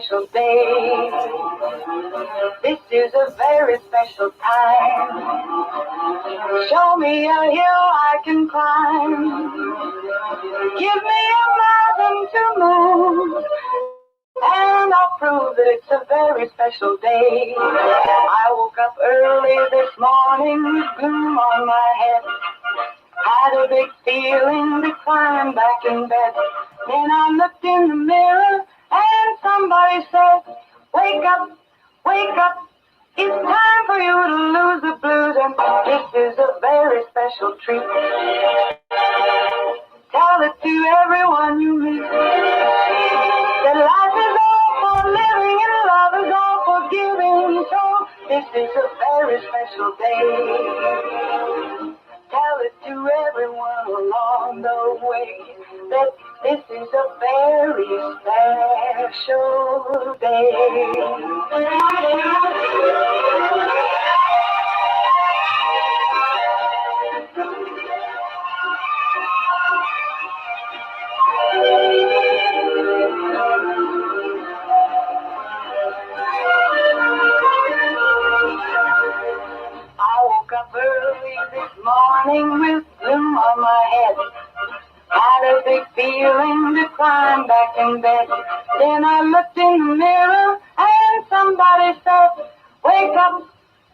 special day. This is a very special time. Show me a hill I can climb. Give me a mountain to move. And I'll prove that it's a very special day. I woke up early this morning with gloom on my head. Had a big feeling to climb back in bed. Then I looked in the mirror and somebody said, wake up, wake up. It's time for you to lose the blues, and this is a very special treat. Tell it to everyone you meet. That life is all for living and love is all for giving. So this is a very special day. Tell it to everyone along the way that this is a very special day. I woke up early this morning with gloom on my head. Had a big feeling to climb back in bed. Then I looked in the mirror and somebody said, wake up,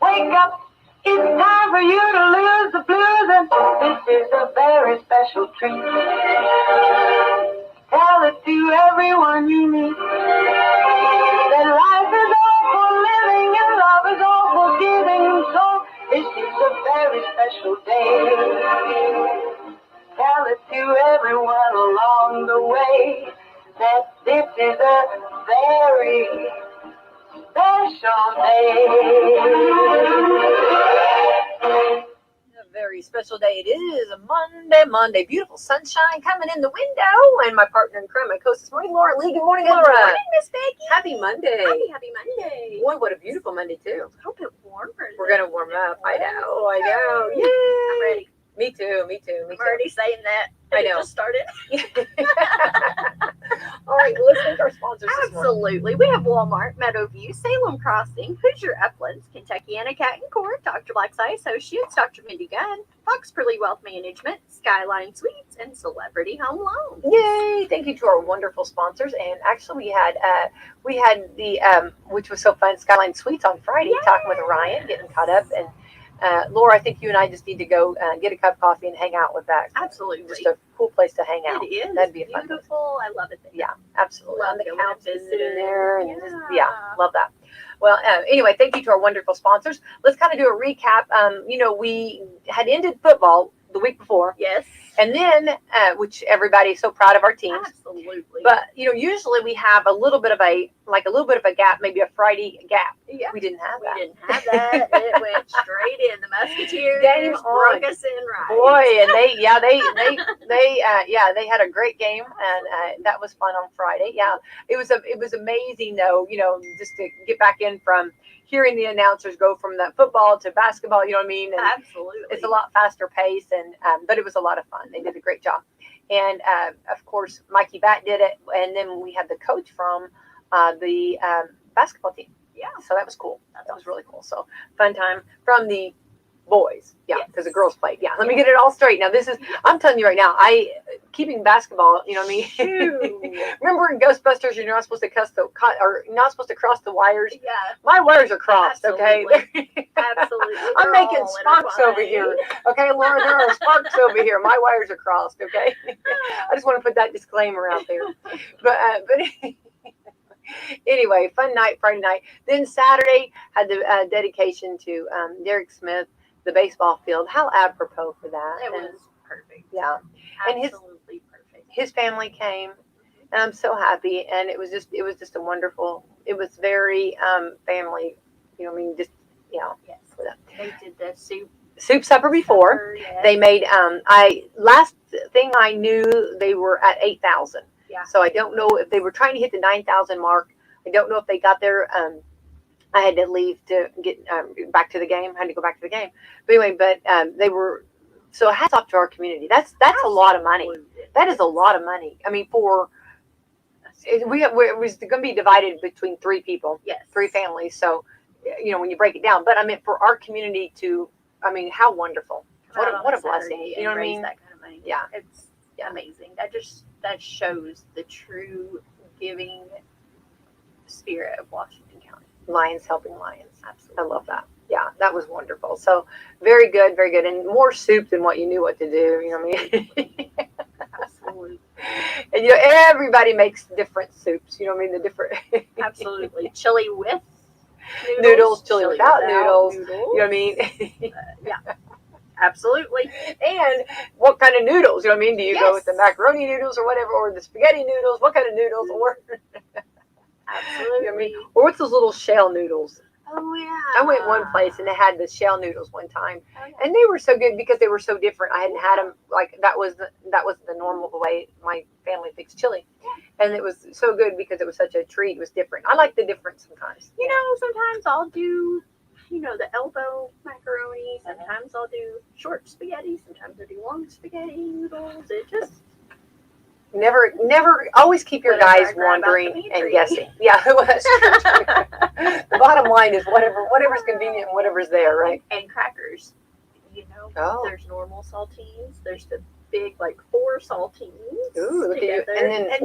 wake up. It's time for you to lose the blues, and this is a very special treat. Tell it to everyone you meet that life is all for living and love is all for giving. So this is a very special day. Tell it to everyone along the way that this is a very special day. A very special day. It is a Monday. Beautiful sunshine coming in the window. And my partner in crime, my co-host this morning, Laura Lee. Good morning, Laura. Good morning, Miss Becky. Happy Monday. Happy Monday. Boy, what a beautiful Monday, too. I hope it warmer. We're going to warm up. I know. Yay. I'm ready. Me too. I'm already saying that. I know. It just started. All right, well, let's thank our sponsors this morning. Absolutely. We have Walmart, Meadowview, Salem Crossing, Hoosier Uplands, Kentuckiana Cat and Court, Dr. Black's Eye Associates, Dr. Mindy Gunn, Fox Purley Wealth Management, Skyline Suites, and Celebrity Home Loans. Yay! Thank you to our wonderful sponsors. And actually, we had the which was so fun, Skyline Suites on Friday, talking with Ryan, getting caught up. And Laura, I think you and I just need to go get a cup of coffee and hang out with that. Absolutely. Just a cool place to hang out. It is. That'd be a fun place. Beautiful. I love it there. Yeah, absolutely. Love On the going couch, to just sitting there, and Yeah. love that. Well, anyway, thank you to our wonderful sponsors. Let's kind of do a recap. We had ended football the week before, Yes. and then which everybody is so proud of our teams. Absolutely. But usually we have a little bit of a gap, maybe a Friday gap. yeah. We didn't have We that. didn't have that. It went straight in. The Musketeers Game on. broke us in right. Boy, and they had a great game, and that was fun on Friday. Yeah, it was amazing though. Just to get back in from hearing the announcers go from that football to basketball. You know what I mean? And Absolutely. it's a lot faster pace, and but it was a lot of fun. They did a great job, and of course Mikey Bat did it, and then we had the coach from the basketball team. Yeah. So that was cool. That was really cool. So fun time from the boys. Yeah, because the girls played. Yeah. Let me get it all straight. Now I'm telling you right now, keeping basketball, you know what I mean? Remember in Ghostbusters, you're not supposed to cross the wires? Yeah. My wires are crossed, okay? Absolutely. I'm making sparks over here. Okay, Laura, there are sparks over here. My wires are crossed, okay? I just want to put that disclaimer out there. But anyway, fun night, Friday night. Then Saturday had the dedication to Derek Smith, the baseball field. How apropos for that. It was perfect. Yeah. And Absolutely perfect. his family came, and I'm so happy. And it was just a wonderful, it was very family, Yes. for them. They did the Soup supper before. Yes. They made, last thing I knew, they were at 8,000. Yeah. So I don't know if they were trying to hit the 9,000 mark. I don't know if they got there. I had to leave to get back to the game. I had to go back to the game. But anyway, they were, so hats off to our community. That's a lot of money. That is a lot of money. I mean, for it was going to be divided between 3 people, Yes. 3 families. So, you know, when you break it down, but I mean, for our community to, I mean, how wonderful. Come out What on a blessing. Saturday You and know what I raise mean? That kind of money. Yeah. It's amazing. That shows the true giving spirit of Washington County. Lions helping lions. Absolutely. I love that. Yeah, that was wonderful. So very good, very good. And more soup than what you knew what to do. You know what I mean? Absolutely. And you know, everybody makes different soups. You know what I mean? The different Absolutely. Chili with noodles, chili without noodles. noodles. You know what I mean? Yeah. Absolutely. And what kind of noodles? You know what I mean? Do you go with the Yes. macaroni noodles or whatever, or the spaghetti noodles? What kind of noodles? Or Absolutely. you know what I mean? Or what's those little shell noodles? Oh yeah. I went one place and they had the shell noodles one time, Oh, yeah. and they were so good because they were so different. I hadn't had them like that was the normal way my family fixed chili, and it was so good because it was such a treat. It was different. I like the difference sometimes. You know, sometimes I'll do, the elbow macaroni. Sometimes I'll do short spaghetti. Sometimes I do long spaghetti noodles. It just Never, always keep your Whatever I guys grab out the wandering pantry. and guessing. Yeah, well, that's true. The bottom line is whatever's convenient and whatever's there, right? and crackers. Oh. There's normal saltines. There's the big 4 saltines. Ooh, look at you. together, And then the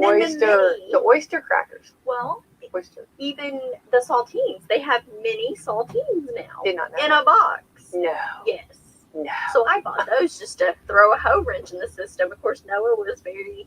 mini. the oyster crackers. Well, Oyster. even the saltines, they have mini saltines now Did not know. in a box. No. Yes. No. So I bought those just to throw a hoe wrench in the system. Of course, Noah was very.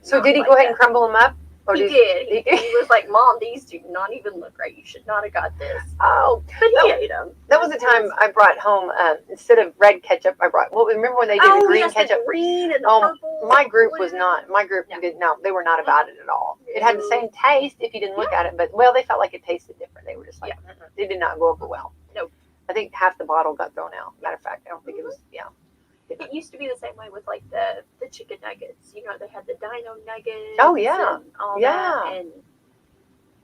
So did he go ahead and crumble them up? Or He did. He was like, "Mom, these do not even look right. You should not have got this." Oh, But he ate them. that was the time I brought home instead of red ketchup. I brought. Well, remember when they did the green yes, ketchup? the green and the Oh, purple. my group blue. was not. My group No. did no. They were not about it at all. It had the same taste if you didn't look at it, but they felt like it tasted different. They were just like, It did not go over well. Nope. I think half the bottle got thrown out. Matter of fact, I don't think it was. Yeah. It used to be the same way with the chicken nuggets. They had the dino nuggets. Oh, yeah. And all Yeah. that. And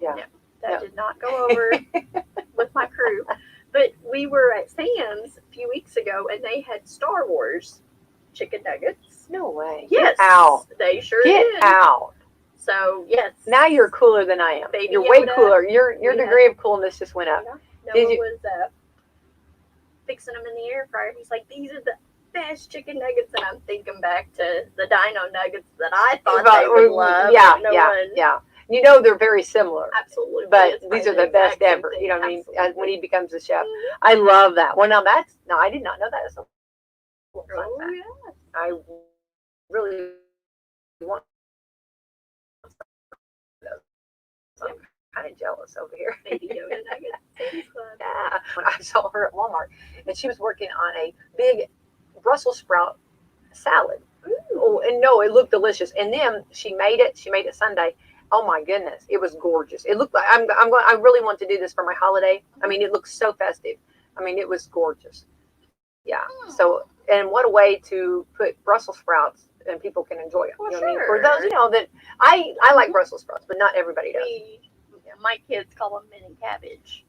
Yeah. no, that No. did not go over with my crew. But we were at Sam's a few weeks ago, and they had Star Wars chicken nuggets. No way. Yes, Get out. they sure Get did. out. So yes, Now you're cooler than I am. Baby You're way Yoda. cooler. Your We degree of coolness just went up. Noah Did you- was fixing them in the air fryer. He's like, "These are the best chicken nuggets," and I'm thinking back to the dino nuggets that I thought they would love. Yeah, but no yeah, one, yeah. They're very similar. absolutely. But It's these probably are the best exact same ever. thing. You know what I mean? Absolutely. When he becomes a chef, Mhm. I love that. Well, now I did not know that. It's a fun Oh fact. yeah. I really want. I'm kind of jealous over here. Baby Yoda nuggets. Sam's Club. Yeah, when I saw her at Walmart, and she was working on a big Brussels sprout salad. Ooh. Oh, and no, it looked delicious. And then she made it. She made it Sunday. Oh my goodness, it was gorgeous. It looked like I'm going. I really want to do this for my holiday. I mean, it looks so festive. I mean, it was gorgeous. Yeah. So, and what a way to put Brussels sprouts and people can enjoy it. Well, you know what I mean? sure. For those, that I like Brussels sprouts, but not everybody does. My kids call them mini cabbage.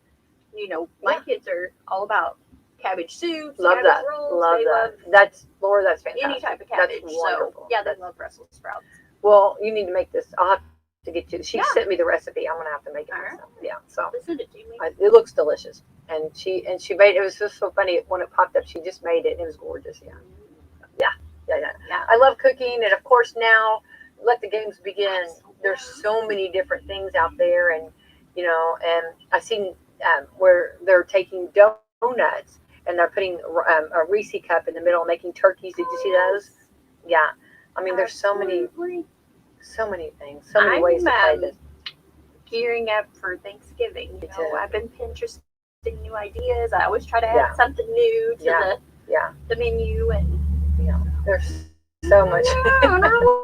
My Yeah. kids are all about cabbage soups, Love cabbage that. rolls. Love they that. love That's Laura. That's fantastic. any type of That's cabbage. wonderful. So yeah, they That's- love Brussels sprouts. Well, you need to make this. I'll have to get you. She Yeah. sent me the recipe. I'm gonna have to make it. All right. myself. Yeah. So Send it to me. it looks delicious, and she made it. Was just so funny when it popped up. She just made it, and it was gorgeous. Yeah. Yeah. I love cooking, and of course now, let the games begin. There's so many different things out there, and and I've seen where they're taking donuts and they're putting a Reese cup in the middle and making turkeys. Did you see those? Yeah. I mean, there's so many Absolutely. things, so many ways to play this. Gearing up for Thanksgiving. Me too. I've been Pinteresting new ideas. I always try to add Yeah. something new to Yeah. Yeah. the menu and There's so much. I don't know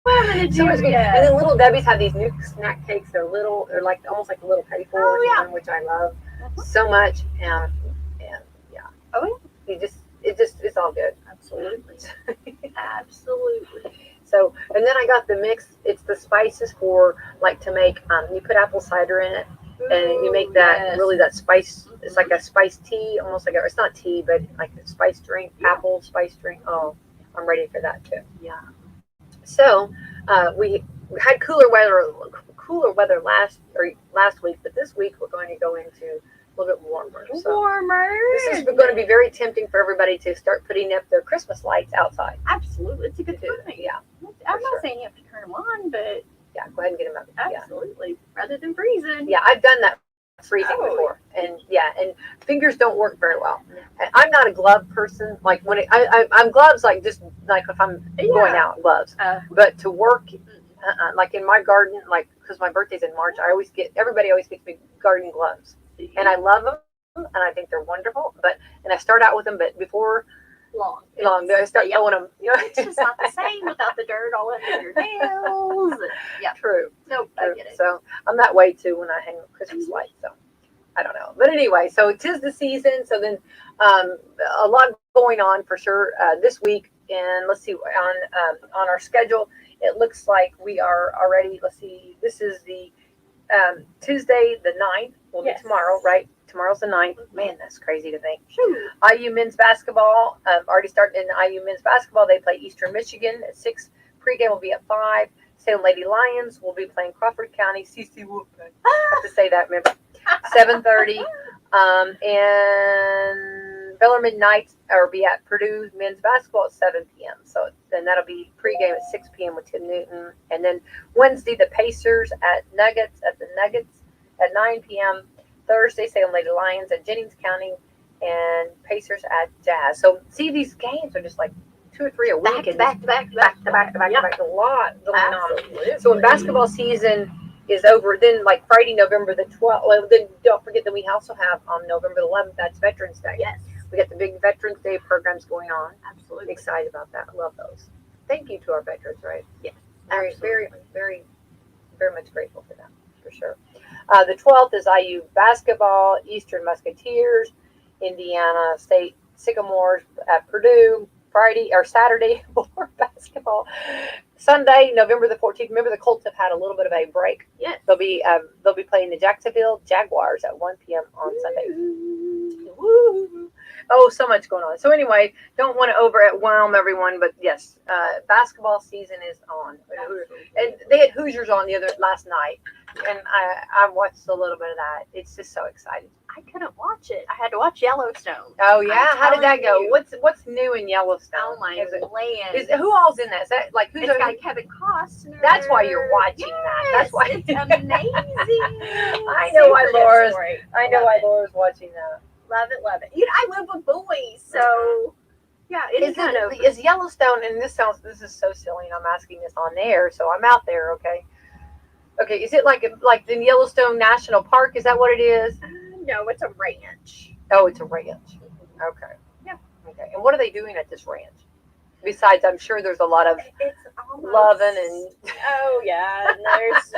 what I'm gonna So much do good. yet. And then Little Debbie's have these new snack cakes. They're little. They're like almost like little petty fours, Oh, yeah. which I love Mhm. so much. And yeah. Oh, It's all good. Absolutely. Absolutely. So, and then I got the mix. It's the spices for to make. You put apple cider in it, and you make that Yes. really that spice. It's like a spice tea, almost like it's not tea, but like a spice drink, apple spice drink. Oh, I'm ready for that too. Yeah. So, we had cooler weather last week, but this week we're going to go into a little bit warmer. So Warmer. this is going to be very tempting for everybody to start putting up their Christmas lights outside. Absolutely. It's a good To- time. Yeah, I'm not sure. saying you have to turn them on, but yeah. Go ahead and get them up. Yeah. absolutely. Rather than freezing. Yeah, I've done that freezing Oh. before, and fingers don't work very well. And I'm not a glove person. Like when I'm gloves, like just like if I'm going Yeah. out, gloves. But to work, like in my garden, like because my birthday's in March, everybody always gets me garden gloves, and I love them, and I think they're wonderful. And I start out with them, but before long. I start Yeah. throwing them. You know, It's just not the same without the dirt all under your nails. Yeah. True. Nope, I True. get it. So I'm that way too when I hang Christmas lights. So I don't know, but anyway, so 'tis the season. So then a lot going on for sure this week, and let's see on our schedule. It looks like we are already. Let's see. This is the Tuesday the 9th. Will Yes. be tomorrow, right? Tomorrow's the 9th. Man, that's crazy to think. Phew. IU men's basketball already started in IU men's basketball. They play Eastern Michigan at 6. Pregame will be at 5. Salem Lady Lions will be playing Crawford County CC Wolfpack. I have to say that, remember? 7:30. And Bellarmine Knights will be at Purdue men's basketball at 7 p.m. So then that'll be pregame at 6 p.m. with Tim Newton. And then Wednesday, the Pacers at Nuggets at 9 p.m. Thursday, Salem Lady Lions at Jennings County, and Pacers at Jazz. So see, these games are just like 2 or 3 a week. Back to and back to back to back to back to back Yeah. to back. A lot going on. Absolutely. So when basketball season is over, then like Friday, November the 12th, well, then don't forget that we also have on November the 11th, that's Veterans Day. Yes. We got the big Veterans Day programs going on. I'm Absolutely. excited about that. I love those. Thank you to our veterans, right? Yes. Very, Absolutely. very, very, very much grateful for them, for sure. The 12th is IU basketball, Eastern Musketeers, Indiana State Sycamores at Purdue. Saturday for basketball. Sunday, November the 14th. Remember, the Colts have had a little bit of a break. Yes. They'll be playing the Jacksonville Jaguars at 1 p.m. on Sunday. Woo. Oh, so much going on. So anyway, don't want to overwhelm everyone, but yes, basketball season is on. And they had Hoosiers on last night, and I watched a little bit of that. It's just so exciting. I couldn't watch it. I had to watch Yellowstone. Oh yeah, I'm how did that telling go? you. What's new in Yellowstone? Oh my land. Who all's in that? Is that like who's? It's got Kevin Costner. That's why you're watching that. That's why It's amazing. I know why Super good Laura's. story. I know Love why it. Laura's watching that. Love it, love it. You know, I live with boys, so yeah, it's kind of Is Yellowstone? And this is so silly, and I'm asking this on air, so I'm out there. Okay. Is it like the Yellowstone National Park? Is that what it is? no, it's a ranch. Oh, it's a ranch. Okay. Yeah. Okay. And what are they doing at this ranch? Besides, I'm sure there's a lot of It's almost loving and Oh yeah, and there's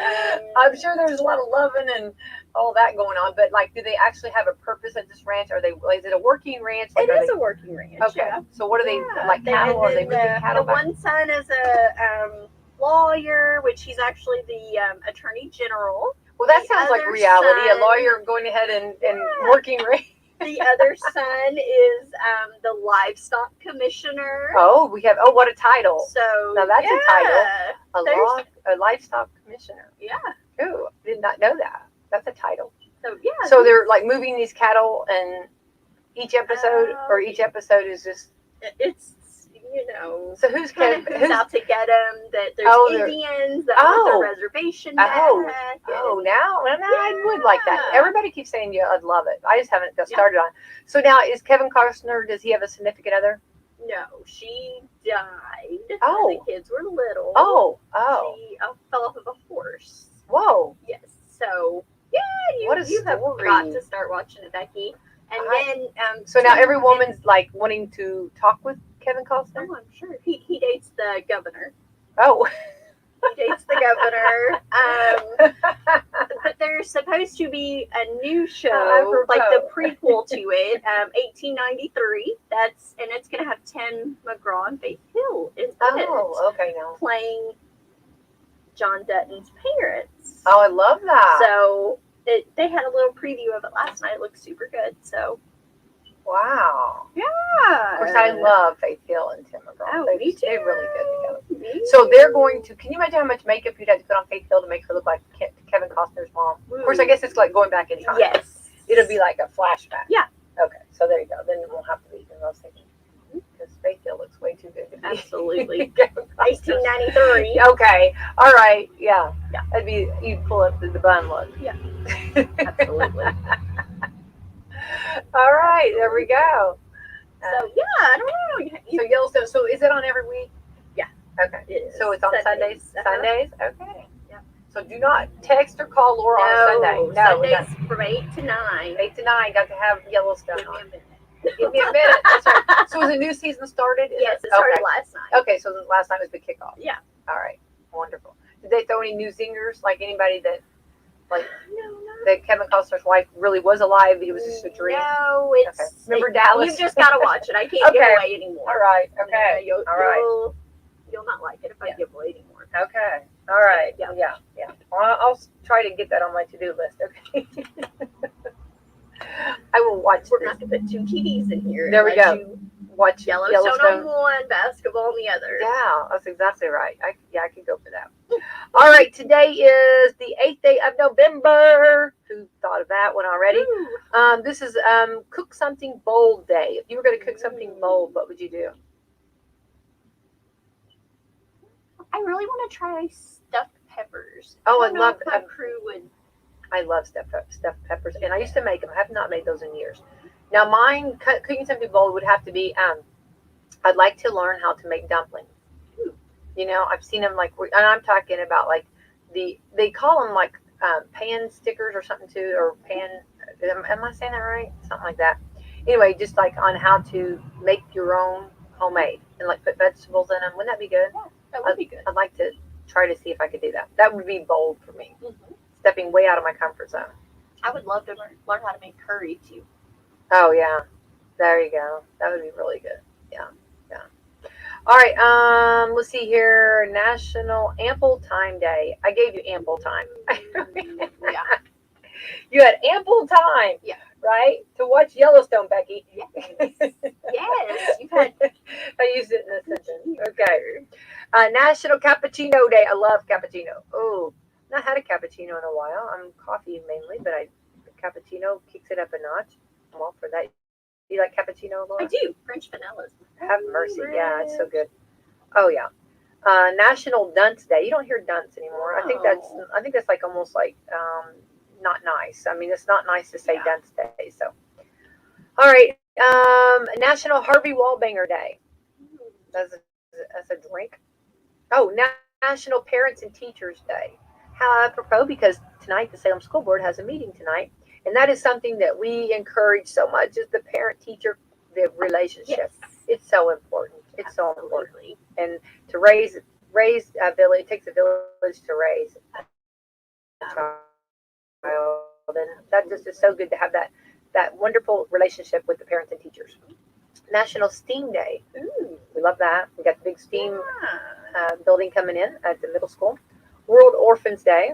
I'm sure there's a lot of loving and all that going on. But like, do they actually have a purpose at this ranch? Is it a working ranch? Like, it are is they, a working ranch. okay. Yeah. So what are they like They- cattle? Are and they then moving cattle the back? one son is a lawyer, which he's actually the attorney general. Well, that the sounds like other reality. son- A lawyer going ahead and Yeah. working ranch. The other son is the livestock commissioner. Oh, what a title. So Now that's a yeah, title. there's- A livestock commissioner. Yeah. Ooh, did not know that. That's a title. So yeah. So they're like moving these cattle, and each episode is just. It's So who's kind of who's out to get them. That there's Oh, they're- Indians that want Oh. the reservation Oh. back. Oh, now I would like that. Yeah. Everybody keeps saying, yeah, I'd love it. I just haven't got started on. So now, is Kevin Costner? Does he have a significant other? No, she died. Oh. when the kids were little. Oh, She fell off of a horse. whoa! Yes. So yeah, What a you have story. got to start watching it, Becky. And then So now Tim- every woman's like wanting to talk with Kevin Costner. Oh, I'm sure he dates the governor. Oh, He dates the governor. But there's supposed to be a new show, like the prequel to it, 1893. And it's gonna have Tim McGraw and Faith Hill in it, oh, okay now. playing John Dutton's parents. Oh, I love that. So they had a little preview of it last night. It looks super good. So Wow. yeah, Of course, I love Faith Hill and Tim McGraw. Oh, they, me They're too. really good together. Me So they're going to. Can you imagine how much makeup you'd have to put on Faith Hill to make her look like Kevin Costner's mom? Of course, I guess it's like going back in time. Yes. It'll be like a flashback. Yeah. Okay, so there you go. Then it won't have to be. Because I was thinking, because Faith Hill looks way too good to be. Absolutely. Kevin Costner's. 1893. Okay. All right. Yeah. Yeah. That'd be. You'd pull up the bun look. Yeah. Absolutely. All right. There we go. So yeah, I don't know. So Yellowstone. So is it on every week? Yeah. Okay. It is. So it's on Sundays. Uh-huh. Sundays. Okay. Yeah. So do not text or call Laura on Sunday. No. Sundays from 8 to 9. 8 to 9. Got to have Yellowstone Give me on. a minute. Give me a minute. That's right. So was the new season started? Yes, it started Okay. last night. Okay. So the last night was the kickoff. Yeah. All right. Wonderful. Did they throw any new singers? Like anybody that, like No. that Kevin Costner's wife really was alive? It was just a dream. No, it's. Okay. Remember Dallas? You just gotta watch it. I can't give Okay. away anymore. All right. Okay. You'll, All right. You'll not like it if I Yeah. give away anymore. Okay. All right. Yeah. Yeah. Well, I'll try to get that on my to-do list. Okay. I will watch We're this. not gonna put two TVs in here. There we and let go. you Watch Yellowstone on one, basketball on the other. Yeah, that's exactly right. I could go for that. All right. Today is the 8th day of November. Who thought of that one already? Ooh. This is cook something bold day. If you were going to cook something bold, what would you do? I really want to try stuffed peppers. Oh, I don't know love if my crew would. I love stuffed peppers, and I used to make them. I have not made those in years. Now, mine cooking something bold would have to be. I'd like to learn how to make dumplings. You know, I've seen them like, and I'm talking about like they call them like pan stickers or something too, or pan. Am I saying that right? Something like that. Anyway, just like on how to make your own homemade and like put vegetables in them. Wouldn't that be good? That would be good. I'd like to try to see if I could do that. That would be bold for me. Mhm. Stepping way out of my comfort zone. I would love to learn how to make curry too. Oh yeah, there you go. That would be really good. Yeah. All right. Let's see here. National Ample Time Day. I gave you ample time. Yeah. You had ample time. Yeah. Right, to watch Yellowstone, Becky. Yes. Yes. You've had. I used it in a sentence. Okay. National Cappuccino Day. I love cappuccino. Oh, not had a cappuccino in a while. I'm coffee mainly, but cappuccino kicks it up a notch. I'm all for that. You like cappuccino, Laura? I do. French vanilla. Have mercy. Yeah, it's so good. Oh yeah. National Dunce Day. You don't hear dunce anymore. I think that's like almost like not nice. I mean, it's not nice to say Yeah. Dunce Day. So, all right. National Harvey Wallbanger Day. That's a drink. Oh, National Parents and Teachers Day. How apropos, because tonight the Salem School Board has a meeting tonight, and that is something that we encourage so much is the parent-teacher relationship. Yes. It's so important. It's so important. Absolutely. And to raise a village, it takes a village to raise a child, and that just is so good to have that wonderful relationship with the parents and teachers. National STEAM Day. Ooh. We love that. We got the big STEAM Yeah. building coming in at the middle school. World Orphans Day.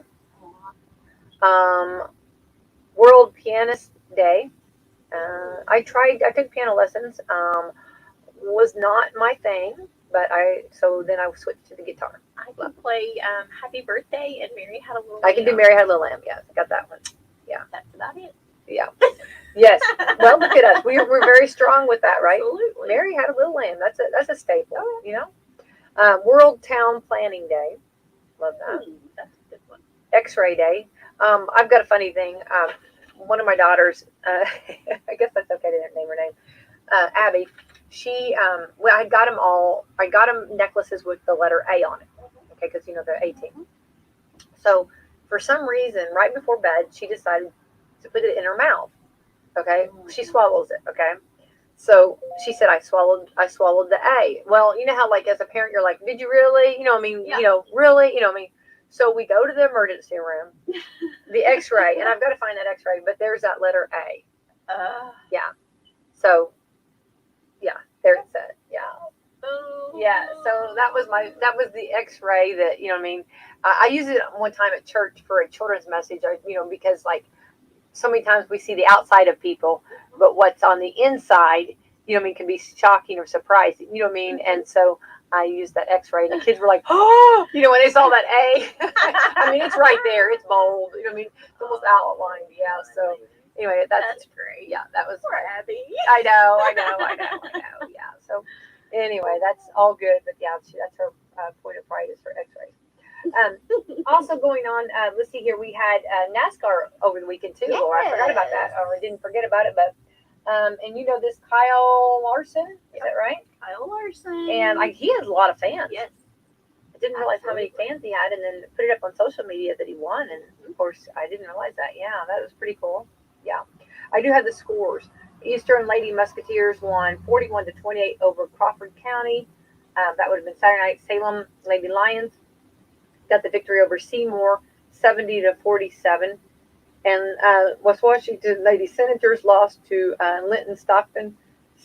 World Pianist Day. I took piano lessons. Was not my thing, but then I switched to the guitar. I can play Happy Birthday and Mary Had a Little I can do Lamb. Mary Had a Little Lamb. Yes, I got that one. That's about it. Yeah. Yes. Well, look at us. We're very strong with that, right? Absolutely. Mary Had a Little Lamb. That's a staple. You know. World Town Planning Day. Love that. Ooh, that's a good one. X-Ray Day. I've got a funny thing. One of my daughters, I guess that's okay to name her name, Abby. She, I got them necklaces with the letter A on it. Okay, because they're 18. So for some reason, right before bed, she decided to put it in her mouth. Okay, she swallows it. Okay, so she said, I swallowed the A. Well, you know how like as a parent you're like, did you really? Yeah. Really? So we go to the emergency room, the X-ray, and I've got to find that X-ray, but there's that letter A. So yeah, there it said. Yeah. Yeah, so that was the X-ray that, I used it one time at church for a children's message, because like so many times we see the outside of people, but what's on the inside, can be shocking or surprising, And so I used that X-ray, and the kids were like, oh, you know, when they saw that A. I mean, it's right there. It's bold. You know what I mean? It's almost outlined. Yeah. So anyway, That's great. yeah, that was. Poor Abby. I know. Yeah. So anyway, that's all good. But yeah, that's her point of pride is for X-rays. Also going on, let's see here. We had NASCAR over the weekend too. Laura. I forgot about that, or I didn't forget about it. But and you know this Kyle Larson, is that right? Kyle Larson. And he has a lot of fans. Yes. I didn't realize how many fans he had, and then put it up on social media that he won. And of course, I didn't realize that. Yeah, that was pretty cool. Yeah, I do have the scores. Eastern Lady Musketeers won 41-28 over Crawford County. That would have been Saturday night. Salem Lady Lions got the victory over Seymour, 70-47. And West Washington Lady Senators lost to Linton Stockton,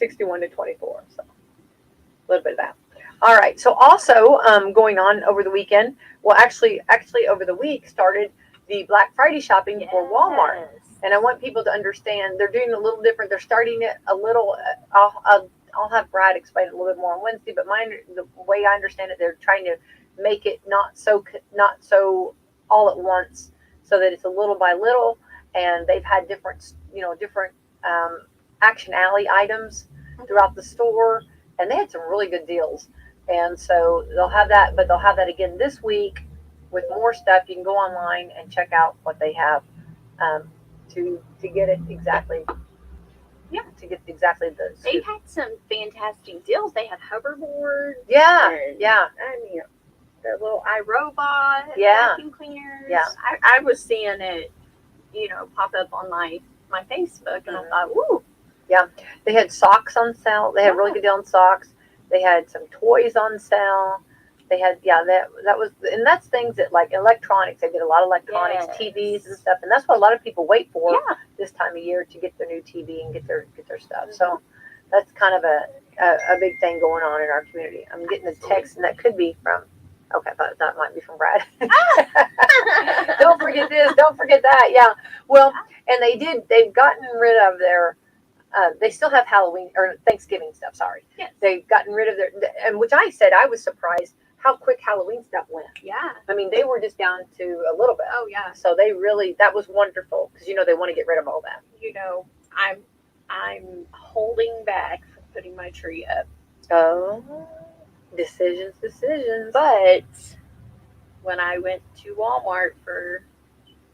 61-24. So a little bit of that. All right. So also going on over the weekend, well, actually over the week started the Black Friday shopping for Walmart. And I want people to understand they're doing a little different. They're starting it a little. I'll have Brad explain it a little bit more on Wednesday. But the way I understand it, they're trying to make it not so all at once, so that it's a little by little. And they've had different Action Alley items throughout the store, and they had some really good deals. And so they'll have that, but they'll have that again this week with more stuff. You can go online and check out what they have to get it exactly. Yeah, to get exactly the. They've had some fantastic deals. They have hoverboards. Yeah, and, yeah. I mean, the little iRobot vacuum cleaners. Yeah. I was seeing it, pop up on my Facebook, and I thought, ooh. Yeah, they had socks on sale. They had really good deal on socks. They had some toys on sale. They had, that was, and that's things that like electronics. They did a lot of electronics, TVs and stuff, and that's what a lot of people wait for this time of year to get their new TV and get their stuff. Mm-hmm. So that's kind of a big thing going on in our community. I'm getting a text, and that could be from. Okay, that might be from Brad. Don't forget this. Don't forget that. Yeah. Well, and they've gotten rid of their. They still have Halloween or Thanksgiving stuff. Sorry. Yes. They've gotten rid of and which I said I was surprised how quick Halloween stuff went. Yeah. I mean, they were just down to a little bit. Oh yeah. So that was wonderful because they want to get rid of all that. I'm holding back from putting my tree up. Oh, decisions. But when I went to Walmart for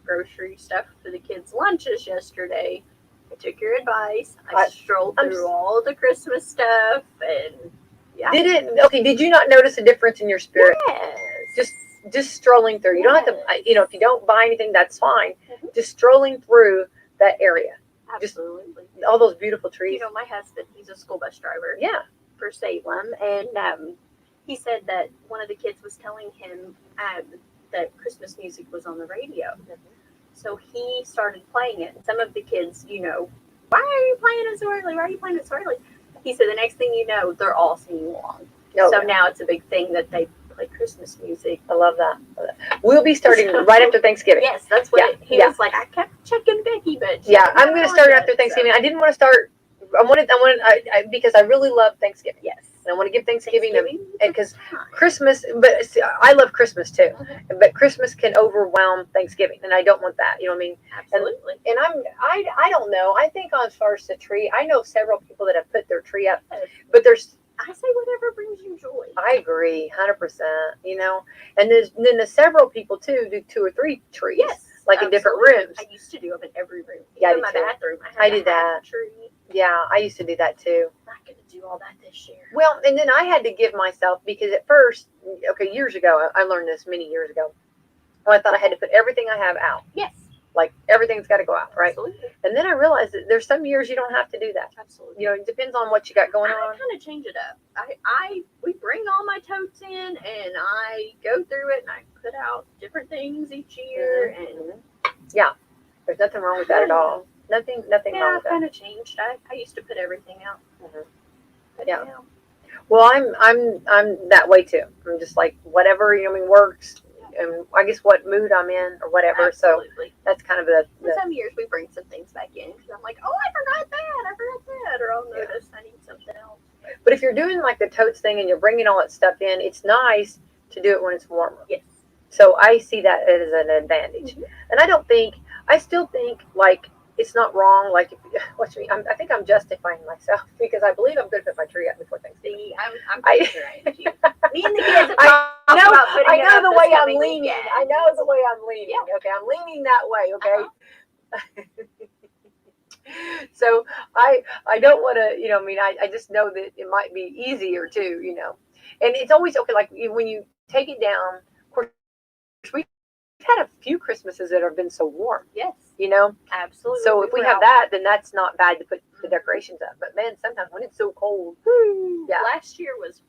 grocery stuff for the kids' lunches yesterday, I took your advice. I strolled through all the Christmas stuff, and Did you not notice a difference in your spirit? Yes. Just strolling through. You don't have to, if you don't buy anything, that's fine. Mm-hmm. Just strolling through that area. Absolutely. Just all those beautiful trees. My husband, he's a school bus driver. Yeah. For Salem, and he said that one of the kids was telling him that Christmas music was on the radio. Mm-hmm. So he started playing it. And some of the kids, why are you playing it so early? Why are you playing it so early? He said the next thing you know, they're all singing along. Now it's a big thing that they play Christmas music. I love that. We'll be starting right after Thanksgiving. Yes, that's what he was like. I kept checking Becky, but I'm going to start after Thanksgiving. I didn't want to start. Because I really love Thanksgiving. Yes. And I want to give Thanksgiving because Christmas, but I love Christmas too. Mm-hmm. But Christmas can overwhelm Thanksgiving, and I don't want that. You know what I mean? Absolutely. And I don't know. I think as far as the tree, I know several people that have put their tree up, but there's. I say whatever brings you joy. I agree, 100%. And then there's several people too do 2 or 3 trees. Yes. Like in different rooms. I used to do them in every room. Yeah, in my bathroom. I did that. Tree. Yeah, I used to do that too. I'm not going to do all that this year. Well, and then I had to give myself, because at first, years ago, I learned this many years ago. I thought I had to put everything I have out. Yes. Like everything's got to go out, right? Absolutely. And then I realized that there's some years you don't have to do that. Absolutely. It depends on what you got going on. I kind of change it up. We bring all my totes in, and I go through it, and I put out different things each year, mm-hmm. and there's nothing wrong with that at all. Nothing wrong with that. Yeah, I kind of changed. I used to put everything out. Mm-hmm. Yeah. Well, I'm that way too. I'm just like whatever works, and I guess what mood I'm in or whatever. Absolutely. So that's kind of the some years we bring some things back in because I'm like, oh, I forgot that, or I'll notice I need something else. But if you're doing like the totes thing and you're bringing all that stuff in, it's nice to do it when it's warmer. Yes. So I see that as an advantage. Mhm. And I still think like it's not wrong. Like, watch me, I think I'm justifying myself because I believe I'm going to put my tree up before Thanksgiving. See, I'm pretty sure I am too. Me and the kids have I talked know, about putting I it know up the this way I'm coming leaning. weekend. I know the way I'm leaning. Yeah. Okay, I'm leaning that way. Okay. Uh-huh. So I don't want to, I just know that it might be easier too, and it's always okay. Like when you take it down, of course, we've had a few Christmases that have been so warm, Yes, absolutely. So if we were have out. that, then that's not bad to put the decorations up. But man, sometimes when it's so cold, yeah. Last year was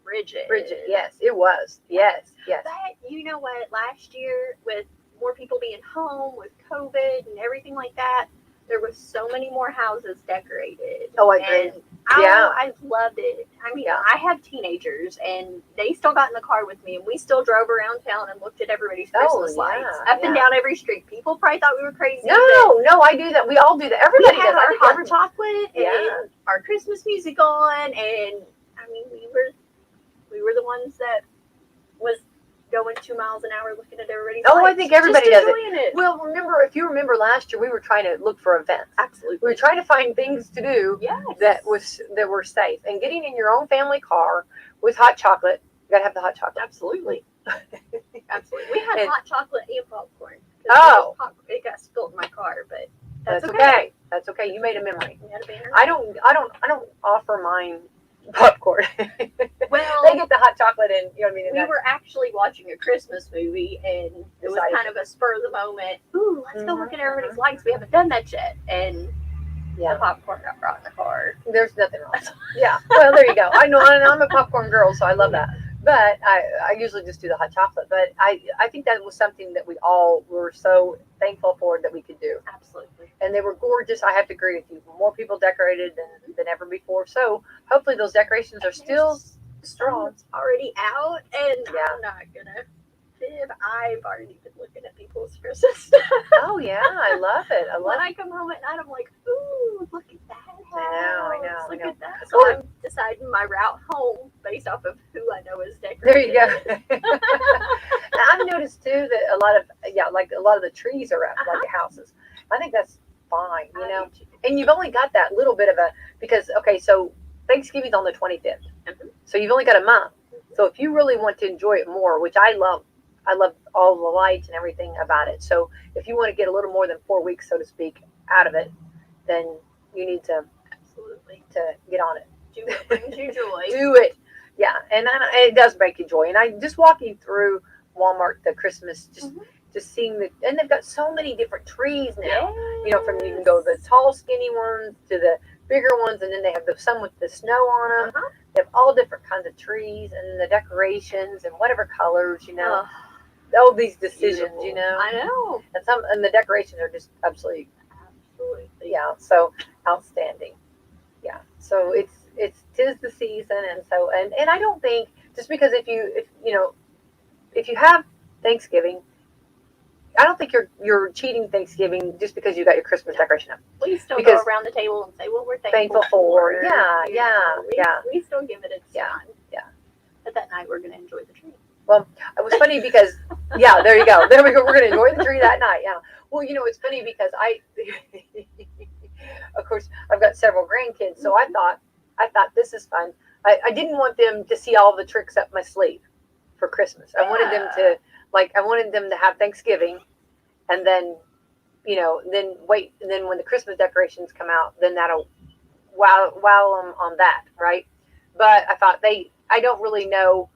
frigid. Frigid, yes, it was. Yes. But you know what? Last year, with more people being home with COVID and everything like that, there was so many more houses decorated. Oh, I agree. And Yeah. I loved it. I mean, Yeah. I have teenagers, and they still got in the car with me, and we still drove around town and looked at everybody's Oh, Christmas yeah, lights up and yeah. down every street. People probably thought we were crazy. but No, I do that. We all do that. we Everybody had does. I our think hot everybody. chocolate Yeah. and our Christmas music on, and I mean, we were the ones that was going 2 miles an hour looking at everybody's Oh, I lights, think everybody just does it. enjoying it. Well, if you remember last year, we were trying to look for events. Absolutely. We were trying to find things to do Yes. that were safe. And getting in your own family car with hot chocolate, you gotta have the hot chocolate. Absolutely. Absolutely. We had And- hot chocolate and popcorn. 'Cause Oh. it got spilled in my car, but That's that's okay. That's okay. You made a memory. We had a banner. I don't offer mine popcorn. Well, They get the hot chocolate and you know what I mean. And we that's- were actually watching a Christmas movie, and it was Decided kind of a spur of the moment. Ooh, let's go look at everybody's Mhm. lights. We haven't done that yet, and the yeah. popcorn got brought in the car. There's nothing wrong. Yeah. Well, there you go. I know, and I'm a popcorn girl, so I love that. But I usually just do the hot chocolate. But I think that was something that we all were so thankful for that we could do. Absolutely. And they were gorgeous. I have to agree with you. More people decorated than ever before. So hopefully those decorations are still strong. It's already out, and Yeah. I'm not gonna fib. I've already been looking at people's Christmas stuff. Oh yeah, I love it. I When love I come home at night, I'm like, ooh, look at that house. I know. Look at that. Well, So I'm deciding my route home based off of who I know is decorated. There you go. And I've noticed too that a lot of the trees are up like the houses. I think that's fine, you know. And you've only got that little bit of because so Thanksgiving's on the 25th. Mhm. So you've only got a month. So if you really want to enjoy it more, which I love all the lights and everything about it. So if you want to get a little more than 4 weeks, so to speak, out of it, then you need to Absolutely. get on it. Do what brings you joy. Do it. Yeah, and it does bring you joy. And I just walking through Walmart the Christmas, just seeing and they've got so many different trees now. You know, from you can go the tall, skinny ones to the bigger ones, and then they have some with the snow on them. Uh-huh. They have all different kinds of trees and the decorations and whatever colors, you know. Ugh, All these decisions, beautiful. you know. I know. And the decorations are just absolutely, Absolutely. yeah, so outstanding. Yeah, so tis the season, and so and I don't think just because if you have Thanksgiving, I don't think you're cheating Thanksgiving just because you got your Christmas decoration up. We still Because- go around the table and say, well, we're Thankful for, yeah, You know, yeah. We still give it its Yeah, time. yeah. But that night, we're going to enjoy the tree. It was funny because, yeah, there you go. There we go. We're going to enjoy the tree that night. Yeah. Well, it's funny because of course, I've got several grandkids, so I thought this is fun. I didn't want them to see all the tricks up my sleeve for Christmas. I wanted them to have Thanksgiving, and then, then wait, and then when the Christmas decorations come out, then that'll wow them on that, right? But I thought I don't really know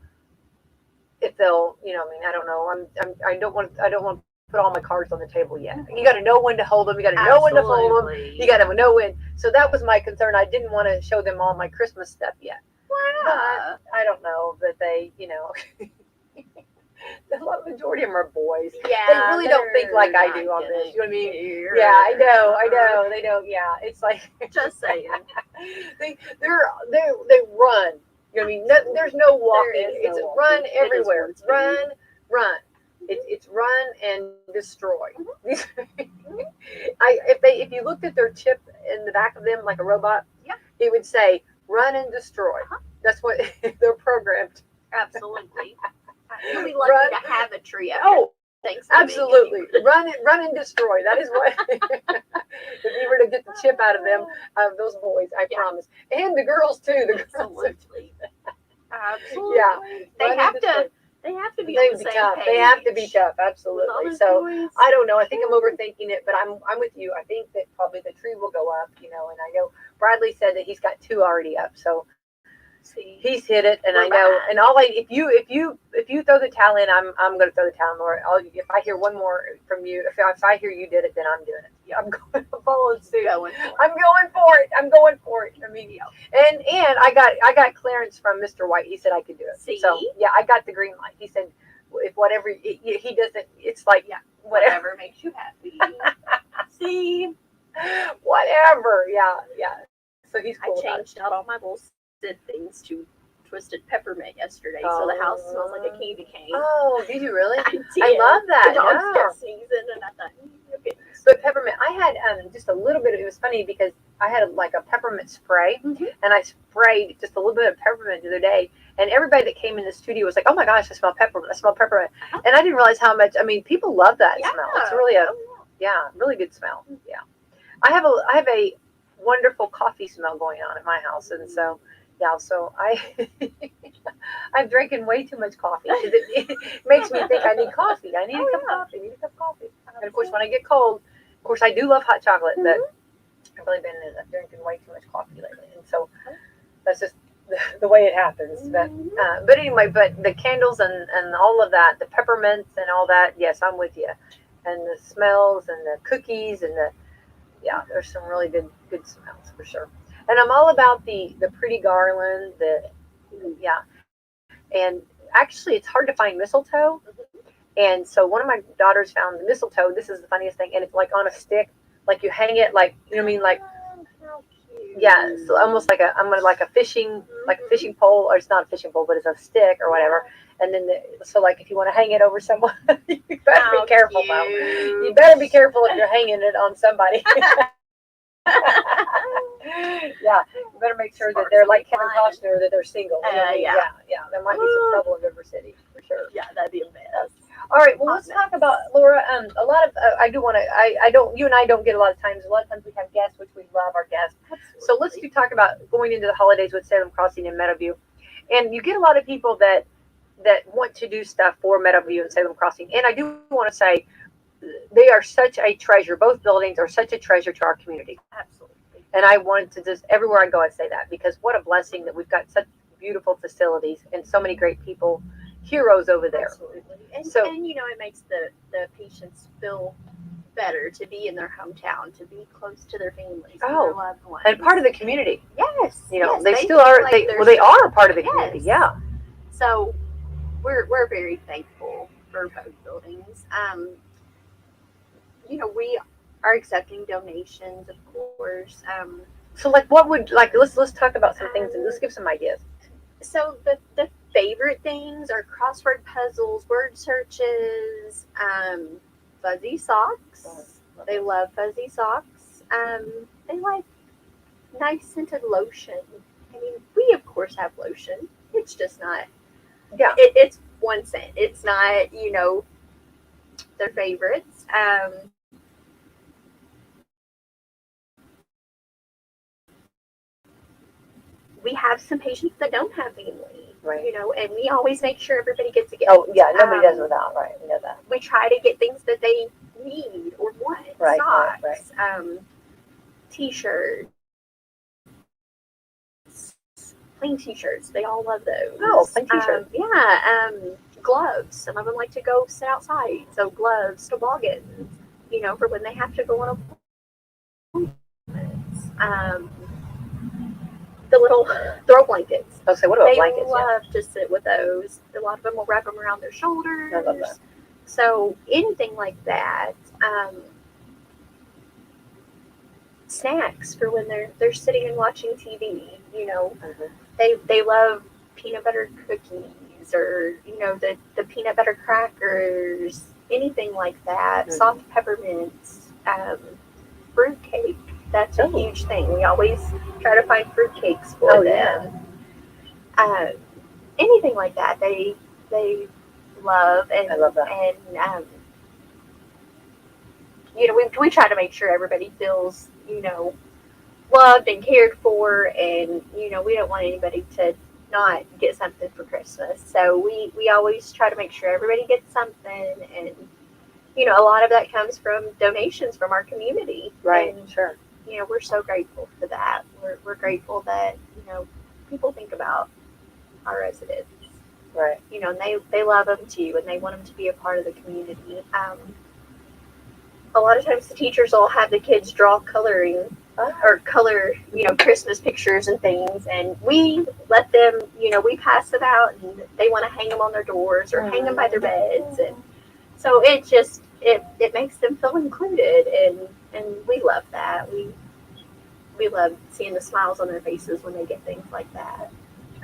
if they'll, I don't know. I don't want to put all my cards on the table yet. You got to know when to hold them. You got to know when to fold them. You got to know when. So that was my concern. I didn't want to show them all my Christmas stuff yet. Wow. But I don't know that they, the majority of them are boys. Yeah. They really don't think like I do on this. You know what I mean? Yeah, I know. They don't. Yeah, it's like Just saying. they run. You know what I mean? There's no walking. There is no It's walking. run It is everywhere. word speed. Run. It's run and destroy. Mm-hmm. If you looked at their chip in the back of them like a robot, Yeah. it would say run and destroy. Uh-huh. That's what they're programmed. Absolutely. You'll be lucky Run. to have a tree after Oh, Thanksgiving. absolutely. Run and destroy. That is what, if you were to get the chip out of them, those boys, I Yeah. promise. And the girls too. The girls. Absolutely. Absolutely. Yeah. They Run have and to. destroy. They have to be They on the be same tough. page. They have to be tough. with all Absolutely. those So boys. I don't know. I think I'm overthinking it, but I'm with you. I think that probably the tree will go up, and I know Bradley said that he's got 2 already up. So See, he's hit it, and We're I know. behind. And if you throw the towel in, I'm going to throw the towel in. Laura, if I hear one more from you, if I hear you did it, then I'm doing it. Yeah, I'm going to follow suit. going for it. I'm going for it. I'm going for it. I mean, and I got clearance from Mr. White. He said I could do it. See? So yeah, I got the green light. He said if whatever he doesn't, it's like Whatever makes you happy. See, whatever. Yeah. So he's I cool about it. changed out all my bullshit things to twisted peppermint yesterday, so the house smells like a candy cane. Oh, did you really? I did. I love that. The dogs Yeah. kept sneezing, and I thought, okay. But peppermint, I had just a little bit. It was funny because I had like a peppermint spray, Mhm. and I sprayed just a little bit of peppermint the other day. And everybody that came in the studio was like, "Oh my gosh, I smell peppermint! I smell peppermint!" Uh-huh. And I didn't realize how much. I mean, people love that Yeah. smell. It's really really good smell. Yeah, I have a wonderful coffee smell going on at my house, and so I'm drinking way too much coffee because it makes me think I need coffee. I need a cup of coffee. I need a cup of coffee. And of course, when I get cold, of course, I do love hot chocolate, but I've really been drinking way too much coffee lately, and so that's just the way it happens. But anyway, but the candles and all of that, the peppermints and all that, yes, I'm with you. And the smells and the cookies and there's some really good smells for sure. And I'm all about the pretty garland, and actually it's hard to find mistletoe. And so one of my daughters found the mistletoe. This is the funniest thing, and it's like on a stick, like you hang it, like you know what I mean, like How cute. yeah, so almost like a fishing pole, or it's not a fishing pole, but it's a stick or whatever. And then so like if you want to hang it over someone, you better How be careful, Mom. cute. You better be careful if you're hanging it on somebody. Yeah, you better make sure that they're like Kevin Costner, that they're single. You know what I mean? Yeah. There might be some trouble in River City for sure. Yeah, that'd be a mess. All right, well, let's Hot talk mess. about Laura. A lot of I do want to. I don't. You and I don't get a lot of times. A lot of times we have guests, which we love our guests. So let's talk about going into the holidays with Salem Crossing and Meadowview, and you get a lot of people that want to do stuff for Meadowview and Salem Crossing. And I do want to say they are such a treasure. Both buildings are such a treasure to our community. Absolutely. And I wanted to just everywhere I go, I say that because what a blessing that we've got such beautiful facilities and so many great people, heroes over there. Absolutely. And, So- and it makes the patients feel better to be in their hometown, to be close to their families, and Oh, their loved ones. And part of the community. Yes. yes, They still feel are. like They are a part of the Yes. community. Yeah. So we're very thankful for both buildings. We are accepting donations, of course. So like, what would let's talk about some things and let's give some ideas. So the favorite things are crossword puzzles, word searches, fuzzy socks. They love fuzzy socks. They like nice scented lotion. I mean, we of course have lotion. It's just not. Yeah. It's one scent. It's not their favorites. We have some patients that don't have family, Right. and we always make sure everybody gets a gift. Oh yeah. Nobody does Um, without. Right. We know that. We try to get things that they need or want. Right, Socks, right. T-shirts, plain T-shirts. They all love those. Oh, plain T-shirts. Gloves. Some of them like to go sit outside, so gloves, toboggans. For when they have to go on appointments. The little throw blankets. Oh, so what about They blankets? Yeah. love to sit with those. A lot of them will wrap them around their shoulders. I love that. So anything like that. Snacks for when they're sitting and watching TV. Mhm. They love peanut butter cookies or the peanut butter crackers. Anything like that. Mhm. Soft peppermints. Fruit cake. That's a Oh. huge thing. We always try to find fruit cakes for Oh, them. Anything like that, they love, and I love that. And we try to make sure everybody feels loved and cared for, and we don't want anybody to not get something for Christmas. So we always try to make sure everybody gets something, and a lot of that comes from donations from our community. Right. And Sure. we're so grateful for that. We're grateful that people think about our residents. Right. And they love them too, and they want them to be a part of the community. A lot of times the teachers will have the kids draw coloring or color, Christmas pictures and things, and we let them, we pass them out, and they want to hang them on their doors or hang them by their beds, and so it just it makes them feel included, and we love that. We love seeing the smiles on their faces when they get things like that.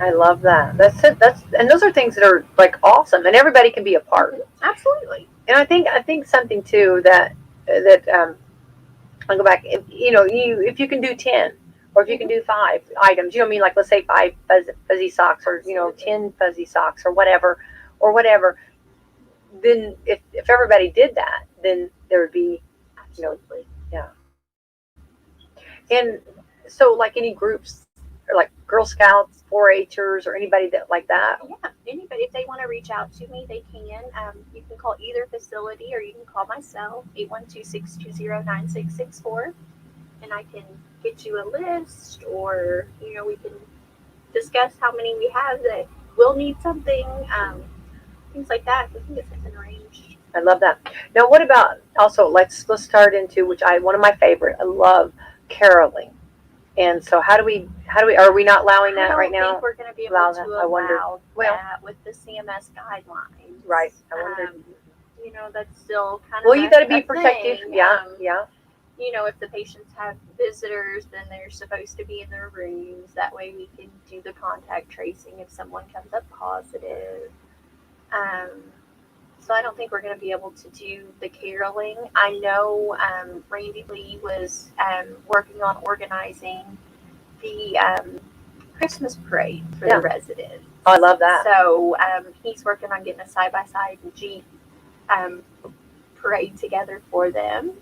I love that. That's it. And those are things that are like awesome, and everybody can be a part. Absolutely. And I think something too that I'll go back. If you can do 10, or if you can do 5 items, like let's say 5 fuzzy socks, or 10 fuzzy socks, or whatever, Then if everybody did that, then there would be, Absolutely. yeah. And so, like any groups, or like Girl Scouts, 4-Hers, or anybody that like that. Yeah, anybody, if they want to reach out to me, they can. You can call either facility, or you can call myself, 812-620-9664, and I can get you a list, or, we can discuss how many we have that will need something, things like that. We can get something arranged. I love that. Now, what about also? Let's start into one of my favorite. I love caroling. And so, how do we? Are we not allowing that right now? I don't think we're going to be able Allow to that? I wonder. allow that with the CMS guidelines. Right. I wonder. That's still kind of. Well, you got to be a protective. thing. Yeah. Yeah. If the patients have visitors, then they're supposed to be in their rooms. That way we can do the contact tracing if someone comes up positive. So I don't think we're going to be able to do the caroling. I know Randy Lee was working on organizing the Christmas parade for the residents. Oh, I love that. So he's working on getting a side-by-side Jeep parade together for them.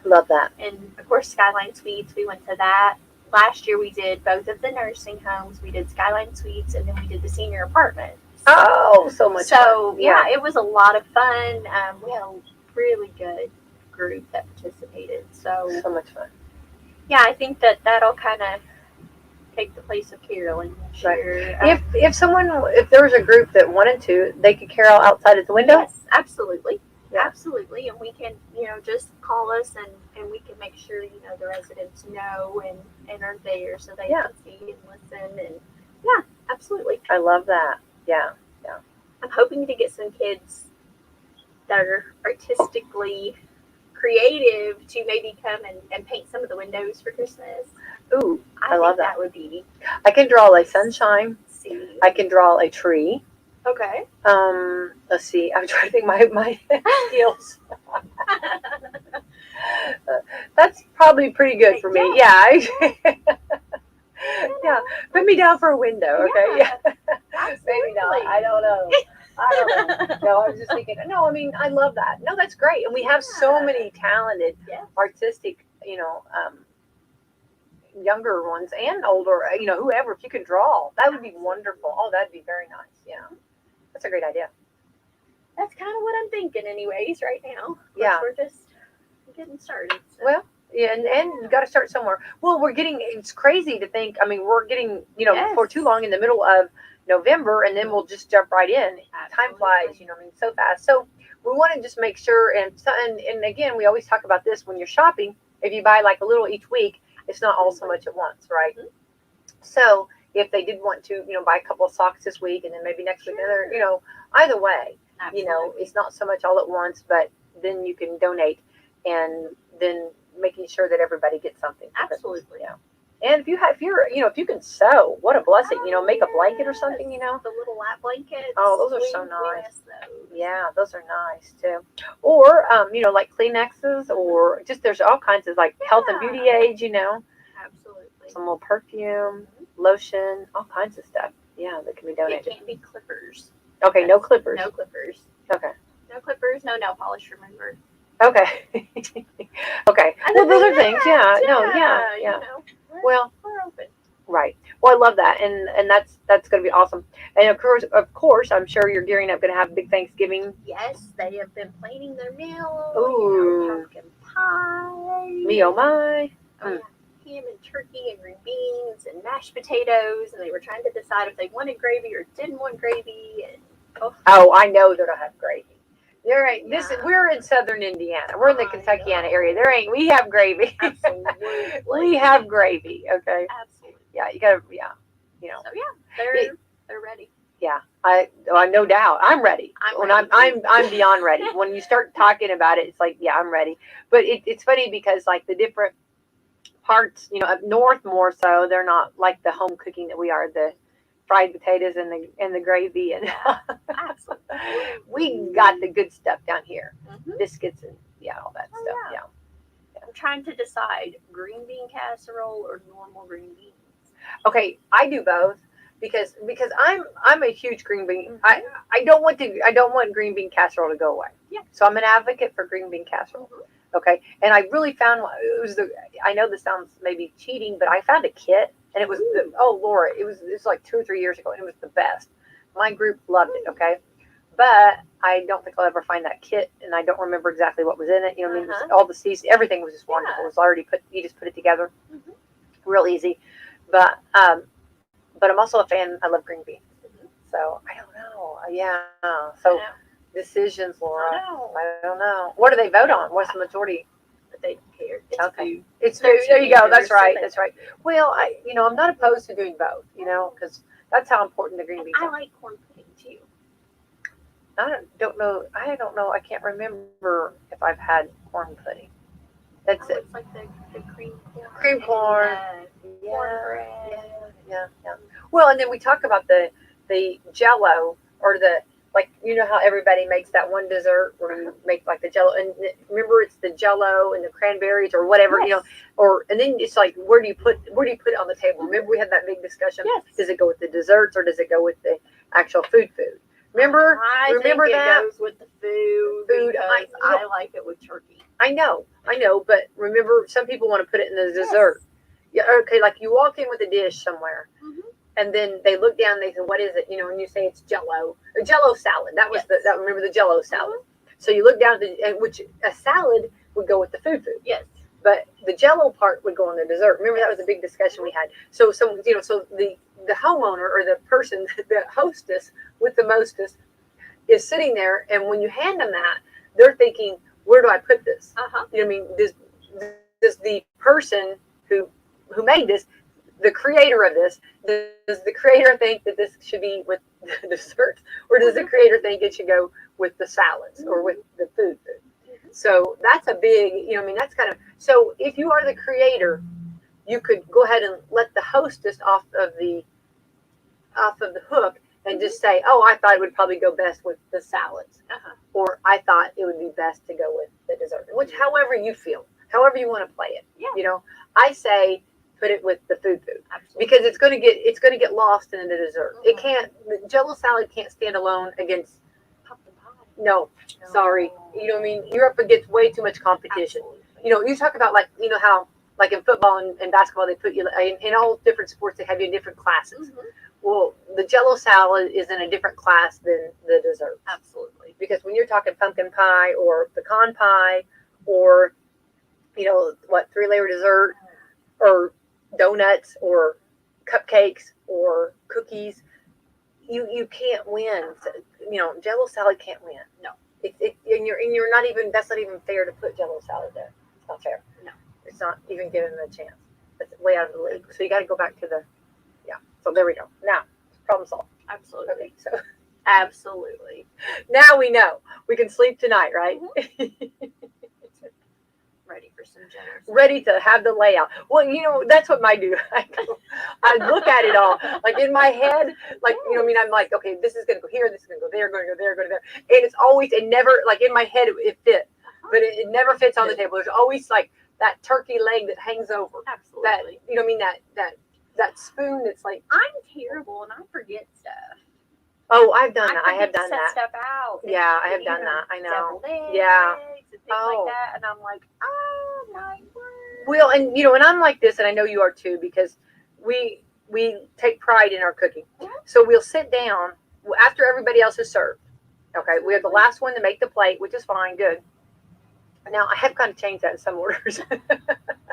Love that. And of course, Skyline Suites, we went to that. Last year we did both of the nursing homes. We did Skyline Suites, and then we did the senior apartments. Oh, so much fun. Yeah, it was a lot of fun. We had a really good group that participated. So much fun. Yeah, I think that'll kind of take the place of caroling this year. If there was a group that wanted to, they could carol outside at the window? Yes, absolutely. Yeah. Absolutely. And we can, just call us, and we can make sure, the residents know and are there, so they can see and listen. And yeah, absolutely. I love that. Yeah. Yeah. I'm hoping to get some kids that are artistically creative to maybe come and paint some of the windows for Christmas. Ooh, I love that. That would be. I can draw a sunshine. See. I can draw a tree. Okay. Let's see. I'm trying to think my skills. That's probably pretty good for me. Yeah. Yeah. Put me down for a window, okay? Yeah. Maybe not. I don't know. No, I was just thinking. No, I mean, I love that. No, that's great. And we have so many talented, artistic, younger ones and older, whoever. If you could draw, that would be wonderful. Oh, that'd be very nice. Yeah. That's a great idea. That's kind of what I'm thinking anyways right now. Yeah. We're just getting started. So. Well, yeah, and you got to start somewhere. Well, it's crazy to think, we're getting, for too long in the middle of November, and then we'll just jump right in. Time flies, so fast. So we want to just make sure, and again, we always talk about this when you're shopping. If you buy like a little each week, it's not all so much at once, right? Mm-hmm. So if they did want to, buy a couple of socks this week, and then maybe next week another, either way, it's not so much all at once, but then you can donate, and then making sure that everybody gets something. Absolutely. Yeah. And if you're, if you can sew, what a blessing. Make a blanket or something. The little lap blankets. Oh, those are so We nice. miss those. Yeah, those are nice too. Or, like Kleenexes, or just there's all kinds of like health and beauty aids. Absolutely. Some little perfume, lotion, all kinds of stuff. Yeah, that can be It donated. can't be clippers. Okay, no clippers. No clippers. Okay. No clippers, no nail polish, remember. Okay. Okay. Well, those are things. Yeah. No. Yeah. You Yeah. know, Well, we're open. right. Well, I love that, and that's going to be awesome. And of course, I'm sure you're gearing up, going to have a big Thanksgiving. Yes, they have been planning their meal. Ooh. Pumpkin pie. Me oh my. Oh, yeah. Ham and turkey and green beans and mashed potatoes, and they were trying to decide if they wanted gravy or didn't want gravy. And Oh, I know they don't have gravy. There ain't Yeah. We're in southern Indiana. We're in the Kentuckiana area. We have gravy. Absolutely. We have gravy. Okay. Absolutely. Yeah, you gotta. Yeah. So yeah, they're ready. Yeah, no doubt. I'm ready. I'm beyond ready. When you start talking about it, it's like, yeah, I'm ready. But it's funny because like the different parts, up north more so, they're not like the home cooking that we are. The fried potatoes and the gravy and Absolutely. we got the good stuff down here. Mhm. Biscuits and all that stuff. yeah. I'm trying to decide green bean casserole or normal green beans. Okay, I do both because I'm a huge green bean. I don't want green bean casserole to go away. Yeah. So I'm an advocate for green bean casserole. Mhm. Okay, and I really found I know this sounds maybe cheating, but I found a kit and it was Laura, it was like 2 or 3 years ago and it was the best. My group loved it. Okay, but I don't think I'll ever find that kit, and I don't remember exactly what was in it. It was all the seasons, everything was just wonderful. Yeah. It was already you just put it together, Mhm. real easy. But I'm also a fan. I love green beans, so I don't know. Yeah, so I know. decisions, Laura. know. I don't know. What do they vote on? What's the majority? But they don't care. It's Okay. food. It's They're food. There you go. That's teenagers, so right. they- That's right. Well, I'm not opposed to doing both. Because that's how important the green beans I are. like corn pudding too. I don't know. I don't know. I can't remember if I've had corn pudding. That's it. It's like the cream corn. Cream corn. And cornbread. Yeah. Well, and then we talk about the Jello or how everybody makes that one dessert where you make like the Jello, and remember it's the Jello and the cranberries or whatever, Yes. and then it's like where do you put it on the table? Remember we had that big discussion. Yes. Does it go with the desserts or does it go with the actual food? Remember I remember think that? It goes with the food. Food, Because I like it with turkey. I know, but remember, some people want to put it in the dessert. Yeah, okay, like you walk in with a dish somewhere, Mhm. and then they look down, and they say, "What is it?" And you say it's Jello, a Jello salad. That was Yes. remember the Jello salad. So you look down at which a salad would go with the food, Yes. but the Jello part would go on the dessert. Remember that was a big discussion we had. So so the homeowner or the person, the hostess with the mostest, is sitting there, and when you hand them that, they're thinking, where do I put this? Uh-huh. You know what I mean? Does the person who made this, the creator of this, does the creator think that this should be with the desserts, or does the creator think it should go with the salads or with the food? So that's a big, that's kind of, so if you are the creator, you could go ahead and let the hostess off of the hook and just say, oh, I thought it would probably go best with the salads. Uh-huh. Or I thought it would be best to go with the dessert, which however you feel, however you want to play it. Yeah. I say put it with the food Absolutely. because it's going to get lost in the dessert. It can't. The Jello salad can't stand alone against. Pumpkin pie. No, sorry. You know what I mean? You're up against way too much competition. Absolutely. You talk about how like in football and basketball they put you in all different sports, they have you in different classes. Mhm. Well, the Jello salad is in a different class than the dessert. Absolutely. Because when you're talking pumpkin pie or pecan pie or, 3-layer dessert or donuts or cupcakes or cookies, you can't win. Jello salad can't win. No. And you're not even, that's not even fair to put Jello salad there. It's not fair. No. It's not even giving them a chance. It's way out of the league. So you got to go back to so there we go. Now, problem solved. Absolutely. Okay, so Absolutely. now we know we can sleep tonight, right? Ready for for some generous. ready to have the layout. Well, that's what I do. I look at it all like in my head, like I'm like, okay, this is gonna go here, this is gonna go there, going to go there, going to there, and it's always never like in my head it fit, but it never fits on the table. There's always like that turkey leg that hangs over. Absolutely. That spoon that's like. I'm terrible and I forget stuff. Oh, I've done that. I have forget to done set that. stuff out. Yeah, I have done that. I know. Deviled eggs Yeah. and things Oh. like that, and I'm like, oh my word. Well, and and I'm like this, and I know you are too, because we take pride in our cooking. So we'll sit down after everybody else is served. Okay, we're the last one to make the plate, which is fine, good. Now I have kind of changed that in some orders,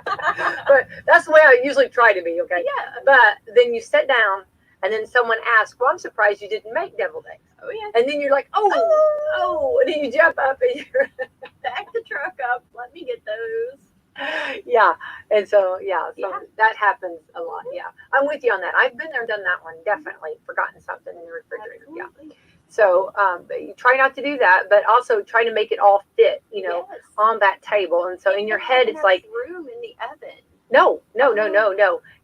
but that's the way I usually try to be. Okay. Yeah. But then you sit down, and then someone asks, "Well, I'm surprised you didn't make deviled eggs." Oh yeah. And then you're like, oh, and then you jump up and you're Back the truck up. Let me get those. yeah. And so Yeah. that happens a lot. Yeah, I'm with you on that. I've been there, done that one. Definitely forgotten something in the refrigerator. Absolutely. Yeah. So but you try not to do that, but also try to make it all fit, Yes. on that table. And so in your head, it's like, room in the oven. no.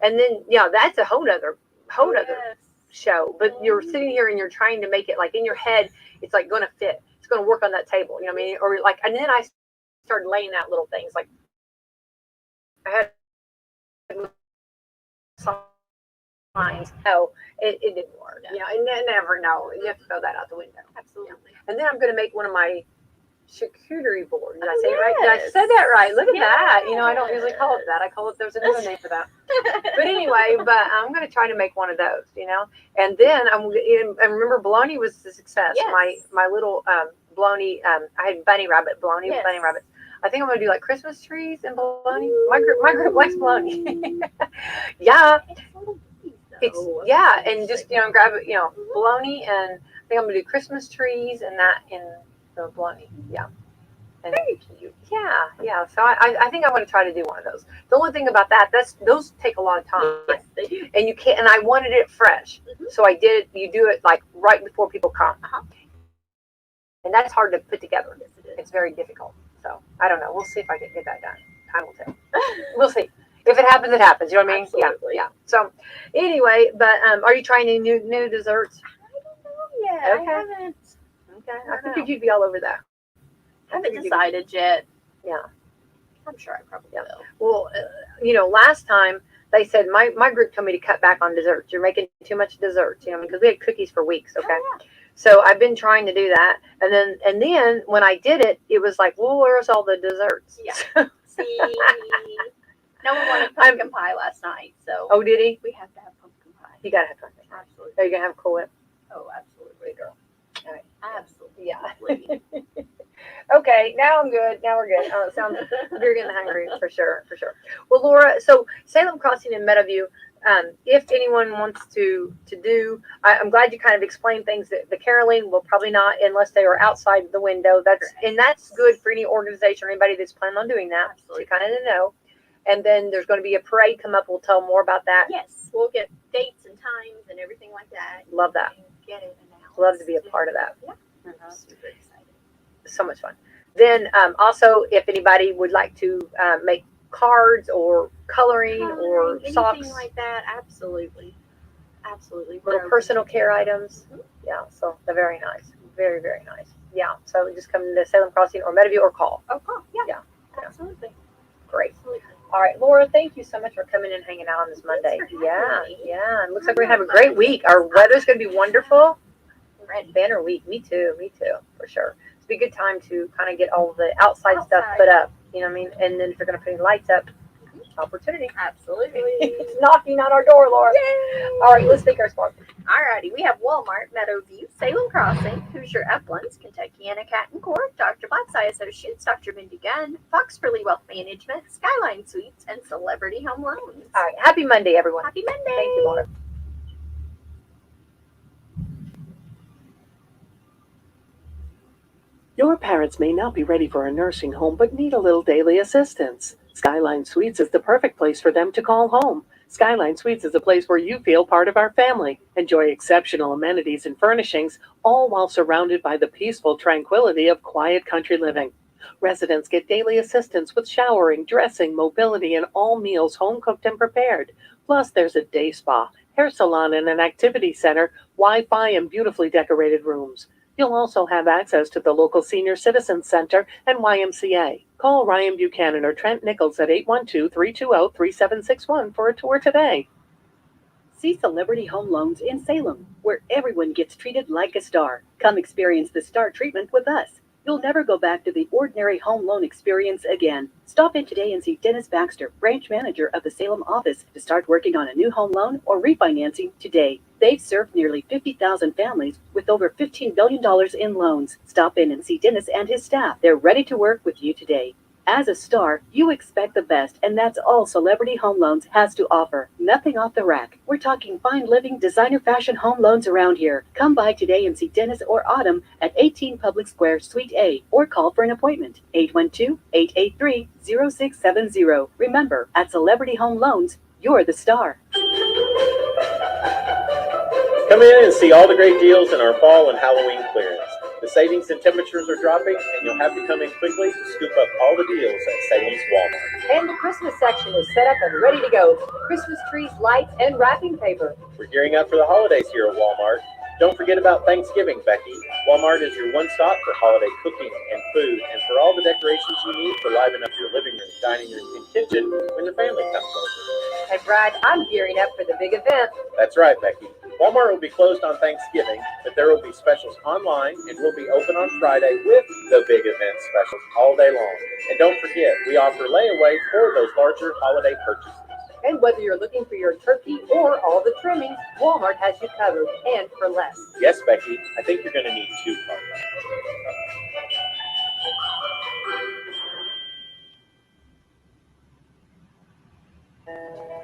And then that's a whole nother Yes. show. But you're sitting here and you're trying to make it like in your head, it's like going to fit. It's going to work on that table. You know what I mean? Or like, and then I started laying out little things like I had signs. No, it didn't work. No. And never know. You have to throw that out the window. Absolutely. And then I'm going to make one of my charcuterie board. Did I Oh, say it right? Did I yes. say that right? Look at that. I don't usually call it that. I call it, there's another name for that. But anyway, I'm going to try to make one of those, And then and remember, bologna was a success. Yes. My little bologna, I had bunny rabbit bologna with Yes. bunny rabbits. I think I'm going to do like Christmas trees and bologna. My group likes bologna. Yeah. It's and just grab it, bologna, and I think I'm gonna do Christmas trees and that in the bologna. Yeah. And Very cute. yeah. So I think I want to try to do one of those. The only thing about those take a long time. Yes, they do. And you can't, and I wanted it fresh. Mhm. So I did it, you do it like right before people come. And that's hard to put together. Yes, it is. It's very difficult. So I don't know. We'll see if I can get that done. Time will tell. We'll see. If it happens, it happens. You know what I mean? Absolutely. Yeah. So anyway, but are you trying any new desserts? I don't know yet. Okay. I haven't. Okay. I I don't know. think you'd be all over that. Haven't decided yet. Yeah. I'm sure I probably Yeah. will. Well, last time they said my group told me to cut back on desserts. You're making too much desserts, because we had cookies for weeks. Okay. Oh, yeah. So I've been trying to do that, and then when I did it, it was like, well, where's all the desserts? Yeah. See, no one wanted pumpkin pie last night, so Oh, did he? we have to have pumpkin pie. You gotta have pumpkin. Absolutely. Are you gonna have Cool Whip? Oh, absolutely, girl. All right. Absolutely. Yeah. Okay, now I'm good. Now we're good. Oh, it sounds you're getting hungry for sure. Well, Laura, so Salem Crossing in Meadowview, if anyone wants to do, I'm glad you kind of explained things. That the caroling will probably not unless they are outside the window. That's good for any organization or anybody that's planning on doing that. Absolutely. To kind of know. And then there's going to be a parade come up. We'll tell more about that. Yes, we'll get dates and times and everything like that. Love that. And get it announced. Love to be a part of that. Yeah. Mhm. Super excited. So much fun. Then also, if anybody would like to make cards or coloring or Anything socks, like that, absolutely. Absolutely. little We're personal open. care items. Mhm. Yeah, so they're very nice. Very, very nice. Yeah, so just come to Salem Crossing or Meadowview or call. Oh, cool. Yeah. Yeah. Absolutely. Great. Absolutely. All right, Laura, thank you so much for coming and hanging out on this Thanks Monday. for having Yeah, me. yeah. It looks like we're going to have a great week. Our weather's going to be wonderful. I'm ready. Banner week. Me too, for sure. It's be a good time to kind of get all the outside stuff Outside. put up. You know what I mean? And then if you're going to put any lights up, opportunity. Absolutely. It's knocking on our door, Laura. Yay! All right, let's thank our sponsor. Alrighty, we have Walmart, Meadowview, Salem Crossing, Hoosier Uplands, Kentuckiana Cat and Court, Dr. Black's Eye Associates, Dr. Mindy Gunn, Fox Burley Wealth Management, Skyline Suites, and Celebrity Home Loans. All right, happy Monday, everyone. Happy Monday! Thank you, Laura. Your parents may not be ready for a nursing home but need a little daily assistance. Skyline Suites is the perfect place for them to call home. Skyline Suites is a place where you feel part of our family. Enjoy exceptional amenities and furnishings, all while surrounded by the peaceful tranquility of quiet country living. Residents get daily assistance with showering, dressing, mobility, and all meals home cooked and prepared. Plus, there's a day spa, hair salon, and an activity center, Wi-Fi, and beautifully decorated rooms. You'll also have access to the local Senior Citizens Center and YMCA. Call Ryan Buchanan or Trent Nichols at 812-320-3761 for a tour today. See Celebrity Home Loans in Salem, where everyone gets treated like a star. Come experience the star treatment with us. You'll never go back to the ordinary home loan experience again. Stop in today and see Dennis Baxter, branch manager of the Salem office, to start working on a new home loan or refinancing today. They've served nearly 50,000 families with over $15 billion in loans. Stop in and see Dennis and his staff. They're ready to work with you today. As a star, you expect the best, and that's all Celebrity Home Loans has to offer. Nothing off the rack. We're talking fine living, designer fashion home loans around here. Come by today and see Dennis or Autumn at 18 Public Square, Suite A, or call for an appointment. 812-883-0670. Remember, at Celebrity Home Loans, you're the star. Come in and see all the great deals in our fall and Halloween clearance. The savings and temperatures are dropping, and you'll have to come in quickly to scoop up all the deals at Salem's Walmart. And the Christmas section is set up and ready to go. Christmas trees, lights, and wrapping paper. We're gearing up for the holidays here at Walmart. Don't forget about Thanksgiving, Becky. Walmart is your one-stop for holiday cooking and food, and for all the decorations you need to liven up your living room, dining room, and kitchen when the family comes over. Hey, Brad, I'm gearing up for the big event. That's right, Becky. Walmart will be closed on Thanksgiving, but there will be specials online, and we'll be open on Friday with the big event specials all day long. And don't forget, we offer layaway for those larger holiday purchases. And whether you're looking for your turkey or all the trimmings, Walmart has you covered, and for less. Yes, Becky, I think you're going to need 2 cards.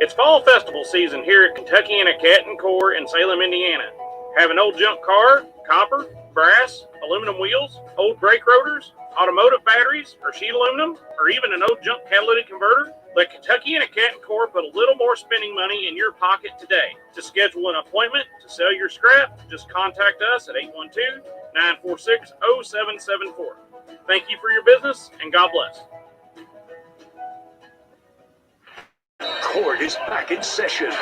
It's fall festival season here at Kentuckiana Cat & Core in Salem, Indiana. Have an old junk car, copper, brass, aluminum wheels, old brake rotors, automotive batteries, or sheet aluminum, or even an old junk catalytic converter? Let Kentuckiana Cat & Core put a little more spending money in your pocket today. To schedule an appointment to sell your scrap, just contact us at 812-946-0774. Thank you for your business, and God bless. Court is back in session.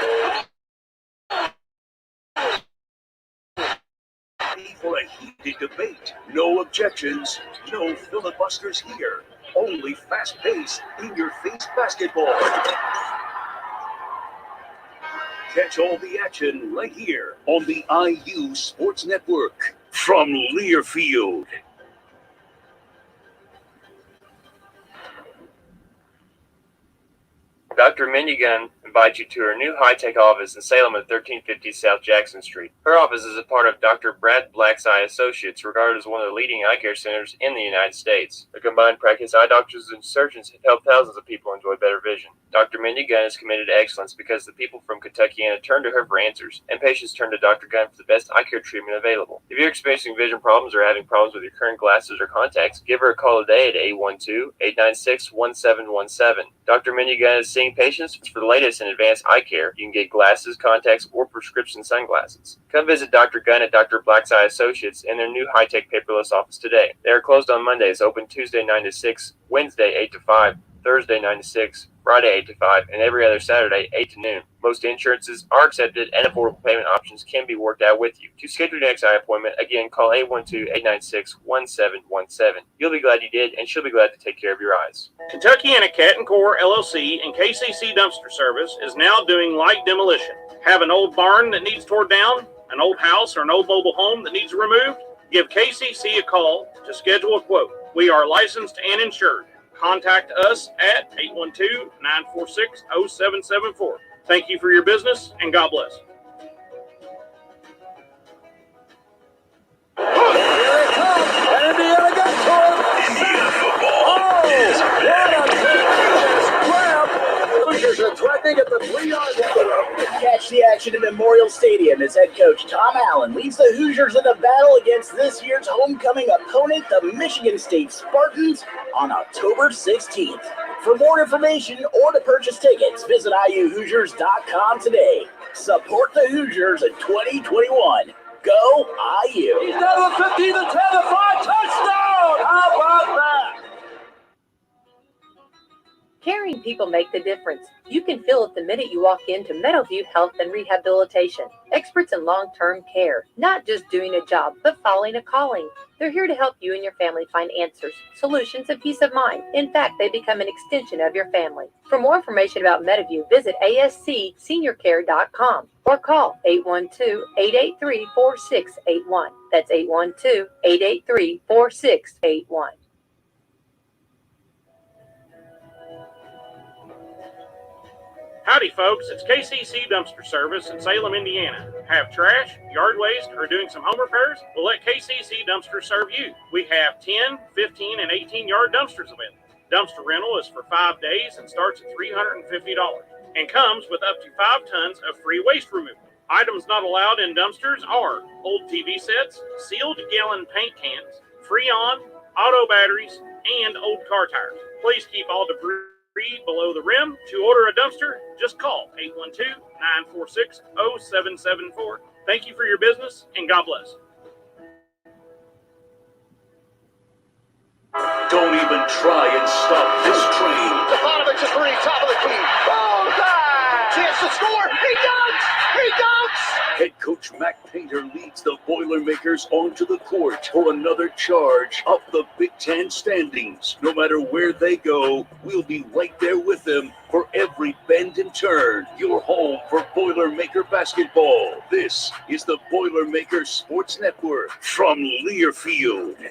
For a heated debate. No objections, no filibusters here. Only fast-paced, in-your-face basketball. Catch all the action right here on the IU Sports Network from Learfield. Dr. Minigun invites you to her new high-tech office in Salem at 1350 South Jackson Street. Her office is a part of Dr. Brad Black's Eye Associates, regarded as one of the leading eye care centers in the United States. Their combined practice, eye doctors and surgeons have helped thousands of people enjoy better vision. Dr. Minigun is committed to excellence because the people from Kentuckiana turn to her for answers, and patients turn to Dr. Gunn for the best eye care treatment available. If you're experiencing vision problems or having problems with your current glasses or contacts, give her a call today at 812-896-1717. Dr. Minigun is seeing patients for the latest in advanced eye care. You can get glasses, contacts, or prescription sunglasses. Come visit Dr. Gunn at Dr. Black's Eye Associates in their new high-tech paperless office today. They are closed on Mondays, open Tuesday 9 to 6, Wednesday 8 to 5, Thursday 9 to 6, Friday 8 to 5, and every other Saturday 8 to noon. Most insurances are accepted and affordable payment options can be worked out with you. To schedule your next eye appointment, again, call 812-896-1717. You'll be glad you did, and she'll be glad to take care of your eyes. Kentuckiana Cat & Core LLC and KCC Dumpster Service is now doing light demolition. Have an old barn that needs torn down, an old house, or an old mobile home that needs removed? Give KCC a call to schedule a quote. We are licensed and insured. Contact us at 812-946-0774. Thank you for your business, and God bless. Catch the action at Memorial Stadium as head coach Tom Allen leads the Hoosiers in the battle against this year's homecoming opponent, the Michigan State Spartans, on October 16th. For more information or to purchase tickets, visit IUHoosiers.com today. Support the Hoosiers in 2021. Go IU. He's got a 15 to 10 to 5 touchdown. How about that? people make the difference. You can feel it the minute you walk into Meadowview Health and Rehabilitation. Experts in long-term care, not just doing a job, but following a calling. They're here to help you and your family find answers, solutions, and peace of mind. In fact, they become an extension of your family. For more information about Meadowview, visit ascseniorcare.com or call 812-883-4681. That's 812-883-4681. Howdy, folks. It's KCC Dumpster Service in Salem, Indiana. Have trash, yard waste, or doing some home repairs? Well, let KCC Dumpster serve you. We have 10, 15, and 18-yard dumpsters available. Dumpster rental is for 5 days and starts at $350 and comes with up to 5 tons of free waste removal. Items not allowed in dumpsters are old TV sets, sealed gallon paint cans, Freon, auto batteries, and old car tires. Please keep all debris below the rim. To order a dumpster, just call 812-946-0774. Thank you for your business, and God bless. Don't even try and stop this train. Stefanovic is free, top of the key. Bullseye! Chance to score. He dunks! He dunks! Head coach Mac Painter leads the Boilermakers onto the court for another charge up the Big Ten standings. No matter where they go, we'll be right there with them for every bend and turn. Your home for Boilermaker basketball. This is the Boilermakers Sports Network from Learfield.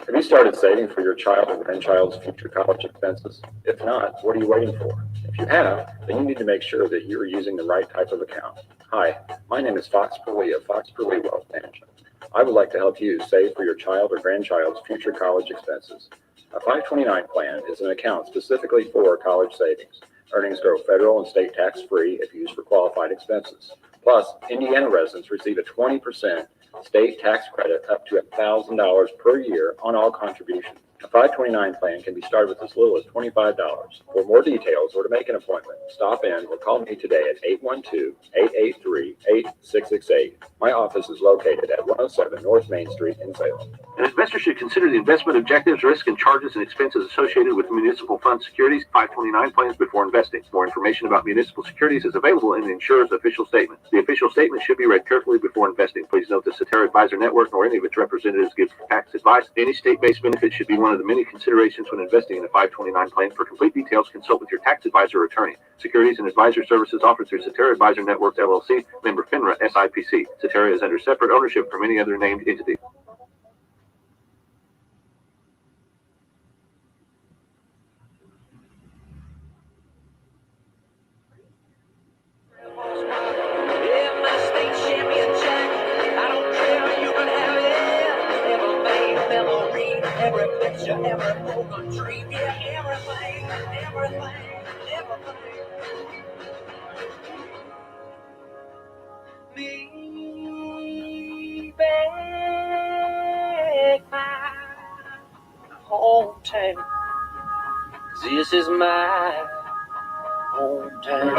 Have you started saving for your child or grandchild's future college expenses? If not, what are you waiting for? If you have, then you need to make sure that you are using the right type of account. Hi, my name is Fox Perlee of Fox Perlee Wealth Management. I would like to help you save for your child or grandchild's future college expenses. A 529 plan is an account specifically for college savings. Earnings grow federal and state tax-free if used for qualified expenses. Plus, Indiana residents receive a 20% state tax credit up to $1,000 per year on all contributions. A 529 plan can be started with as little as $25. For more details or to make an appointment, stop in or call me today at 812-883-8668. My office is located at 107 North Main Street in Salem. An investor should consider the investment objectives, risks, and charges and expenses associated with municipal fund securities 529 plans before investing. More information about municipal securities is available in the insurer's official statement. The official statement should be read carefully before investing. Please note that Cetera Advisor Network nor any of its representatives give tax advice. Any state-based benefit should be one of the many considerations when investing in a 529 plan. For complete details, consult with your tax advisor or attorney. Securities and advisor services offered through Cetera Advisor Network, LLC, member FINRA, SIPC. Cetera is under separate ownership from any other named entity. Hometown. This is my hometown.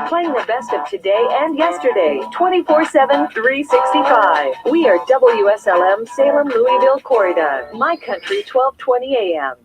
Playing the best of today and yesterday, 24/7, 365. We are WSLM Salem, Louisville, Corridor. My Country, 1220 AM.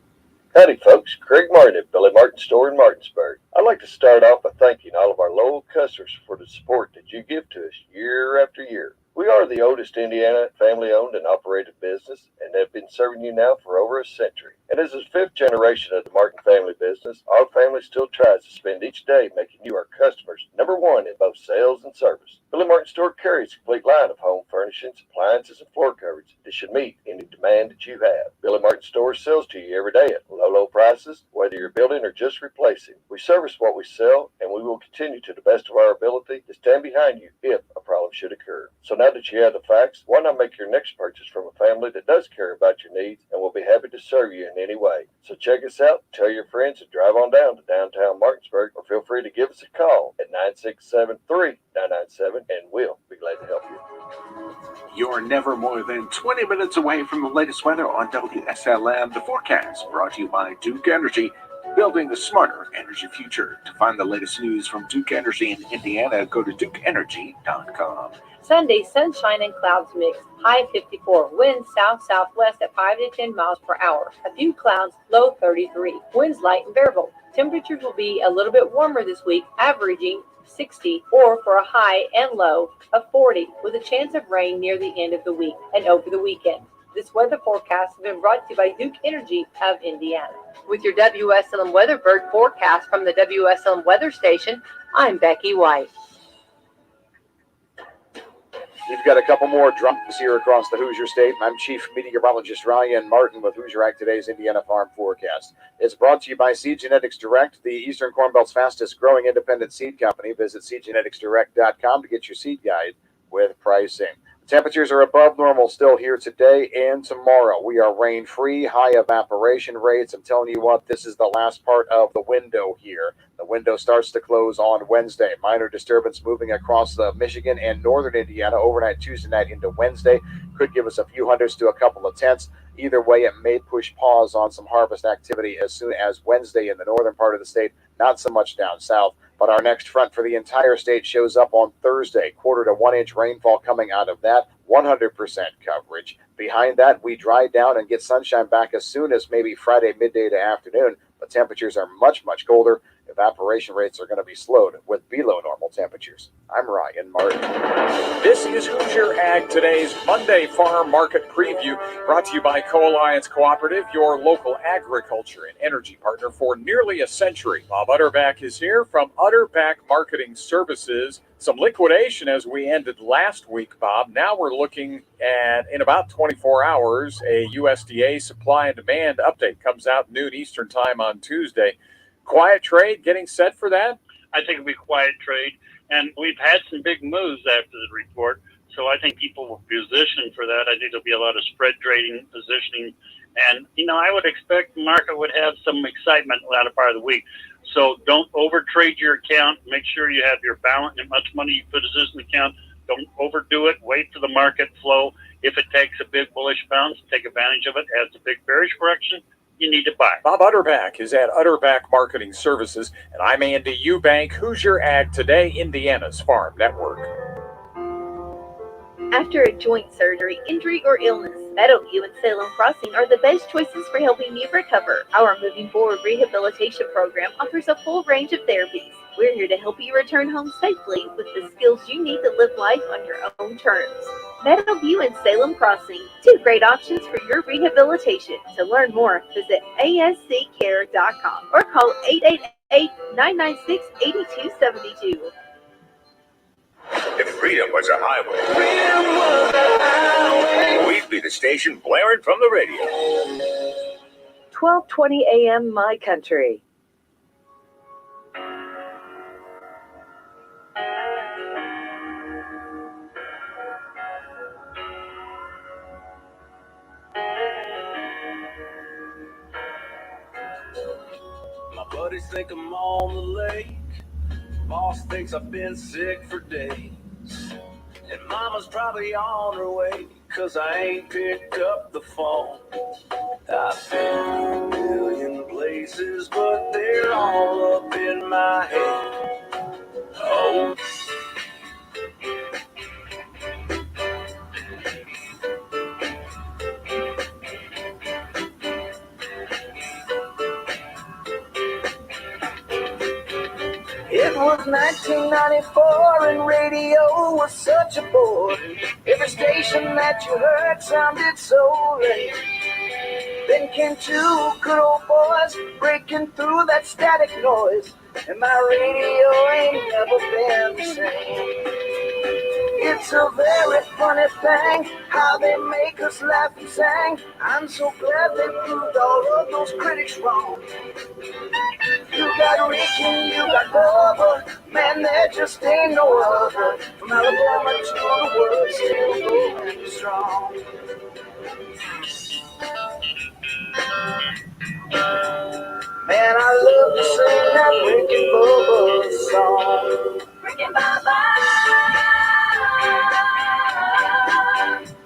Howdy, folks. Craig Martin at Billy Martin Store in Martinsburg. I'd like to start off by thanking all of our loyal customers for the support that you give to us year after year. We are the oldest Indiana family-owned and operated business and have been serving you now for over a century. And as the fifth generation of the Martin family business, our family still tries to spend each day making you, our customers, number one in both sales and service. Billy Martin Store carries a complete line of home furnishings, appliances, and floor coverings that should meet any demand that you have. Billy Martin Store sells to you every day at low prices, whether you're building or just replacing. We service what we sell, and we will continue to the best of our ability to stand behind you if a problem should occur. So now that you have the facts, why not make your next purchase from a family that does care about your needs and will be happy to serve you in any way. So check us out, tell your friends, and drive on down to downtown Martinsburg, or feel free to give us a call at 967-3997, and we'll be glad to help you. You're never more than 20 minutes away from the latest weather on WSLM. The forecast brought to you by Duke Energy, building a smarter energy future. To find the latest news from Duke Energy in Indiana, go to dukeenergy.com. Sunday, sunshine and clouds mix. High 54. Winds south-southwest at 5 to 10 miles per hour. A few clouds, low 33. Winds light and variable. Temperatures will be a little bit warmer this week, averaging 60, or for a high and low of 40, with a chance of rain near the end of the week and over the weekend. This weather forecast has been brought to you by Duke Energy of Indiana. With your WSLM Weatherbird forecast from the WSLM Weather Station, I'm Becky White. You've got a couple more drops here across the Hoosier State. I'm Chief Meteorologist Ryan Martin with Hoosier Ag Today's Indiana Farm Forecast. It's brought to you by Seed Genetics Direct, the Eastern Corn Belt's fastest growing independent seed company. Visit seedgeneticsdirect.com to get your seed guide with pricing. Temperatures are above normal still here today and tomorrow. We are rain-free, high evaporation rates. I'm telling you what, this is the last part of the window here. The window starts to close on Wednesday. Minor disturbance moving across the Michigan and northern Indiana overnight Tuesday night into Wednesday. Could give us a few hundreds to a couple of tenths. Either way, it may push pause on some harvest activity as soon as Wednesday in the northern part of the state, not so much down south. But our next front for the entire state shows up on Thursday. 1/4 to 1 inch rainfall coming out of that, 100% coverage. Behind that, we dry down and get sunshine back as soon as maybe Friday midday to afternoon. But temperatures are much, much colder. Evaporation rates are going to be slowed with below normal temperatures. I'm Ryan Martin. This is Hoosier Ag Today's Monday Farm Market Preview, brought to you by Co-Alliance Cooperative, your local agriculture and energy partner for nearly a century. Bob Utterback is here from Utterback Marketing Services. Some liquidation as we ended last week, Bob. Now we're looking at, in about 24 hours, a USDA supply and demand update comes out noon Eastern time on Tuesday. Quiet trade, getting set for that? I think it'll be quiet trade, and we've had some big moves after the report, so I think people will position for that. I think there'll be a lot of spread trading, positioning, and, I would expect the market would have some excitement the latter part of the week. So don't overtrade your account. Make sure you have your balance and much money you put in this account. Don't overdo it. Wait for the market flow. If it takes a big bullish bounce, take advantage of it. As a big bearish correction, you need to buy. Bob Utterback is at Utterback Marketing Services, and I'm Andy Eubank, Hoosier Ag Today, Indiana's Farm Network. After a joint surgery, injury, or illness, Meadowview and Salem Crossing are the best choices for helping you recover. Our Moving Forward rehabilitation program offers a full range of therapies. We're here to help you return home safely with the skills you need to live life on your own terms. Meadowview and Salem Crossing, 2 great options for your rehabilitation. To learn more, visit asccare.com or call 888-996-8272. If freedom was a highway, we'd be the station blaring from the radio. 12:20 a.m. My Country. My buddies think I'm on the lake. Boss thinks I've been sick for days. And mama's probably on her way, 'cause I ain't picked up the phone. I've been a million places, but they're all up in my head. Oh. It was 1994 and radio was such a bore. Every station that you heard sounded so late. Then came two good old boys breaking through that static noise, and my radio ain't never been the same. It's a very funny thing how they make us laugh and sing. I'm so glad they proved all of those critics wrong. You got Rick and you got Bubba, man, there just ain't no other. From Alabama to the world, still going strong. Man, I love to sing that Rick and Bubba song. Rick and Bubba.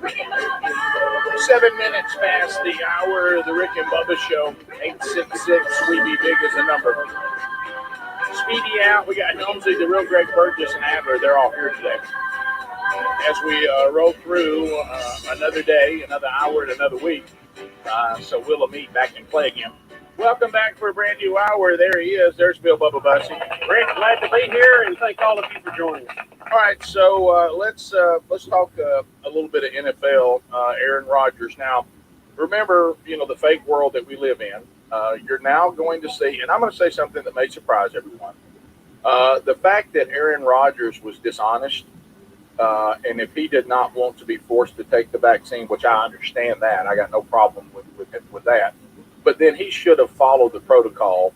Rick and Bubba. 7 minutes past the hour of the Rick and Bubba Show. 866 We Be Big is the number. Speedy out. We got Helmsley, the real Greg Burgess, and Adler. They're all here today. As we roll through another day, another hour, and another week. So we'll meet back and play again. Welcome back for a brand new hour. There he is. There's Bill Bubba Bussey. Rick, glad to be here, and thank all of you for joining us. All right, so let's talk a little bit of NFL. Aaron Rodgers. Now, remember, the fake world that we live in. You're now going to see, and I'm going to say something that may surprise everyone. The fact that Aaron Rodgers was dishonest, and if he did not want to be forced to take the vaccine, which I understand that, I got no problem with that. But then he should have followed the protocol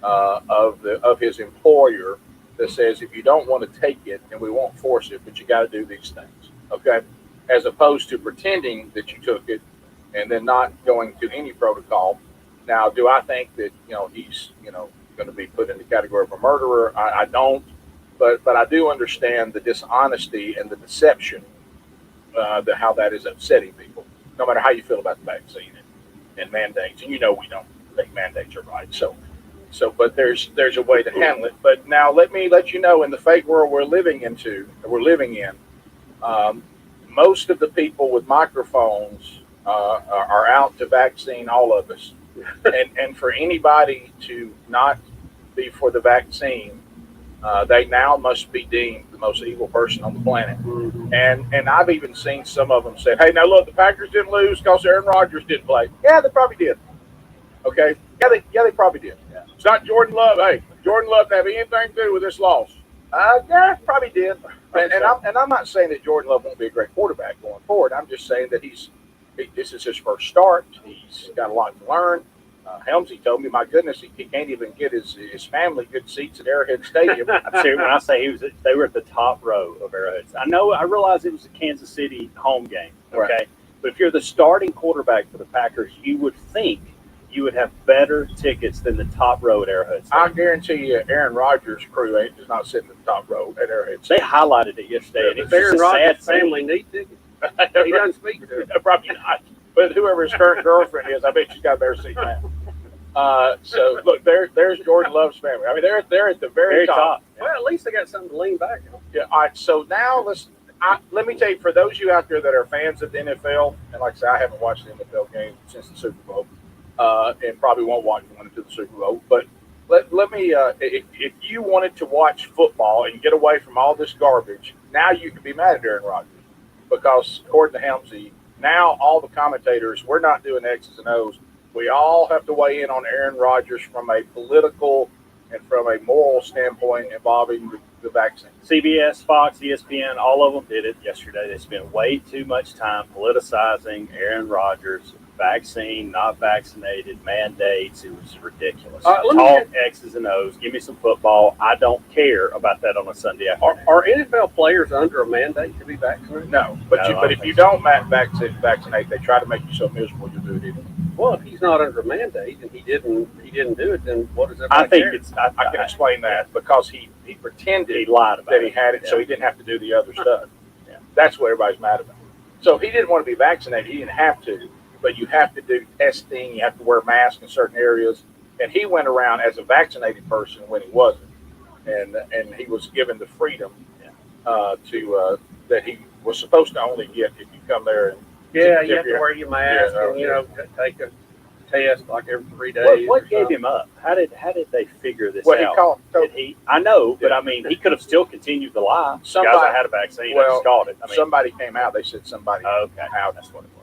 of his employer that says if you don't want to take it, then we won't force it, but you got to do these things, okay? As opposed to pretending that you took it and then not going to any protocol. Now, do I think that he's going to be put in the category of a murderer? I don't, but I do understand the dishonesty and the deception, how that is upsetting people, no matter how you feel about the vaccine and mandates. And we don't think mandates are right. So, but there's a way to handle it. But now let me let you know, in the fake world we're living in, most of the people with microphones are out to vaccine all of us. And for anybody to not be for the vaccine, they now must be deemed the most evil person on the planet. And I've even seen some of them say, hey, now look, the Packers didn't lose because Aaron Rodgers didn't play. Yeah, they probably did. Okay? Yeah, they probably did. Yeah. It's not Jordan Love. Hey, Jordan Love didn't have anything to do with this loss. Yeah, probably did. And I'm not saying that Jordan Love won't be a great quarterback going forward. I'm just saying that this is his first start. He's got a lot to learn. Helmsy told me, my goodness, he can't even get his family good seats at Arrowhead Stadium. When I say they were at the top row of Arrowhead. I realize it was a Kansas City home game, okay? Right. But if you're the starting quarterback for the Packers, you would think you would have better tickets than the top row at Arrowhead Stadium. I guarantee you, Aaron Rodgers' crew is not sitting at the top row at Arrowhead Stadium. They highlighted it yesterday. Yeah, and Aaron Rodgers' family need tickets. He doesn't speak to it. Probably not. But whoever his current girlfriend is, I bet she's got a better seat now. So look, there's Jordan Love's family. I mean, they're at the very top. Well, at least they got something to lean back on. Yeah. All right. So now let me tell you, for those of you out there that are fans of the NFL, and like I said, I haven't watched the NFL game since the Super Bowl, and probably won't watch one until the Super Bowl. But let me, if you wanted to watch football and get away from all this garbage, now you can be mad at Aaron Rodgers, because according to Helmsy, now all the commentators, we're not doing X's and O's. We all have to weigh in on Aaron Rodgers from a political and from a moral standpoint involving the vaccine. CBS, Fox, ESPN, all of them did it yesterday. They spent way too much time politicizing Aaron Rodgers, vaccine, not vaccinated, mandates. It was ridiculous. Talk X's and O's. Give me some football. I don't care about that on a Sunday afternoon. Are NFL players under a mandate to be vaccinated? No, but if you don't vaccinate, they try to make you so miserable you'll do it anyway. Well, if he's not under a mandate and he didn't do it, then what does I think care? I can explain that, because he pretended he lied about that he had it, so he didn't have to do the other stuff. Yeah. That's what everybody's mad about. So if he didn't want to be vaccinated, he didn't have to, but you have to do testing, you have to wear masks in certain areas, and he went around as a vaccinated person when he wasn't, and he was given the freedom to that he was supposed to only get if you come there and you have to wear your mask and test like every 3 days. What or gave something. him up? How did they figure this Well, he out? called. Did he? I know, but I mean, he could have still continued to lie. Guys that had a vaccine, well, just called it. I mean, somebody came out. They said somebody okay, out. That's what it was.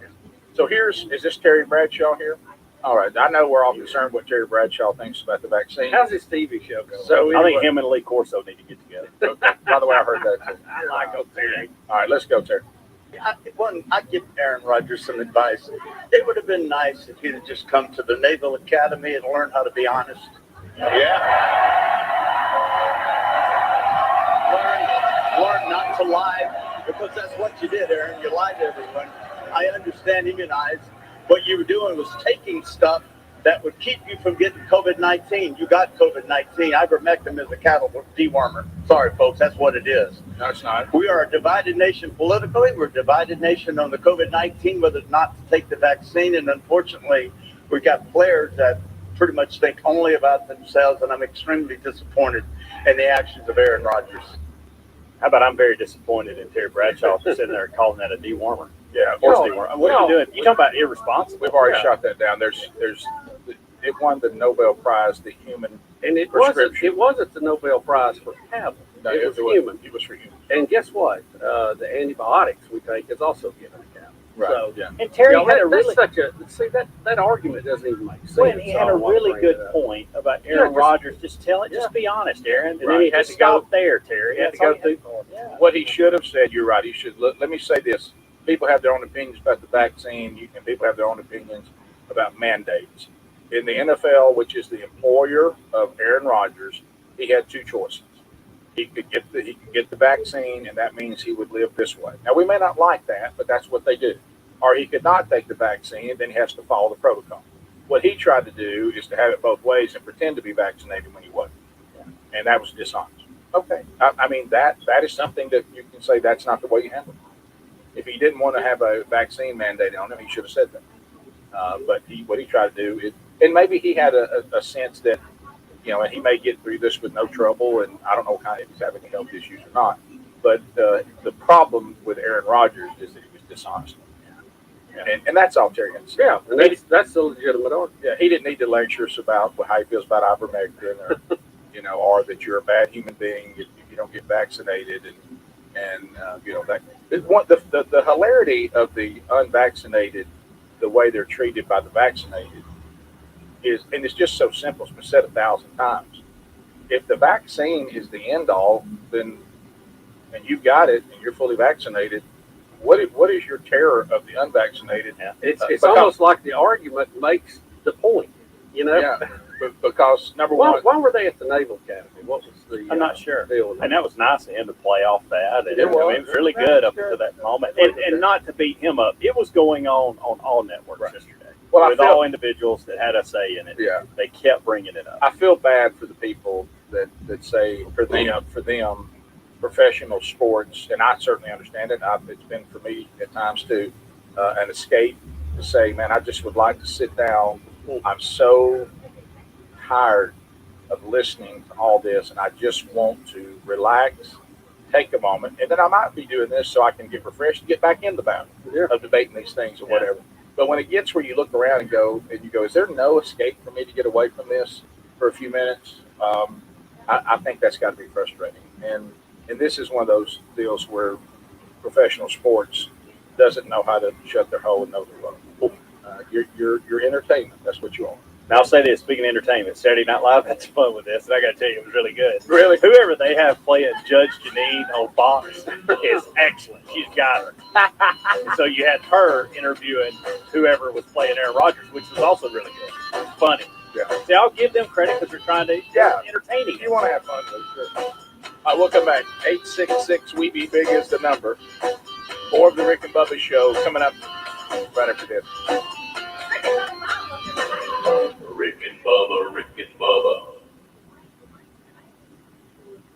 So is this Terry Bradshaw here? All right. I know we're all concerned what Terry Bradshaw thinks about the vaccine. How's his TV show going? So I think him and Lee Corso need to get together. Okay. By the way, I heard that too. I like old Terry. All right, let's go, Terry. I'd give Aaron Rodgers some advice. It would have been nice if he'd have just come to the Naval Academy and learned how to be honest. Learn not to lie, because that's what you did, Aaron. You lied to everyone. I understand, immunized. What you were doing was taking stuff that would keep you from getting COVID-19. You got COVID-19. Ivermectin is a cattle dewormer. Sorry, folks, that's what it is. No, it's not. We are a divided nation politically. We're a divided nation on the COVID-19, whether or not to take the vaccine. And unfortunately, we've got players that pretty much think only about themselves. And I'm extremely disappointed in the actions of Aaron Rodgers. How about I'm very disappointed in Terry Bradshaw sitting there calling that a dewormer? Yeah, Horse dewormer. What are you doing? You talking about irresponsible? We've already shot that down. It won the Nobel Prize, the human And it prescription. wasn't the Nobel Prize for cattle. No, it was human. It was for human. And guess what? The antibiotics we take is also given to cattle. Right. So, yeah. And Terry had a that's really such a that argument doesn't even make sense. Well, he had So I a wanna really bring good it up. point about Aaron just- Rodgers. Just tell it. Just be honest, Aaron. And then he had Just to stop go there, Terry. He had to That's all go you through. had to- What he should have said, you're right. He should. Let me say this: people have their own opinions about the vaccine. And people have their own opinions about mandates. In the NFL, which is the employer of Aaron Rodgers, he had two choices. He could get the vaccine, and that means he would live this way. Now, we may not like that, but that's what they do. Or he could not take the vaccine, and then he has to follow the protocol. What he tried to do is to have it both ways and pretend to be vaccinated when he wasn't. And that was dishonest. Okay. I mean, that is something that you can say that's not the way you handle it. If he didn't want to have a vaccine mandate on him, he should have said that. But what he tried to do is, and maybe he had a sense that, and he may get through this with no trouble, and I don't know if he's having any health issues or not. But the problem with Aaron Rodgers is that he was dishonest. And that's all Terry had to say. Yeah, and that's the legitimate argument. Yeah, he didn't need to lecture us about how he feels about ivermectin, or or that you're a bad human being if you don't get vaccinated, and that. The hilarity of the unvaccinated, the way they're treated by the vaccinated, is, and it's just so simple. It's been said 1,000 times. If the vaccine is the end all, then, and you've got it and you're fully vaccinated, what is your terror of the unvaccinated? Yeah. It's almost like the argument makes the point, Yeah, because number why, one, why were they at the Naval Academy? What was the I'm not sure. deal? And that was nice of him to play off that. And It was. I mean, it was really good up to that moment. And not to beat him up, it was going on all networks yesterday. Well, with all individuals that had a say in it. Yeah. They kept bringing it up. I feel bad for the people that say for them, professional sports, and I certainly understand it. It's been for me at times too, an escape to say, man, I just would like to sit down. I'm so tired of listening to all this, and I just want to relax, take a moment, and then I might be doing this so I can get refreshed and get back in the battle of debating these things or whatever. But when it gets where you look around and go, is there no escape for me to get away from this for a few minutes? I think that's got to be frustrating. And this is one of those deals where professional sports doesn't know how to shut their hole and know their role. You're entertainment. That's what you are. Now, I'll say this, speaking of entertainment, Saturday Night Live had some fun with this, and I got to tell you, it was really good. Really? Whoever they have playing Judge Janine on Fox is excellent. She's got her. And so you had her interviewing whoever was playing Aaron Rodgers, which was also really good. It was funny. Yeah. See, I'll give them credit because they're trying to entertaining. You want to have fun with it. We'll come back. 866 We Be Big is the number. More of the Rick and Bubba show coming up right after this. Rick and Bubba, Rick and Bubba.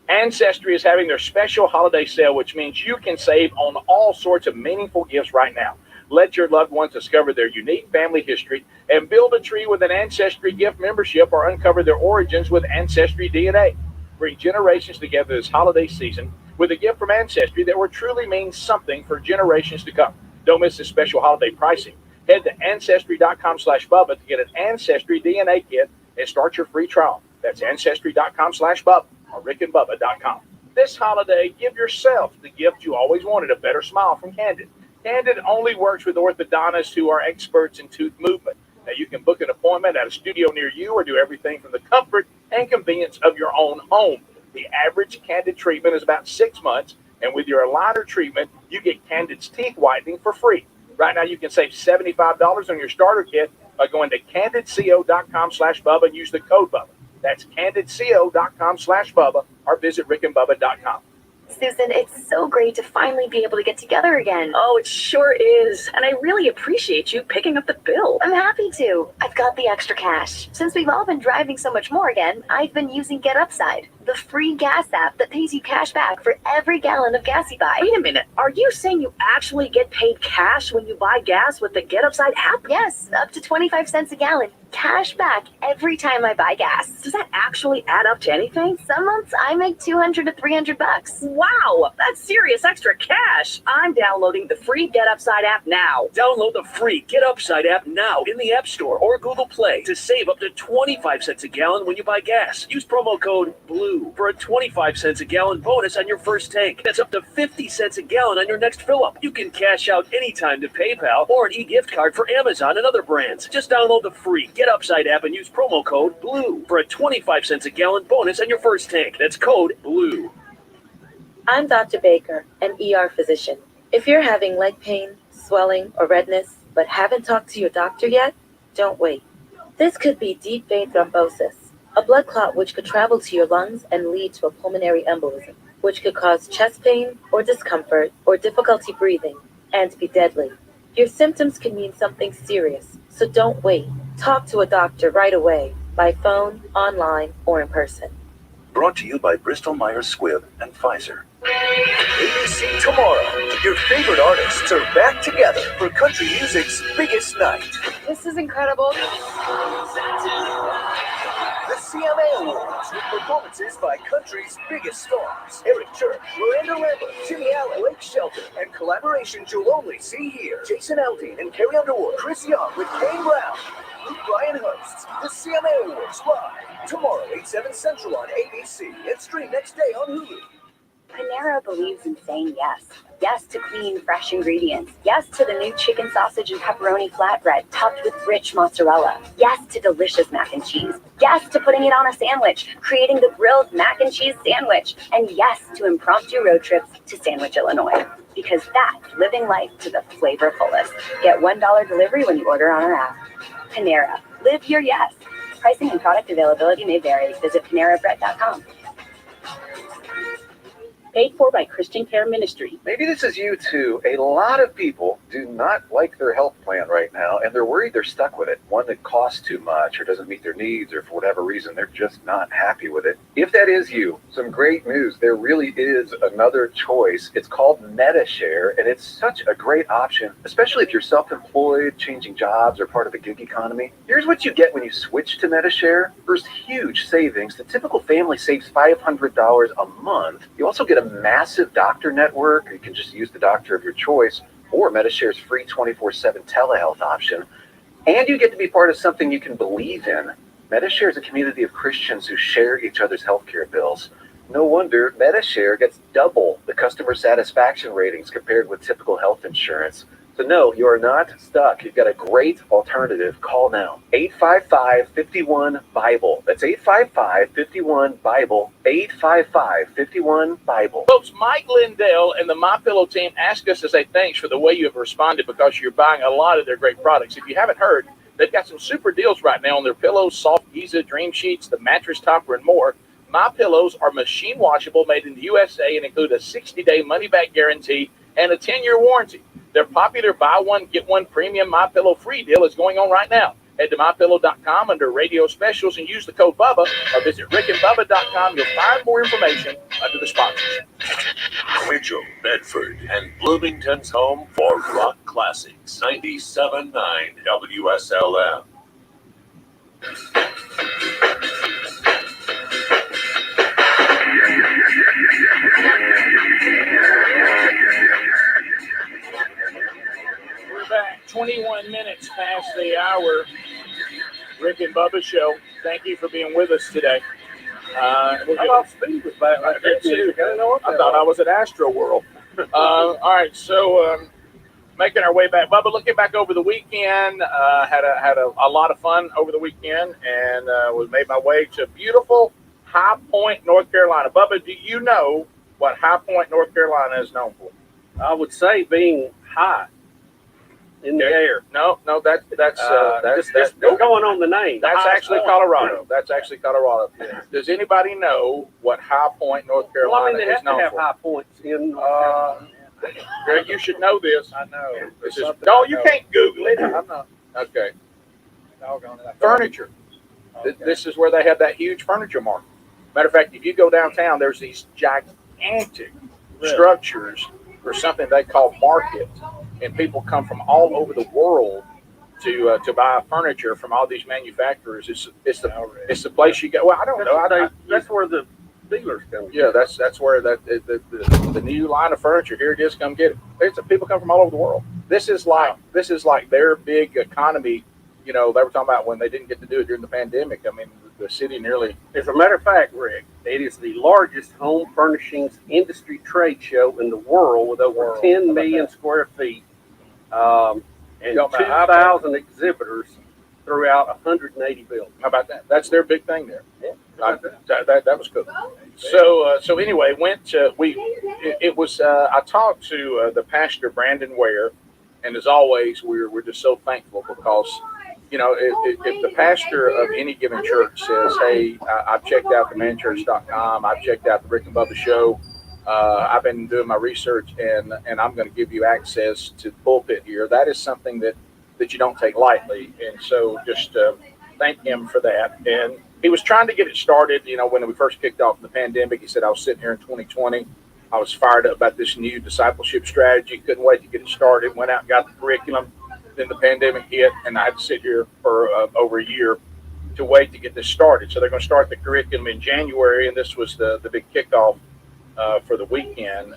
Ancestry is having their special holiday sale, which means you can save on all sorts of meaningful gifts right now. Let your loved ones discover their unique family history and build a tree with an Ancestry gift membership, or uncover their origins with Ancestry DNA. Bring generations together this holiday season with a gift from Ancestry that will truly mean something for generations to come. Don't miss this special holiday pricing. Head to Ancestry.com/Bubba to get an Ancestry DNA kit and start your free trial. That's Ancestry.com/Bubba or RickandBubba.com. This holiday, give yourself the gift you always wanted, a better smile from Candid. Candid only works with orthodontists who are experts in tooth movement. Now, you can book an appointment at a studio near you or do everything from the comfort and convenience of your own home. The average Candid treatment is about 6 months, and with your aligner treatment, you get Candid's teeth whitening for free. Right now, you can save $75 on your starter kit by going to CandidCO.com/Bubba and use the code Bubba. That's CandidCO.com/Bubba or visit RickandBubba.com. Susan, it's so great to finally be able to get together again. Oh, it sure is. And I really appreciate you picking up the bill. I'm happy to. I've got the extra cash. Since we've all been driving so much more again, I've been using Get Upside, the free gas app that pays you cash back for every gallon of gas you buy. Wait a minute. Are you saying you actually get paid cash when you buy gas with the Get Upside app? Yes, up to 25 cents a gallon. Cash back every time I buy gas. Does that actually add up to anything? Some months I make $200 to $300. Wow, that's serious extra cash. I'm downloading the free Get Upside app now. Download the free Get Upside app now in the App Store or Google Play to save up to 25 cents a gallon when you buy gas. Use promo code BLUE for a 25 cents a gallon bonus on your first tank. That's up to 50 cents a gallon on your next fill-up. You can cash out anytime to PayPal or an e-gift card for Amazon and other brands. Just download the free Get Upside app and use promo code BLUE for a 25 cents a gallon bonus on your first tank. That's code BLUE. I'm Dr. Baker, an ER physician. If you're having leg pain, swelling, or redness, but haven't talked to your doctor yet, don't wait. This could be deep vein thrombosis, a blood clot which could travel to your lungs and lead to a pulmonary embolism, which could cause chest pain or discomfort or difficulty breathing and be deadly. Your symptoms can mean something serious, so don't wait. Talk to a doctor right away, by phone, online, or in person. Brought to you by Bristol-Myers Squibb and Pfizer. ABC tomorrow. Your favorite artists are back together for country music's biggest night. This is incredible. The CMA Awards with performances by country's biggest stars. Eric Church, Miranda Lambert, Jimmy Allen, Blake Shelton, and collaborations you'll only see here. Jason Aldean and Carrie Underwood, Chris Young with Kane Brown, Luke Bryan hosts the CMA Awards live tomorrow, 8/7 Central on ABC and stream next day on Hulu. Panera believes in saying yes. Yes to clean, fresh ingredients. Yes to the new chicken sausage and pepperoni flatbread topped with rich mozzarella. Yes to delicious mac and cheese. Yes to putting it on a sandwich, creating the grilled mac and cheese sandwich. And yes to impromptu road trips to Sandwich, Illinois. Because that's living life to the flavor fullest. Get $1 delivery when you order on our app. Panera. Live your yes. Pricing and product availability may vary. Visit PaneraBread.com. Paid for by Christian Care Ministry. Maybe this is you too. A lot of people do not like their health plan right now, and they're worried they're stuck with it. One that costs too much or doesn't meet their needs, or for whatever reason, they're just not happy with it. If that is you, some great news. There really is another choice. It's called MediShare, and it's such a great option, especially if you're self-employed, changing jobs, or part of the gig economy. Here's what you get when you switch to MediShare. First, huge savings. The typical family saves $500 a month. You also get a massive doctor network. You can just use the doctor of your choice, or MediShare's free 24/7 telehealth option. And you get to be part of something you can believe in. MediShare is a community of Christians who share each other's healthcare bills. No wonder MediShare gets double the customer satisfaction ratings compared with typical health insurance. So no, you are not stuck. You've got a great alternative. Call now. 855-51-BIBLE. That's 855-51-BIBLE. 855-51-BIBLE. Folks, Mike Lindell and the MyPillow team ask us to say thanks for the way you have responded because you're buying a lot of their great products. If you haven't heard, they've got some super deals right now on their pillows, soft Giza, dream sheets, the mattress topper, and more. MyPillows are machine washable, made in the USA, and include a 60-day money-back guarantee and a 10-year warranty. Their popular buy one, get one premium MyPillow free deal is going on right now. Head to MyPillow.com under radio specials and use the code BUBBA, or visit RickandBubba.com. You'll find more information under the sponsors. Quincho, Bedford, and Bloomington's home for rock classics. 97.9 WSLM. We're back 21 minutes past the hour. Rick and Bubba Show. Thank you for being with us today. I thought Steve was back right there. I thought I was at Astro World. All right, so making our way back. Bubba, looking back over the weekend, had a lot of fun over the weekend, and was made my way to beautiful High Point, North Carolina. Bubba, do you know what High Point, North Carolina is known for? I would say being high in the air. No, that's just going on the name. That's actually Colorado. That's actually Colorado. Does anybody know what High Point, North Carolina Well, I mean, they is have to known have for? high points in. Greg, you should know this. I know. This is, no, you can't Google it. I'm not. Okay. Furniture. This is where they have that huge furniture market. Matter of fact, if you go downtown, there's these gigantic structures for something they call market, and people come from all over the world to buy furniture from all these manufacturers. It's the place you go. Well, I don't know. That's where the dealers come. Yeah, that's where the new line of furniture. Here it is. Come get it. People come from all over the world. This is like their big economy. You know, they were talking about when they didn't get to do it during the pandemic. I mean, the city nearly. As a matter of fact, Rick, it is the largest home furnishings industry trade show in the world with over 10 million square feet and 2,000 exhibitors throughout 180 buildings. How about that? That's their big thing there. Yeah, that was cool. So anyway, it was I talked to the pastor Brandon Ware, and as always, we're just so thankful because, you know, if the pastor of any given church says, hey, I've checked out the manchurch.com, I've checked out the Rick and Bubba Show, I've been doing my research, and I'm going to give you access to the pulpit here, that is something that you don't take lightly. And so just thank him for that. And he was trying to get it started, you know, when we first kicked off the pandemic. He said, I was sitting here in 2020. I was fired up about this new discipleship strategy. Couldn't wait to get it started. Went out and got the curriculum. Then the pandemic hit, and I had to sit here for over a year to wait to get this started. So they're going to start the curriculum in January, and this was the big kickoff for the weekend.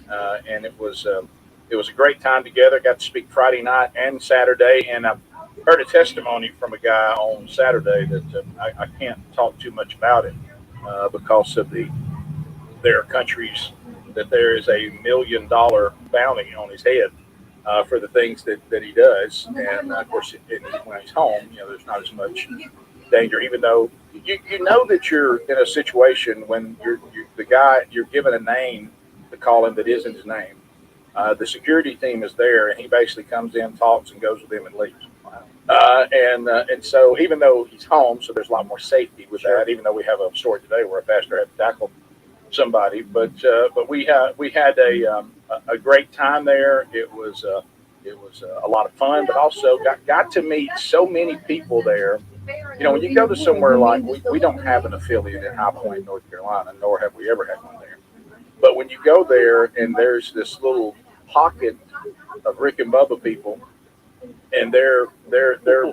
And it was a great time together. Got to speak Friday night and Saturday, and I heard a testimony from a guy on Saturday that I can't talk too much about it because of their countries, that there is $1 million bounty on his head for the things that he does. And of course, when he's home, you know, there's not as much danger, even though you know that you're in a situation when you're given a name to call him that isn't his name. The security team is there, and he basically comes in, talks, and goes with him and leaves. And so even though he's home, so there's a lot more safety with that. Even though we have a story today where a pastor had to tackle somebody, but we had a great time there. It was a lot of fun, but also got to meet so many people there. You know, when you go to somewhere like we don't have an affiliate in High Point, North Carolina, nor have we ever had one there. But when you go there and there's this little pocket of Rick and Bubba people, and they're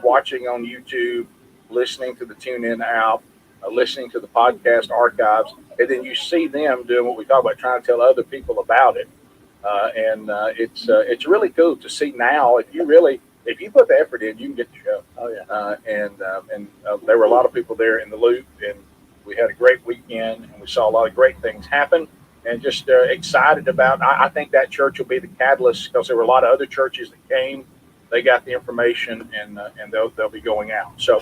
watching on YouTube, listening to the TuneIn app, listening to the podcast archives, and then you see them doing what we talk about, trying to tell other people about it. It's really cool to see now. If you put the effort in, you can get the show. Oh yeah. And there were a lot of people there in the loop, and we had a great weekend, and we saw a lot of great things happen. And just excited about. I think that church will be the catalyst because there were a lot of other churches that came. They got the information, and they'll be going out. So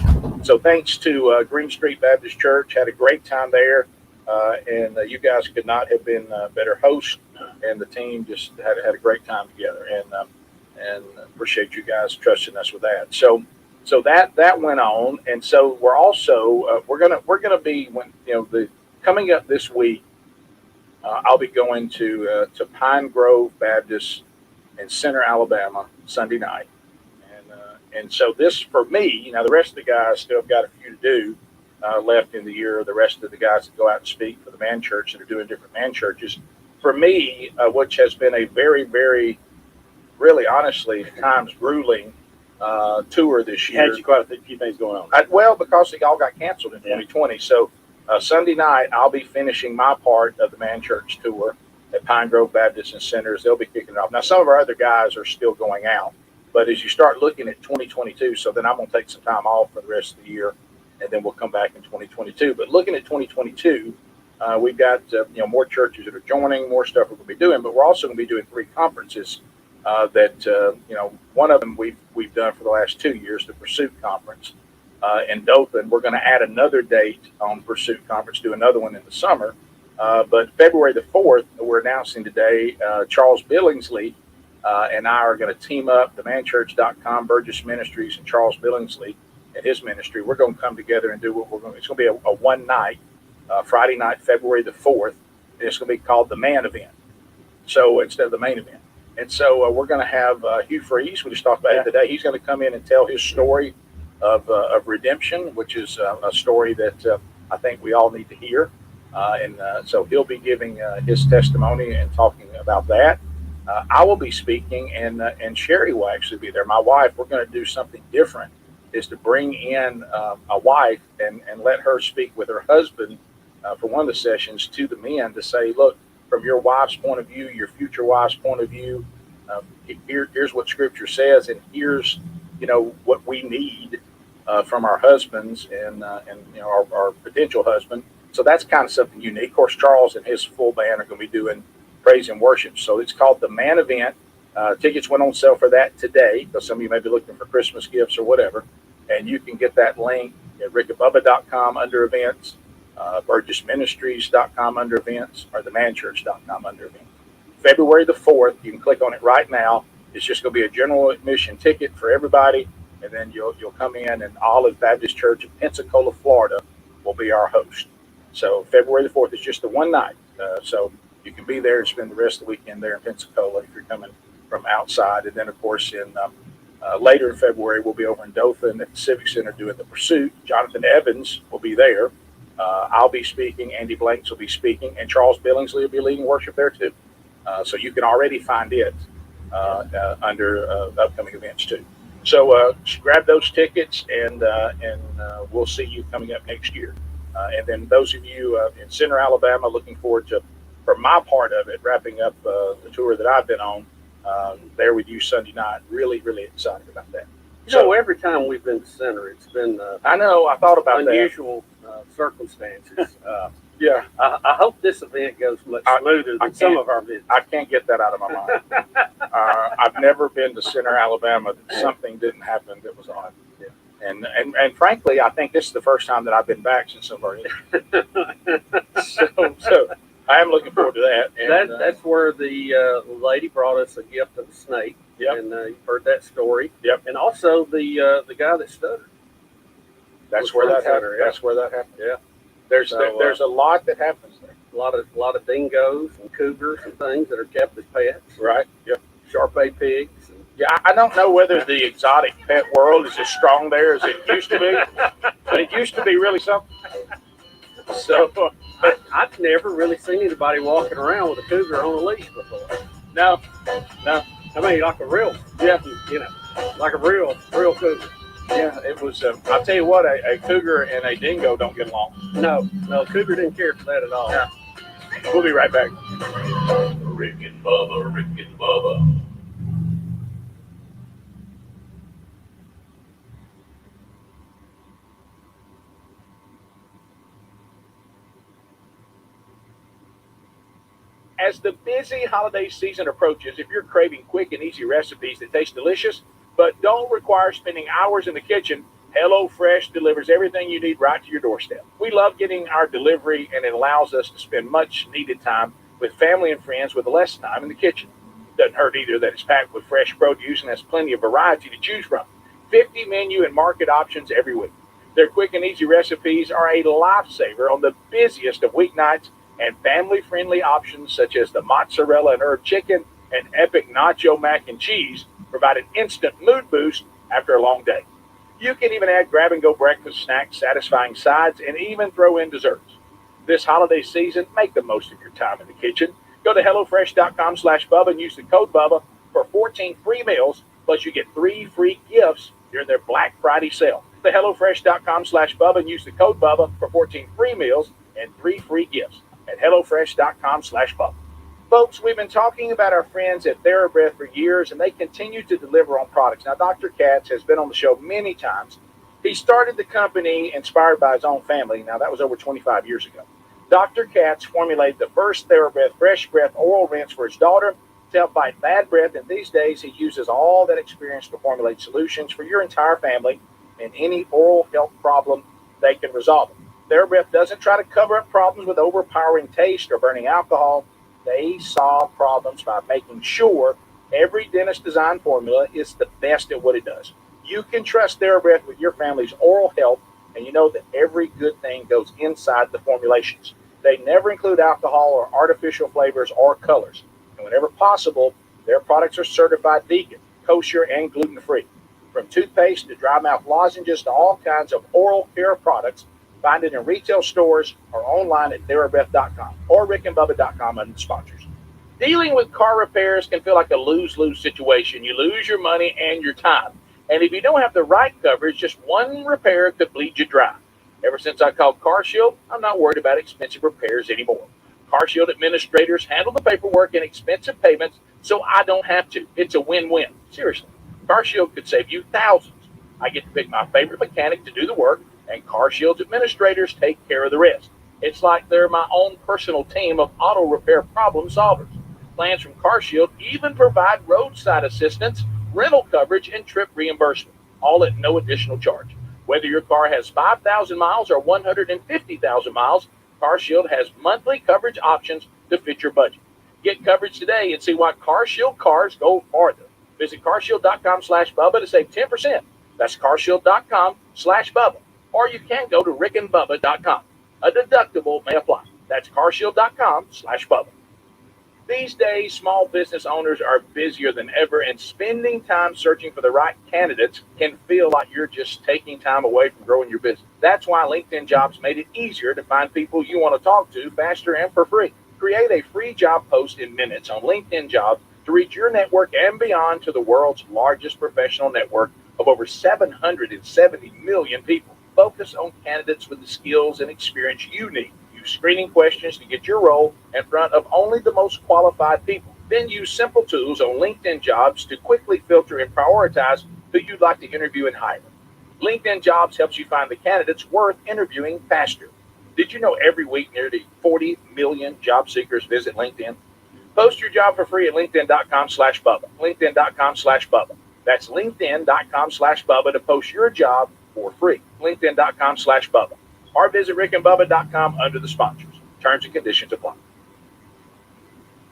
thanks to Green Street Baptist Church, had a great time there, and you guys could not have been better hosts, and the team just had a great time together, and appreciate you guys trusting us with that. So that went on, and so we're also we're gonna be coming up this week. I'll be going to Pine Grove Baptist in Center, Alabama, Sunday night. And so this, for me, the rest of the guys still have got a few to do left in the year. The rest of the guys that go out and speak for the man church that are doing different man churches. For me, which has been a very, very, really, honestly, at times grueling tour this year. Had you quite a few things going on? Well, because they all got canceled in 2020. So Sunday night, I'll be finishing my part of the man church tour at Pine Grove Baptist and Centers. They'll be kicking it off. Now, some of our other guys are still going out. But as you start looking at 2022, so then I'm going to take some time off for the rest of the year, and then we'll come back in 2022. But looking at 2022, we've got more churches that are joining, more stuff we're going to be doing, but we're also going to be doing 3 conferences that one of them we've done for the last 2 years, the Pursuit Conference in Dothan. We're going to add another date on Pursuit Conference, do another one in the summer. But February the 4th, we're announcing today, Charles Billingsley and I are going to team up, themanchurch.com, Burgess Ministries, and Charles Billingsley and his ministry. We're going to come together and do what we're going to. It's going to be a one night, Friday night, February the 4th, and it's going to be called the Man Event. So instead of the main event. And so we're going to have Hugh Freeze. We just talked about it today. He's going to come in and tell his story of redemption, which is a story that I think we all need to hear. So he'll be giving his testimony and talking about that. I will be speaking, and Sherry will actually be there. My wife, we're going to do something different, is to bring in a wife and let her speak with her husband for one of the sessions to the men to say, look, from your wife's point of view, your future wife's point of view, here's what Scripture says, and here's what we need from our husbands and our potential husband. So that's kind of something unique. Of course, Charles and his full band are going to be doing praise and worship. So it's called the Man Event. Tickets went on sale for that today, because some of you may be looking for Christmas gifts or whatever. And you can get that link at rickandbubba.com under events, burgessministries.com under events, or themanchurch.com under events. February the 4th, you can click on it right now. It's just going to be a general admission ticket for everybody. And then you'll come in, and Olive Baptist Church of Pensacola, Florida will be our host. So February the 4th is just the one night. So you can be there and spend the rest of the weekend there in Pensacola if you're coming from outside. And then, of course, in later in February, we'll be over in Dothan at the Civic Center doing the Pursuit. Jonathan Evans will be there. I'll be speaking. Andy Blanks will be speaking. And Charles Billingsley will be leading worship there, too. So you can already find it under upcoming events, too. So grab those tickets, and we'll see you coming up next year. And then those of you in Center Alabama, looking forward to, for my part of it, wrapping up the tour that I've been on there with you Sunday night. Really, really excited about that. Every time we've been to Center, it's been I know. I thought about unusual circumstances. Yeah. I hope this event goes much smoother than some of our visits. I can't get that out of my mind. I've never been to Center Alabama that something didn't happen that was odd. Yeah. And frankly, I think this is the first time that I've been back since somewhere. So I am looking forward to that. And, that's where the lady brought us a gift of a snake. Yep. And you've heard that story. Yep. And also the guy that stuttered. That's where that happened. Yeah. That's where that happened. Yeah. There's a lot that happens there. A lot of dingoes and cougars and things that are kept as pets. Right. Yep. Shar-Pei pigs. Yeah, I don't know whether the exotic pet world is as strong there as it used to be, but it used to be really something. So I've never really seen anybody walking around with a cougar on a leash before. No. I mean, like a real, like a real cougar. Yeah, it was. I'll tell you what, a cougar and a dingo don't get along. No, cougar didn't care for that at all. Yeah. We'll be right back. Rick and Bubba. As the busy holiday season approaches, if you're craving quick and easy recipes that taste delicious but don't require spending hours in the kitchen, HelloFresh delivers everything you need right to your doorstep. We love getting our delivery, and it allows us to spend much needed time with family and friends with less time in the kitchen. Doesn't hurt either that it's packed with fresh produce and has plenty of variety to choose from. 50 menu and market options every week. Their quick and easy recipes are a lifesaver on the busiest of weeknights, and family-friendly options such as the mozzarella and herb chicken and epic nacho mac and cheese provide an instant mood boost after a long day. You can even add grab-and-go breakfast snacks, satisfying sides, and even throw in desserts. This holiday season, make the most of your time in the kitchen. Go to HelloFresh.com/Bubba and use the code Bubba for 14 free meals, plus you get 3 free gifts during their Black Friday sale. Go to HelloFresh.com/Bubba and use the code Bubba for 14 free meals and 3 free gifts at HelloFresh.com/Bubba. Folks, we've been talking about our friends at TheraBreath for years, and they continue to deliver on products. Now, Dr. Katz has been on the show many times. He started the company inspired by his own family. Now, that was over 25 years ago. Dr. Katz formulated the first TheraBreath Fresh Breath oral rinse for his daughter to help fight bad breath, and these days he uses all that experience to formulate solutions for your entire family and any oral health problem they can resolve it. TheraBreath doesn't try to cover up problems with overpowering taste or burning alcohol. They solve problems by making sure every dentist design formula is the best at what it does. You can trust TheraBreath with your family's oral health, and you know that every good thing goes inside the formulations. They never include alcohol or artificial flavors or colors. And whenever possible, their products are certified vegan, kosher, and gluten-free. From toothpaste to dry mouth lozenges to all kinds of oral care products, find it in retail stores or online at TheraBreath.com or RickandBubba.com under the sponsors. Dealing with car repairs can feel like a lose-lose situation. You lose your money and your time. And if you don't have the right coverage, just one repair could bleed you dry. Ever since I called CarShield, I'm not worried about expensive repairs anymore. CarShield administrators handle the paperwork and expensive payments, so I don't have to. It's a win-win. Seriously, CarShield could save you thousands. I get to pick my favorite mechanic to do the work, and CarShield's administrators take care of the rest. It's like they're my own personal team of auto repair problem solvers. Plans from CarShield even provide roadside assistance, rental coverage, and trip reimbursement, all at no additional charge. Whether your car has 5,000 miles or 150,000 miles, CarShield has monthly coverage options to fit your budget. Get coverage today and see why CarShield cars go farther. Visit carshield.com/Bubba to save 10%. That's carshield.com/Bubba. Or you can go to rickandbubba.com. A deductible may apply. That's carshield.com/Bubba. These days, small business owners are busier than ever, and spending time searching for the right candidates can feel like you're just taking time away from growing your business. That's why LinkedIn Jobs made it easier to find people you want to talk to faster and for free. Create a free job post in minutes on LinkedIn Jobs to reach your network and beyond to the world's largest professional network of over 770 million people. Focus on candidates with the skills and experience you need. Screening questions to get your role in front of only the most qualified people. Then use simple tools on LinkedIn Jobs to quickly filter and prioritize who you'd like to interview and hire. LinkedIn Jobs helps you find the candidates worth interviewing faster. Did you know every week nearly 40 million job seekers visit LinkedIn? Post your job for free at LinkedIn.com/Bubba. LinkedIn.com/Bubba. That's LinkedIn.com/Bubba to post your job for free. LinkedIn.com/Bubba. Or visit rickandbubba.com under the sponsors. Terms and conditions apply.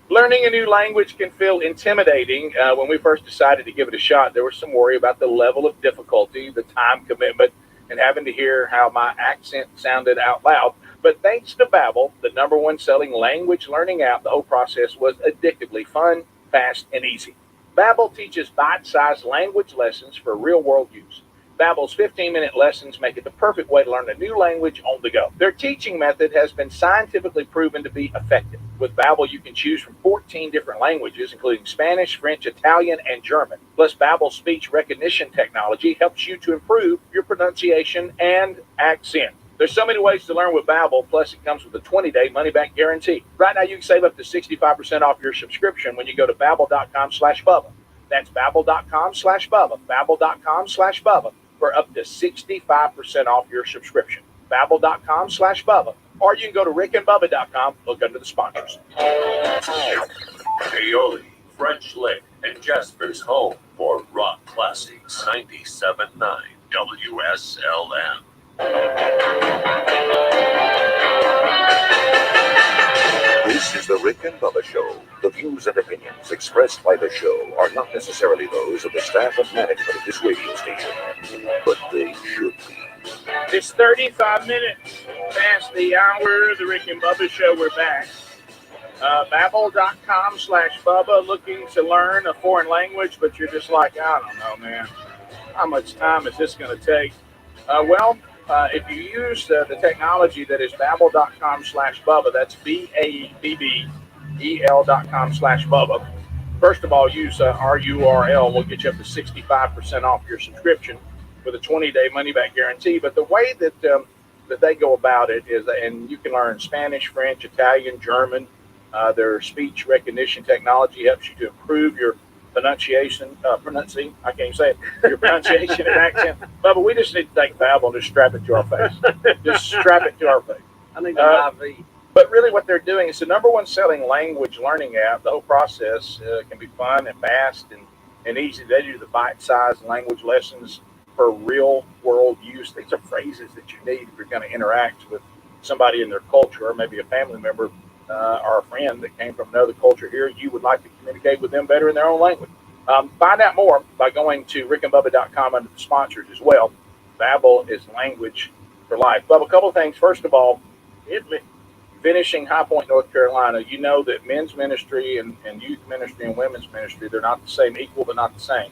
Learning a new language can feel intimidating. When we first decided to give it a shot, there was some worry about the level of difficulty, the time commitment, and having to hear how my accent sounded out loud. But thanks to Babbel, the #1 selling language learning app, the whole process was addictively fun, fast, and easy. Babbel teaches bite-sized language lessons for real-world use. Babbel's 15-minute lessons make it the perfect way to learn a new language on the go. Their teaching method has been scientifically proven to be effective. With Babbel, you can choose from 14 different languages, including Spanish, French, Italian, and German. Plus, Babbel's speech recognition technology helps you to improve your pronunciation and accent. There's so many ways to learn with Babbel, plus it comes with a 20-day money-back guarantee. Right now, you can save up to 65% off your subscription when you go to Babbel.com/Bubba. That's Babbel.com/Bubba. Babbel.com/Bubba. For up to 65% off your subscription. Babbel.com/Bubba. Or you can go to rickandbubba.com, look under the sponsors. Paoli, French Lick, and Jasper's home for Rock Classics 97.9 WSLM. This is the Rick and Bubba Show. The views and opinions expressed by the show are not necessarily those of the staff and management of this radio station, but they should be. It's 35 minutes past the hour of the Rick and Bubba Show. We're back. Babbel.com/Bubba, looking to learn a foreign language, but you're just like, I don't know, man. How much time is this going to take? If you use the technology that is Babbel.com/Bubba, that's BABBEL.com/Bubba. First of all, use our URL. We'll get you up to 65% off your subscription with a 20-day money-back guarantee. But the way that they go about it is, and you can learn Spanish, French, Italian, German, Their speech recognition technology helps you to improve your pronunciation. I can't even say it. Your pronunciation and accent. But we just need to take Babbel and just strap it to our face. Just strap it to our face. I need an IV. But really, what they're doing is the #1 selling language learning app. The whole process can be fun and fast and easy. They do the bite-sized language lessons for real-world use. These are phrases that you need if you're going to interact with somebody in their culture, or maybe a family member or a friend that came from another culture here. You would like to communicate with them better in their own language. Find out more by going to rickandbubba.com under the sponsors as well. Babbel is language for life. Bubba, a couple of things. First of all, Italy. Finishing High Point, North Carolina, you know that men's ministry and youth ministry and women's ministry, they're not the same, equal but not the same.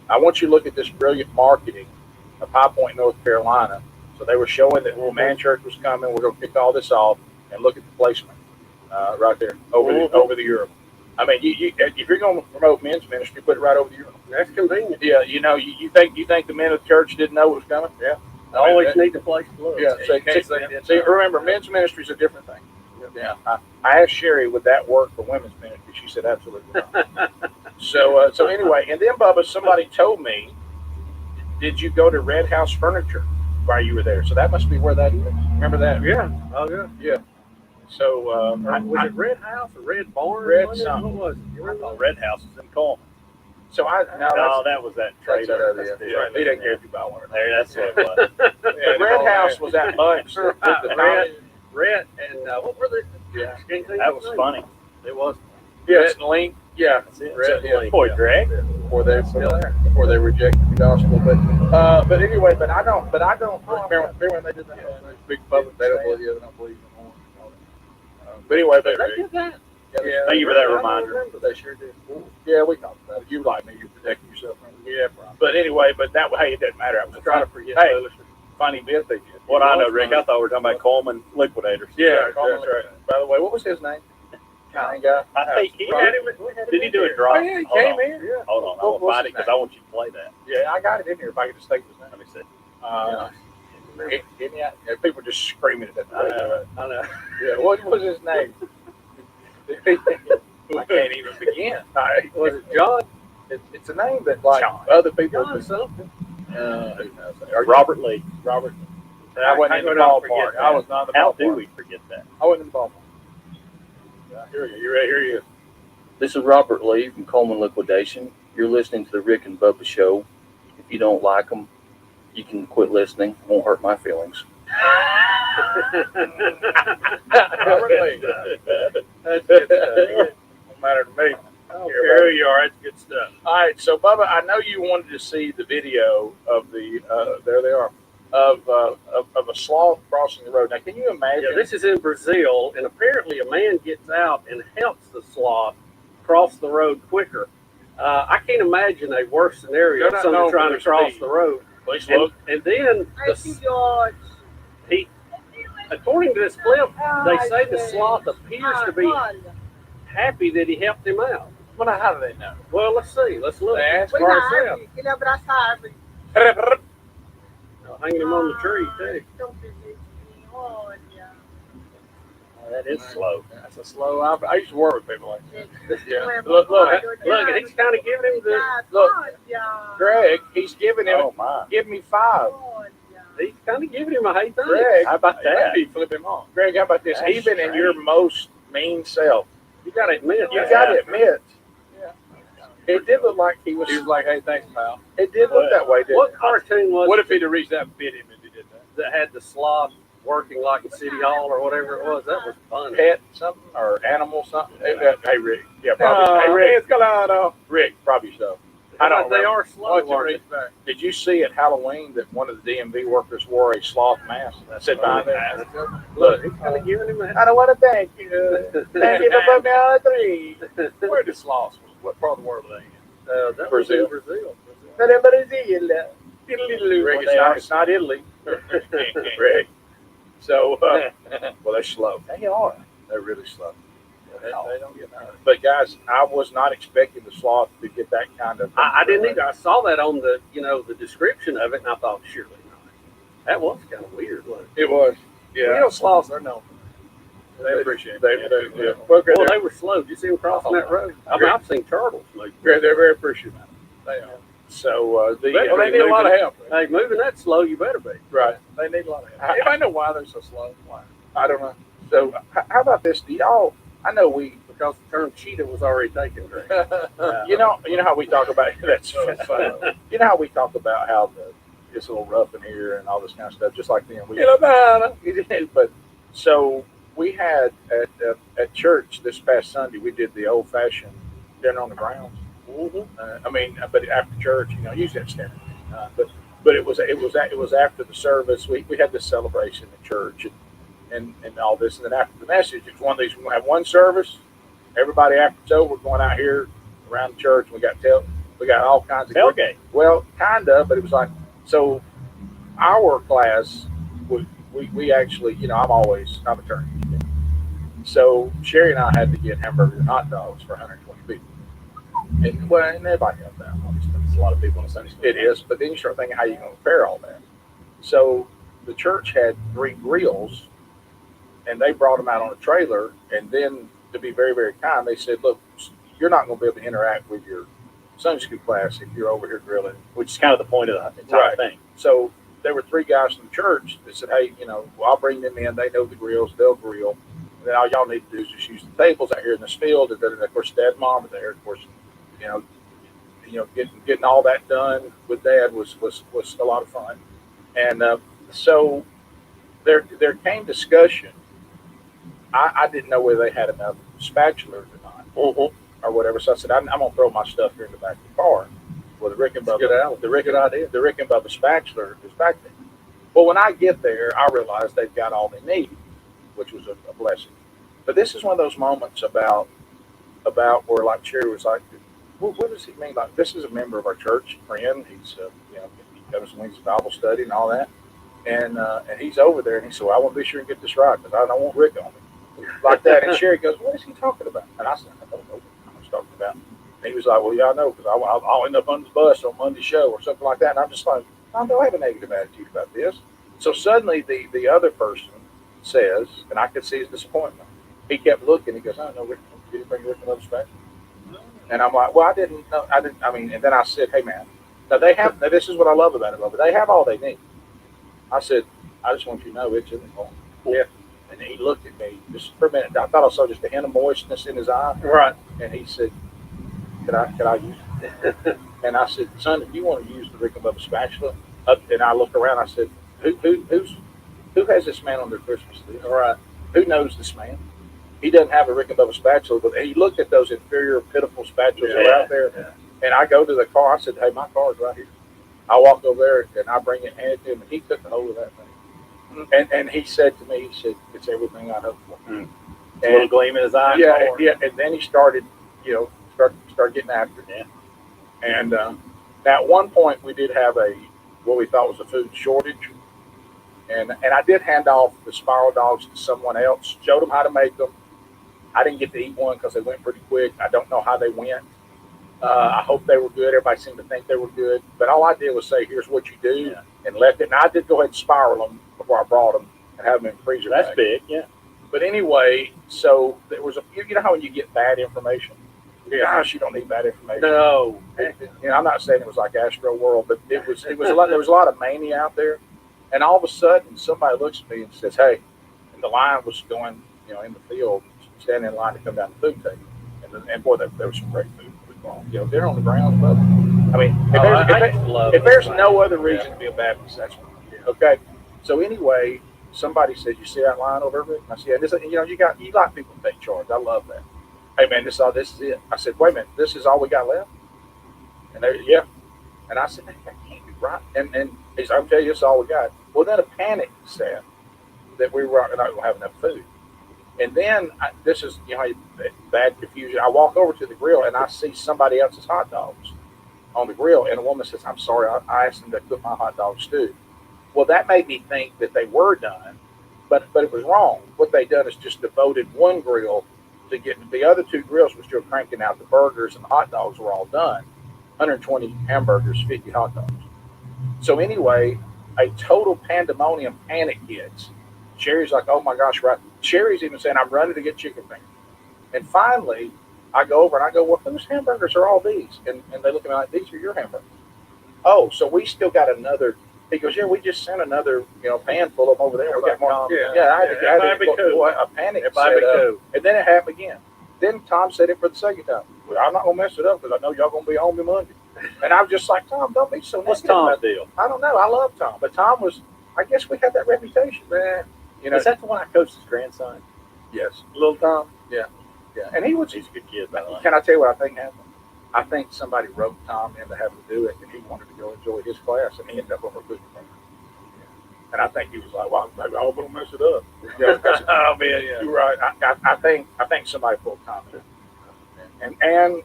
I want you to look at this brilliant marketing of High Point, North Carolina. So they were showing that Man Church was coming. We're going to kick all this off, and look at the placement right there over the urinal. I mean, you if you're going to promote men's ministry, put it right over the urinal. That's convenient. Yeah, you know, you think the men of the church didn't know what was coming? Yeah. I always need to place blood. Yeah. See, remember, men's ministry is a different thing. Yeah. I asked Sherry, would that work for women's ministry? She said absolutely not. So anyway, and then Bubba, somebody told me, did you go to Red House Furniture while you were there? So that must be where that is. Remember that? Yeah. Oh, yeah. Yeah. So was it Red House or Red Barn? Red something. What was it? I thought Red House was in Coleman. So no, that was that trailer. He didn't care if you buy one or not. There, that's what it was. The Red House was that much. Red and what were they? Yeah. That was funny. It was. Yes, Link. Yeah. Red, Boy, Greg. Before they rejected the gospel, but anyway, but I don't remember when they did that big public. They don't believe you. They don't believe you. But anyway, They did that. Yeah, Thank you for that reminder. Remember, they sure did. Yeah, we talked about it. You like me, you protecting yourself from it. Yeah, but anyway, hey, it doesn't matter. I was trying to forget. Hey, funny bit they did. What I know, Rick, I thought we were talking about Coleman Liquidators. Yeah, that's right. By the way, what was his name? Kind guy. I think he had him. Did he do a drop? Oh, yeah, he came here. Yeah. Hold on, I want to find it because I want you to play that. Yeah, I got it in here. If I could just take his name. Let me see. People just screaming at that. I know. Yeah, what was his name? I can't even begin. Was it John? It's a name that like other people. John something. Robert Lee. Robert. I wasn't in the ballpark. I was not in the ballpark. How do we forget that? I wasn't in the ballpark. Here you ready? Here he is. This is Robert Lee from Coleman Liquidation. You're listening to the Rick and Bubba Show. If you don't like them, you can quit listening. It won't hurt my feelings. Robert Lee. That's good stuff. Don't matter to me. Here you are. It's good stuff. All right, so Bubba, I know you wanted to see the video of the there they are of a sloth crossing the road. Now, can you imagine? Yeah, this is in Brazil, and apparently a man gets out and helps the sloth cross the road quicker. I can't imagine a worse scenario of someone trying to cross the road. Please look. And then according to this clip, they say the sloth appears to be happy that he helped him out. Well, now, how do they know? Well, let's see. Let's look. Ask for ourselves. Hanging him on the tree, too. Oh, that is slow. That's a slow. I used to work with people like that. Yeah. Look, and he's kind of giving him the look. Greg, he's giving him. Oh my! Give me 5. He's kind of giving him a hey thanks. Greg, how about that? Maybe flip him off. Greg, how about this? That's Even strange. in your most mean self, You got to admit. you got to admit. Yeah. It did look like he was like, "Hey, thanks, pal." It did look that way, didn't What it? cartoon was What it if he'd have reached out and bit him and he did that? that had the sloth working like a city hall or whatever it was? That was funny. Pet something or animal something? Hey, Rick. Yeah, probably. Hey, Rick. It's Colorado. Rick, probably so. I don't They remember. are slow. Watch it reach back. Did you see at Halloween that one of the DMV workers wore a sloth mask? I said behind there. Look, He's kind of giving him a I don't want to thank you. Thank you for putting me on a 3. Where the sloths? What part of the world are they in? that Brazil. was in Brazil. Rick, it's not Italy. Rick. So, well, they're slow. They are. They're really slow. They don't get out. But guys, I was not expecting the sloth to get that kind of. I didn't either. I saw that on the the description of it, and I thought surely not. That was kind of weird, wasn't it? It was. Yeah. You know, sloths, they're known. They appreciate They, it. yeah. Well, Well, they were slow. Did you see them crossing that road? I mean, I've seen turtles move. they're very appreciative. They are. So They need a lot of help. Hey, moving that slow, you better be. Right. They need a lot of help. Anybody know why they're so slow? Why? I don't know. So how about this? Do y'all? I know we. Because the term cheetah was already taken. Greg. You know how we talk about that's funny. You know how we talk about how it's a little rough in here and all this kind of stuff. Just like then, but so we had at church this past Sunday. We did the old fashioned dinner on the grounds. I mean, but after church, usually it's dinner. But it was after the service. We had this celebration at church and all this, and then after the message, it's one of these. We're gonna have one service. Everybody after it's over, we're going out here around the church. We got all kinds of tailgate. Well, kind of, but it was like so. Our class, we actually, I'm a turkey. So Sherry and I had to get hamburgers and hot dogs for 120 people. And everybody got that. Obviously, it's a lot of people in the Sunday school. It is, but then you start thinking how you going to prepare all that. So the church had 3 grills, and they brought them out on a trailer, and then to be very, very kind, they said, look, you're not going to be able to interact with your Sunday school class if you're over here grilling. Which is kind of the point of the entire thing. So there were 3 guys from the church that said, hey, I'll bring them in. They know the grills. They'll grill. And then all y'all need to do is just use the tables out here in this field. And then, of course, Dad and Mom are there. Of course, getting all that done with Dad was a lot of fun. And so there came discussion. I didn't know whether they had enough spatulas or not, or whatever. So I said, I'm gonna throw my stuff here in the back of the car. Well, the Rick and Bubba spatula is back there. Well, when I get there, I realize they've got all they need, which was a blessing. But this is one of those moments about where, like, Sherry was like, what does he mean? Like, this is a member of our church, friend. He's he comes and leads Bible study and all that, and he's over there, and he said, well, I want to be sure and get this right because I don't want Rick on me. Like that. And Sherry goes, what is he talking about? And I said, I don't know what he's talking about. And he was like, well, yeah, I know, because I'll end up on the bus on Monday's show or something like that. And I'm just like, I don't have a negative attitude about this. So suddenly the other person says, and I could see his disappointment. He kept looking. He goes, I don't know, Rick, did you bring Rick another special? And I'm like, well, I didn't know. And then I said, hey, man, now this is what I love about it, but they have all they need. I said, I just want you to know it's in the phone. Yeah. And he looked at me just for a minute. I thought I saw just a hint of moistness in his eye. Right. And he said, Can I use it? And I said, son, if you want to use the Rick and Bubba spatula, and I looked around, I said, who has this man on their Christmas list? All right. Who knows this man? He doesn't have a Rick and Bubba spatula, but he looked at those inferior, pitiful spatulas that are out there. Yeah. And I go to the car. I said, hey, my car's right here. I walk over there and I bring it and hand it to him, and he took a hold of that thing. And he said to me, it's everything I hoped for. A little gleam in his eye. Yeah. And then he started, start getting after it. Yeah. And at one point we did have what we thought was a food shortage. And I did hand off the spiral dogs to someone else, showed them how to make them. I didn't get to eat one because they went pretty quick. I don't know how they went. I hope they were good. Everybody seemed to think they were good. But all I did was say, here's what you do, and left it. And I did go ahead and spiral them before I brought them and have them in the freezer. That's big, yeah. But anyway, so there was you know how when you get bad information? Gosh, you don't need bad information. No. I'm not saying it was like Astro World, but it was a lot. There was a lot of mania out there. And all of a sudden, somebody looks at me and says, hey, and the line was going, in the field, standing in line to come down the food table. And boy, there was some great food. Dinner on the ground. I mean, if there's no other reason to be a Baptist, that's what I do. Okay. So anyway, somebody said, you see that line over there? I said, yeah, you got people to take charge. I love that. Hey man, this is it. I said, wait a minute, this is all we got left? And they, yeah. And I said, that can't be right. And he said, I'll tell you, this is all we got. Well, then a panic set that we were not going to have enough food. And then this is, bad confusion. I walk over to the grill and I see somebody else's hot dogs on the grill. And a woman says, I'm sorry, I asked them to cook my hot dogs too. Well, that made me think that they were done, but it was wrong. What they done is just devoted one grill to get the other 2 grills were still cranking out the burgers, and the hot dogs were all done. 120 hamburgers, 50 hot dogs. So anyway, a total pandemonium panic hits. Sherry's like, oh my gosh, right. Sherry's even saying, I'm running to get chicken fingers. And finally, I go over and I go, well, whose hamburgers are all these? And they look at me like, these are your hamburgers. Oh, so we still got another. He goes, yeah, we just sent another, pan full of them over there. We got more. I had to a panic set up. And then it happened again. Then Tom said it for the second time. Well, I'm not going to mess it up because I know y'all going to be on me Monday. And I was just like, Tom, don't be so negative. What's Tom's deal? I don't know. I love Tom. But Tom was, I guess we had that reputation, man. Is that the one I coached his grandson? Yes. Little Tom? Yeah. And he's a good kid, by the way. Can I tell you what I think happened? I think somebody wrote Tom into having to do it, and he wanted to go enjoy his class, and he ended up on recruiting program. And I think he was like, well, maybe I'm going to mess it up. Oh, man, yeah. You're right. I think somebody pulled Tom in. And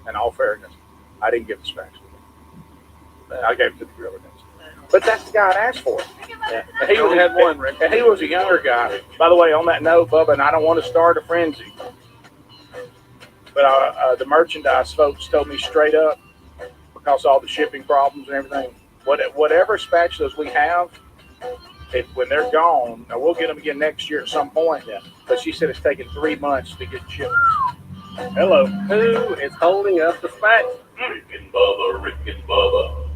in all fairness, I didn't give the specs with him. I gave it to the Gorilla Dance. But that's the guy I asked for. Yeah. And he was a younger guy. By the way, on that note, Bubba, and I don't want to start a frenzy, but the merchandise folks told me straight up, because of all the shipping problems and everything, whatever spatulas we have, when they're gone, now we'll get them again next year at some point. Yeah. But she said it's taken 3 months to get shipped. Hello. Who is holding up the spatula? Rick and Bubba, Rick and Bubba.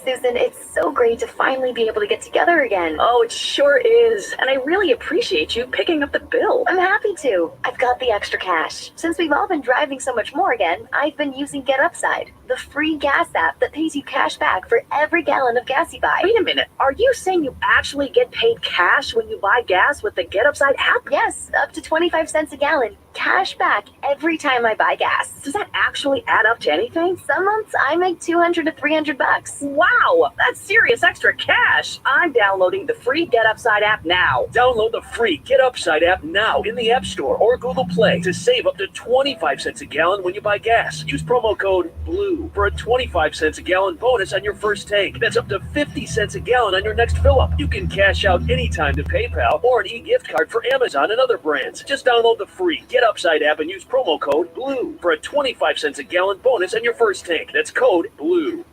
Susan, it's so great to finally be able to get together again. Oh, it sure is. And I really appreciate you picking up the bill. I'm happy to. I've got the extra cash. Since we've all been driving so much more again, I've been using Get Upside, the free gas app that pays you cash back for every gallon of gas you buy. Wait a minute. Are you saying you actually get paid cash when you buy gas with the Get Upside app? Yes, up to 25 cents a gallon. Cash back every time I buy gas. Does that actually add up to anything? Some months I make $200 to $300. Wow, that's serious extra cash. I'm downloading the free Get Upside app now. Download the free Get Upside app now in the App Store or Google Play to save up to 25 cents a gallon when you buy gas. Use promo code BLUE for a 25 cents a gallon bonus on your first tank. That's up to 50 cents a gallon on your next fill-up. You can cash out anytime to PayPal or an e-gift card for Amazon and other brands. Just download the free Get Upside app and use promo code BLUE for a 25 cents a gallon bonus on your first tank. That's code BLUE.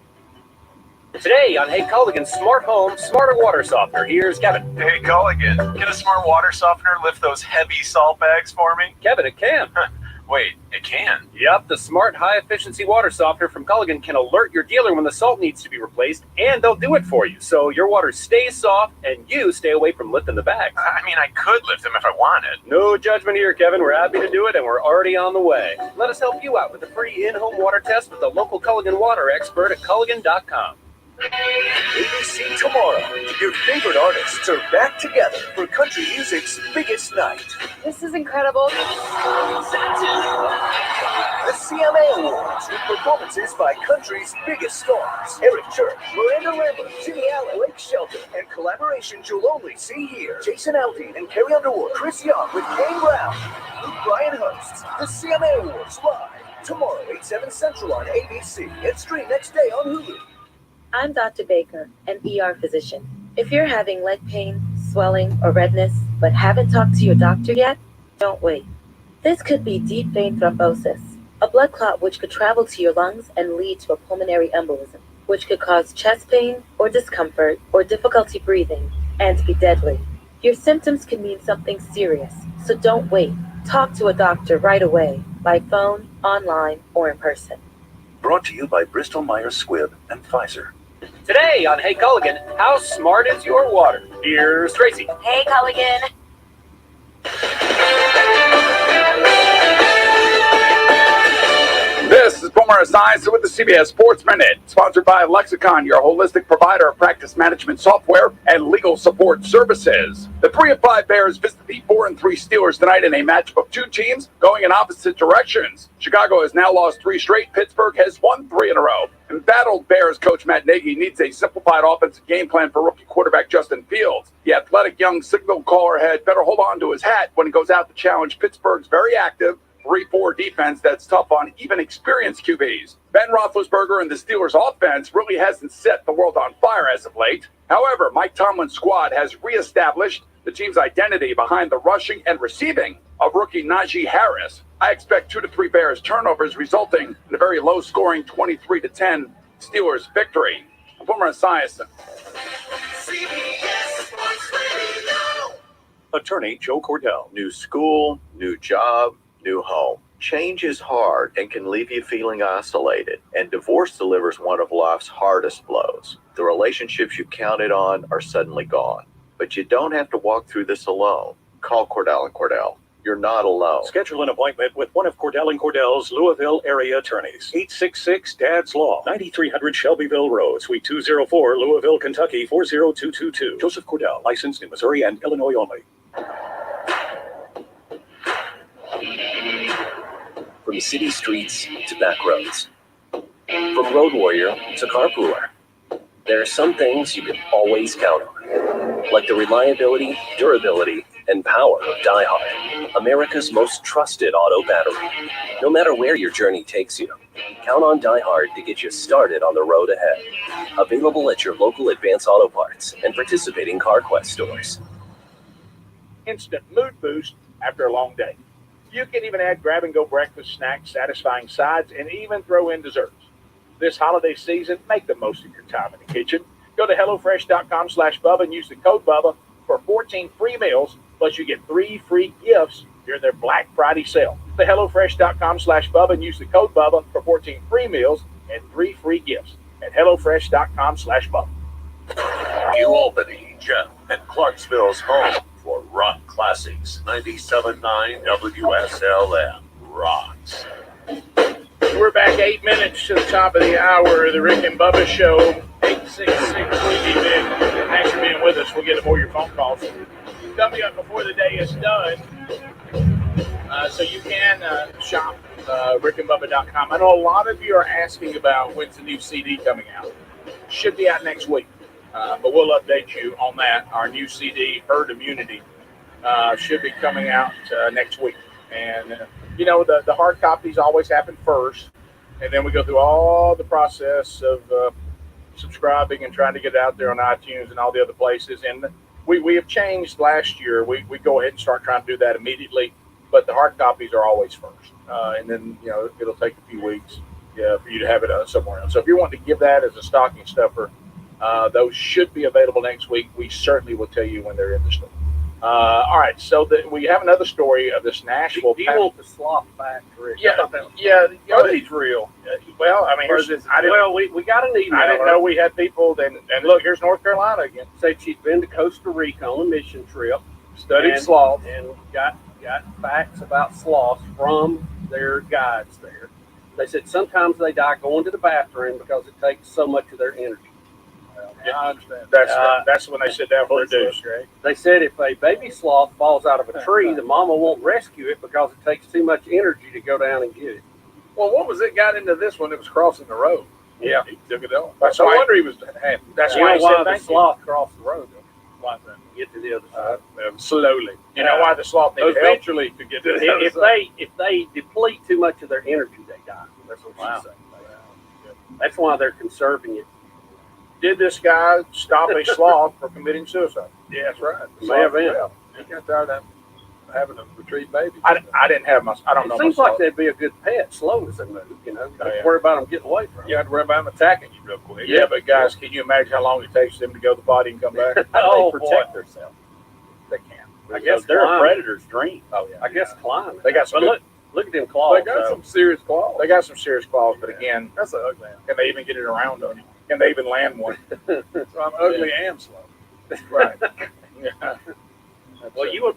Today on Hey Culligan Smart Home, Smarter Water Softener, here's Kevin. Hey Culligan, can a smart water softener lift those heavy salt bags for me? Kevin, it can. Wait, it can? Yep, the smart high-efficiency water softener from Culligan can alert your dealer when the salt needs to be replaced, and they'll do it for you, so your water stays soft and you stay away from lifting the bags. I mean, I could lift them if I wanted. No judgment here, Kevin. We're happy to do it, and we're already on the way. Let us help you out with a free in-home water test with the local Culligan water expert at Culligan.com. ABC tomorrow. Your favorite artists are back together for country music's biggest night. This is incredible. The CMA Awards with performances by country's biggest stars. Eric Church, Miranda Lambert, Jimmy Allen, Blake Shelton, and collaborations you'll only see here. Jason Aldean and Carrie Underwood, Chris Young with Kane Brown. Luke Bryan hosts the CMA Awards live tomorrow, 8/7 Central on ABC and stream next day on Hulu. I'm Dr. Baker, an ER physician. If you're having leg pain, swelling, or redness, but haven't talked to your doctor yet, don't wait. This could be deep vein thrombosis, a blood clot which could travel to your lungs and lead to a pulmonary embolism, which could cause chest pain or discomfort or difficulty breathing and be deadly. Your symptoms can mean something serious, so don't wait. Talk to a doctor right away, by phone, online, or in person. Brought to you by Bristol Myers Squibb and Pfizer. Today on Hey Culligan, how smart is your water? Here's Tracy. Hey, Culligan. This is Boomer Esiason with the CBS Sports Minute, sponsored by Lexicon, your holistic provider of practice management software and legal support services. The 3-5 Bears visit the 4-3 Steelers tonight in a matchup of two teams going in opposite directions. Chicago has now lost 3 straight. Pittsburgh has won 3 in a row. Embattled Bears coach Matt Nagy needs a simplified offensive game plan for rookie quarterback Justin Fields. The athletic young signal caller had better hold on to his hat when he goes out to challenge Pittsburgh's very active 3-4 defense that's tough on even experienced QBs. Ben Roethlisberger and the Steelers' offense really hasn't set the world on fire as of late. However, Mike Tomlin's squad has reestablished the team's identity behind the rushing and receiving of rookie Najee Harris. I expect 2 to 3 Bears turnovers, resulting in a very low-scoring 23-10 Steelers victory. Former Esiason. Attorney Joe Cordell. New school, new job, new home. Change is hard and can leave you feeling isolated, and divorce delivers one of life's hardest blows. The relationships you counted on are suddenly gone, but you don't have to walk through this alone. Call Cordell & Cordell. You're not alone. Schedule an appointment with one of Cordell & Cordell's Louisville area attorneys. 866-DADS-LAW, 9300 Shelbyville Road, Suite 204, Louisville, Kentucky, 40222. Joseph Cordell, licensed in Missouri and Illinois only. From city streets to back roads, from road warrior to carpooler, there are some things you can always count on, like the reliability, durability, and power of DieHard, America's most trusted auto battery. No matter where your journey takes you, count on DieHard to get you started on the road ahead. Available at your local Advance Auto Parts and participating CarQuest stores. Instant mood boost after a long day. You can even add grab-and-go breakfast, snacks, satisfying sides, and even throw in desserts. This holiday season, make the most of your time in the kitchen. Go to HelloFresh.com/Bubba and use the code Bubba for 14 free meals, plus you get 3 free gifts during their Black Friday sale. Go to HelloFresh.com/Bubba and use the code Bubba for 14 free meals and 3 free gifts at HelloFresh.com/Bubba. New Albany, Jeff, and Clarksville's home for rock classics. 97.9 WSLM rocks. We're back 8 minutes to the top of the hour of the Rick and Bubba Show. 866-WE-BIG. Thanks for being with us. We'll get more of your phone calls coming up before the day is done. So you can shop rickandbubba.com. I know a lot of you are asking about when's the new CD coming out. Should be out next week. But we'll update you on that. Our new CD, Herd Immunity, should be coming out next week. And, the hard copies always happen first. And then we go through all the process of subscribing and trying to get it out there on iTunes and all the other places. And we have changed last year. We go ahead and start trying to do that immediately. But the hard copies are always first. And then, it'll take a few weeks for you to have it somewhere else. So if you want to give that as a stocking stuffer, those should be available next week. We certainly will tell you when they're in the store. All right, so we have another story of this Nashville. Do you want the slop back, Rick? Yeah. Are these real? Well, I mean, we got an email. I didn't know we had people. And look, here's North Carolina again. Said she'd been to Costa Rica on a mission trip, studied sloth, and got facts about sloths from their guides there. They said sometimes they die going to the bathroom because it takes so much of their energy. Yeah, I understand. That's when they sit down for a deuce. They said if a baby sloth falls out of a tree, the mama won't rescue it because it takes too much energy to go down and get it. Well, what was it got into this when it was crossing the road? Yeah, he took it on. That's no wonder he was happy. That's why he said the sloth crossed the road. Why that? Get to the other side slowly. You know why the sloth needed eventually to get to the other if side. If they deplete too much of their energy, they die. That's what she's saying. That's why they're conserving it. Did this guy stop a sloth from committing suicide? Yeah, that's right. May have been. He got tired of having a retrieved baby. I didn't have my. I don't know. It seems like they'd be a good pet, slow as they move. You know, don't have to worry about them getting away from you. You have to worry about them attacking you real quick. Yeah, but guys, can you imagine how long it takes them to go to the body and come back? How do they protect themselves? They can. I guess they're climb. a predator's dream. Oh yeah. I guess climb. They got some. But look at them claws. They got some serious claws. They got some serious claws, but again, that's an ugly. Can they even get it around on you? Can they even land one? So I'm ugly and slow. Right. Yeah. Well, you would.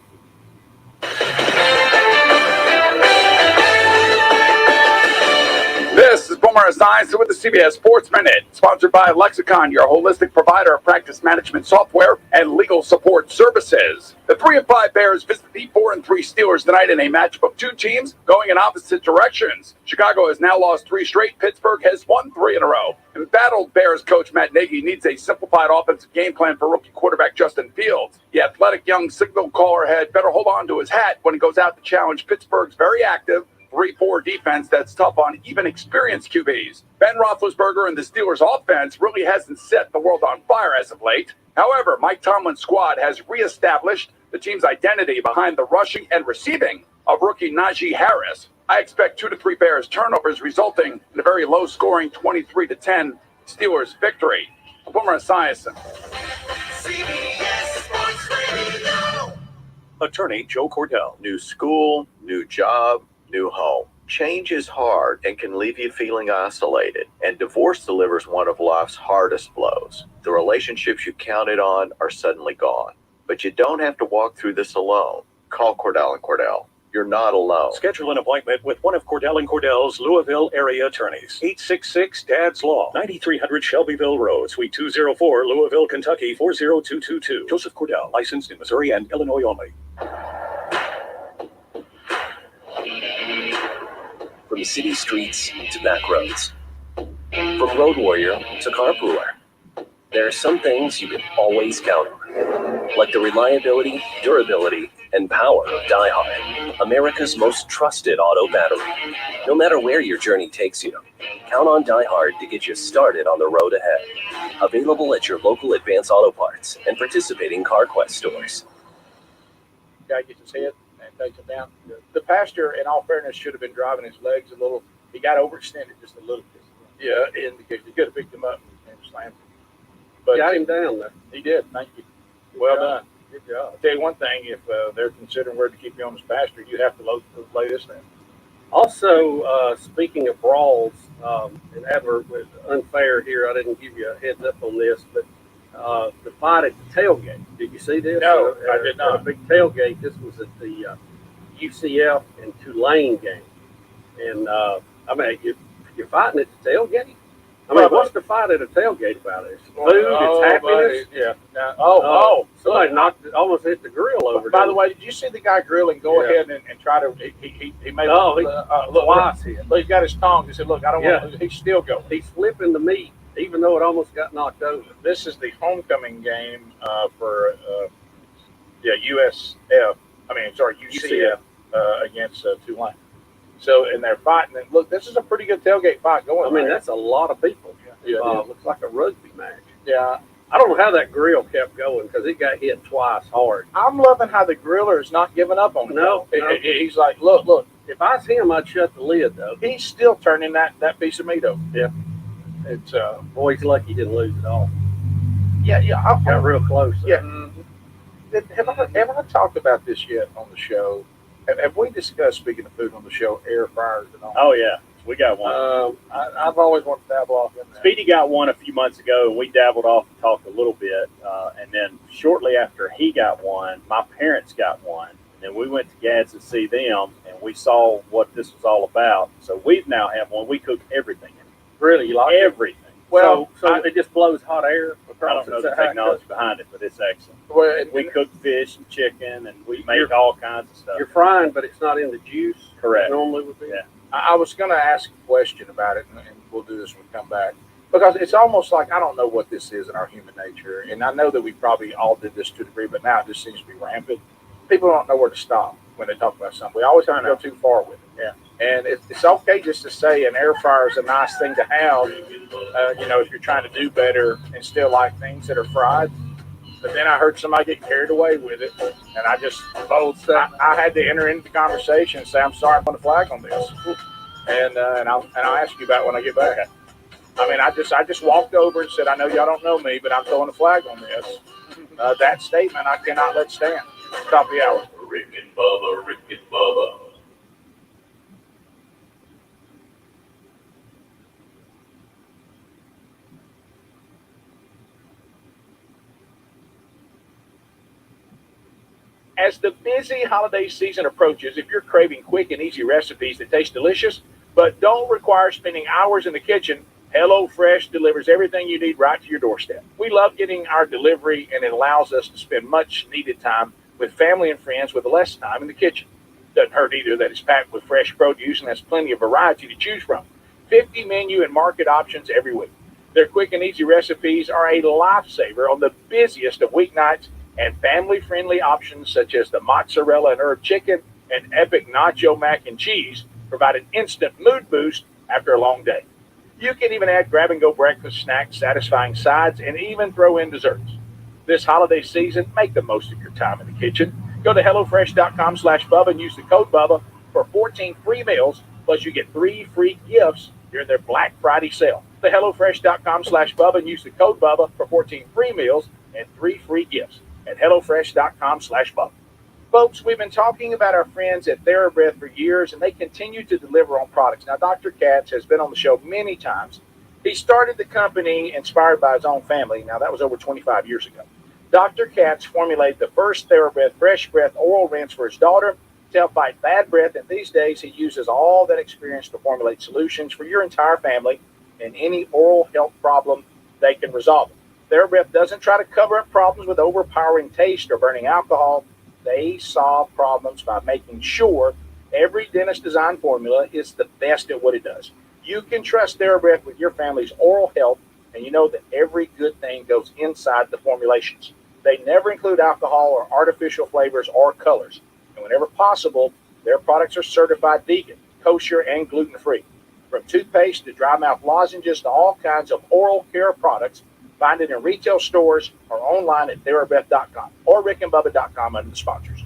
This is Boomer Esiason with the CBS Sports Minute, sponsored by Lexicon, your holistic provider of practice management software and legal support services. The 3-5 Bears visit the 4-3 Steelers tonight in a matchup of two teams going in opposite directions. Chicago has now lost 3 straight. Pittsburgh has won 3 in a row. Embattled Bears coach Matt Nagy needs a simplified offensive game plan for rookie quarterback Justin Fields. The athletic young signal caller had better hold on to his hat when he goes out to challenge Pittsburgh's very active 3-4 defense that's tough on even experienced QBs. Ben Roethlisberger and the Steelers' offense really hasn't set the world on fire as of late. However, Mike Tomlin's squad has reestablished the team's identity behind the rushing and receiving of rookie Najee Harris. I expect 2 to 3 Bears turnovers, resulting in a very low-scoring 23-10 Steelers victory. Boomer Esiason. Attorney Joe Cordell. New school, new job, new home. Change is hard and can leave you feeling isolated, and divorce delivers one of life's hardest blows. The relationships you counted on are suddenly gone. But you don't have to walk through this alone. Call Cordell & Cordell. You're not alone. Schedule an appointment with one of Cordell & Cordell's Louisville area attorneys. 866 Dad's Law, 9300 Shelbyville Road, Suite 204, Louisville, Kentucky 40222. Joseph Cordell, licensed in Missouri and Illinois only. From city streets to back roads. From road warrior to carpooler. There are some things you can always count on. Like the reliability, durability, and power of DieHard, America's most trusted auto battery. No matter where your journey takes you, count on DieHard to get you started on the road ahead. Available at your local Advance Auto Parts and participating CarQuest stores. Guy gets his head and takes him down. The pastor, in all fairness, should have been driving his legs a little. He got overextended just a little bit. Yeah, and because he could have picked him up and slammed him. But Got him down there. He did. Thank you. Well done. Good job. I'll tell you one thing, if they're considering where to keep you on as pastor, you have to lay this down. Also, speaking of brawls, and Adler was unfair here. I didn't give you a heads up on this, but the fight at the tailgate. Did you see this? No, I did not. A big tailgate. This was at the UCF and Tulane game. And, I mean, you're fighting at the tailgate? I mean, what's the fight at a tailgate about? It's food, it's happiness. Yeah. Somebody almost hit the grill over. By the way, did you see the guy grilling go ahead and try to? He made. Look, twice here. He's got his tongue. He said, "Look, I don't want." He's still going. He's flipping the meat, even though it almost got knocked over. This is the homecoming game for UCF against Tulane. So, and they're fighting. And look, this is a pretty good tailgate fight going. I mean, that's a lot of people. Yeah. Looks like a rugby match. Yeah. I don't know how that grill kept going because it got hit twice hard. I'm loving how the griller is not giving up on him. No. He's like, look. If I was him, I'd shut the lid, though. He's still turning that piece of meat over. Yeah. It's boy, he's lucky he didn't lose it all. Yeah. Got real close. Though. Yeah. Have I talked about this yet on the show? Have we discussed, speaking of food on the show, air fryers and all? Oh, yeah. We got one. I've always wanted to dabble off in that. Speedy got one a few months ago, and we dabbled off and talked a little bit. And then shortly after he got one, my parents got one. And then we went to Gads to see them, and we saw what this was all about. So we've now have one. We cook everything in it. Really? You like everything. Well, so it just blows hot air I across. don't know the technology behind it, but it's excellent. Well, we cook fish and chicken, and we make all kinds of stuff. You're frying, but it's not in the juice. Correct. Normally would be. Yeah. I was going to ask a question about it, and we'll do this when we come back. Because it's almost like I don't know what this is in our human nature. And I know that we probably all did this to a degree, but now it just seems to be rampant. People don't know where to stop when they talk about something. We always have to go too far with it. Yeah. And it's okay just to say an air fryer is a nice thing to have, if you're trying to do better and still like things that are fried. But then I heard somebody get carried away with it, and I had to enter into the conversation and say, I'm sorry, I'm on the flag on this. And I'll ask you about it when I get back. I mean, I just walked over and said, I know y'all don't know me, but I'm throwing a flag on this. That statement I cannot let stand. Top of the hour. Rick and Bubba. As the busy holiday season approaches, if you're craving quick and easy recipes that taste delicious but don't require spending hours in the kitchen, HelloFresh delivers everything you need right to your doorstep. We love getting our delivery, and it allows us to spend much needed time with family and friends with less time in the kitchen. Doesn't hurt either that it's packed with fresh produce and has plenty of variety to choose from. 50 menu and market options every week. Their quick and easy recipes are a lifesaver on the busiest of weeknights, and family-friendly options such as the mozzarella and herb chicken and epic nacho mac and cheese provide an instant mood boost after a long day. You can even add grab-and-go breakfast snacks, satisfying sides, and even throw in desserts. This holiday season, make the most of your time in the kitchen. Go to HelloFresh.com/Bubba and use the code Bubba for 14 free meals, plus you get 3 free gifts during their Black Friday sale. The HelloFresh.com/Bubba and use the code Bubba for 14 free meals and 3 free gifts at HelloFresh.com/Bubba. Folks, we've been talking about our friends at TheraBreath for years, and they continue to deliver on products. Now, Dr. Katz has been on the show many times. He started the company inspired by his own family. Now, that was over 25 years ago. Dr. Katz formulated the first TheraBreath Fresh Breath oral rinse for his daughter to help fight bad breath, and these days he uses all that experience to formulate solutions for your entire family and any oral health problem they can resolve. TheraBreath doesn't try to cover up problems with overpowering taste or burning alcohol. They solve problems by making sure every dentist design formula is the best at what it does. You can trust TheraBreath with your family's oral health, and you know that every good thing goes inside the formulations. They never include alcohol or artificial flavors or colors. And whenever possible, their products are certified vegan, kosher, and gluten-free. From toothpaste to dry mouth lozenges to all kinds of oral care products, find it in retail stores or online at TheraBreath.com or RickandBubba.com under the sponsors.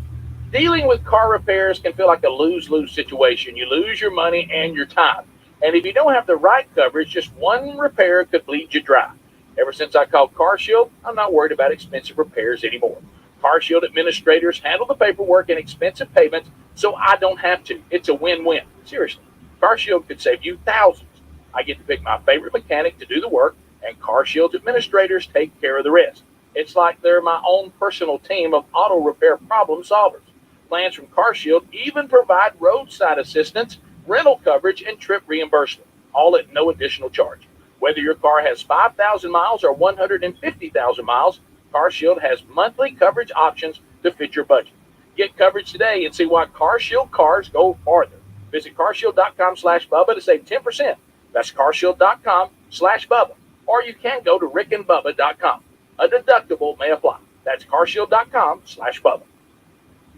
Dealing with car repairs can feel like a lose-lose situation. You lose your money and your time. And if you don't have the right coverage, just one repair could bleed you dry. Ever since I called CarShield, I'm not worried about expensive repairs anymore. CarShield administrators handle the paperwork and expensive payments, so I don't have to. It's a win-win. Seriously, CarShield could save you thousands. I get to pick my favorite mechanic to do the work, and CarShield administrators take care of the rest. It's like they're my own personal team of auto repair problem solvers. Plans from CarShield even provide roadside assistance, rental coverage, and trip reimbursement, all at no additional charge. Whether your car has 5,000 miles or 150,000 miles, CarShield has monthly coverage options to fit your budget. Get coverage today and see why CarShield cars go farther. Visit carshield.com/Bubba to save 10%. That's carshield.com/Bubba. Or you can go to rickandbubba.com. A deductible may apply. That's carshield.com/Bubba.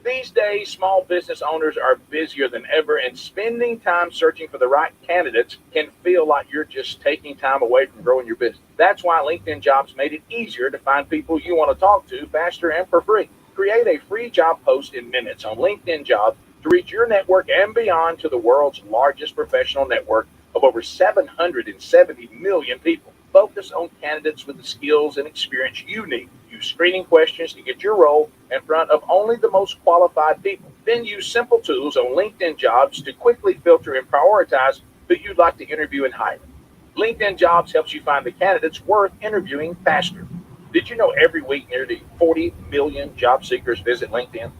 These days, small business owners are busier than ever, and spending time searching for the right candidates can feel like you're just taking time away from growing your business. That's why LinkedIn Jobs made it easier to find people you want to talk to faster and for free. Create a free job post in minutes on LinkedIn Jobs to reach your network and beyond to the world's largest professional network of over 770 million people. Focus on candidates with the skills and experience you need. Use screening questions to get your role in front of only the most qualified people. Then use simple tools on LinkedIn Jobs to quickly filter and prioritize who you'd like to interview and hire. LinkedIn Jobs helps you find the candidates worth interviewing faster. Did you know every week nearly 40 million job seekers visit LinkedIn?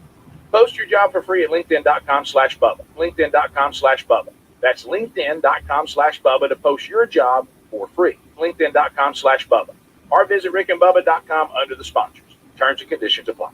Post your job for free at LinkedIn.com/Bubba. LinkedIn.com/Bubba. That's LinkedIn.com/Bubba to post your job for free. LinkedIn.com/Bubba. Or visit RickandBubba.com under the sponsors. Terms and conditions apply.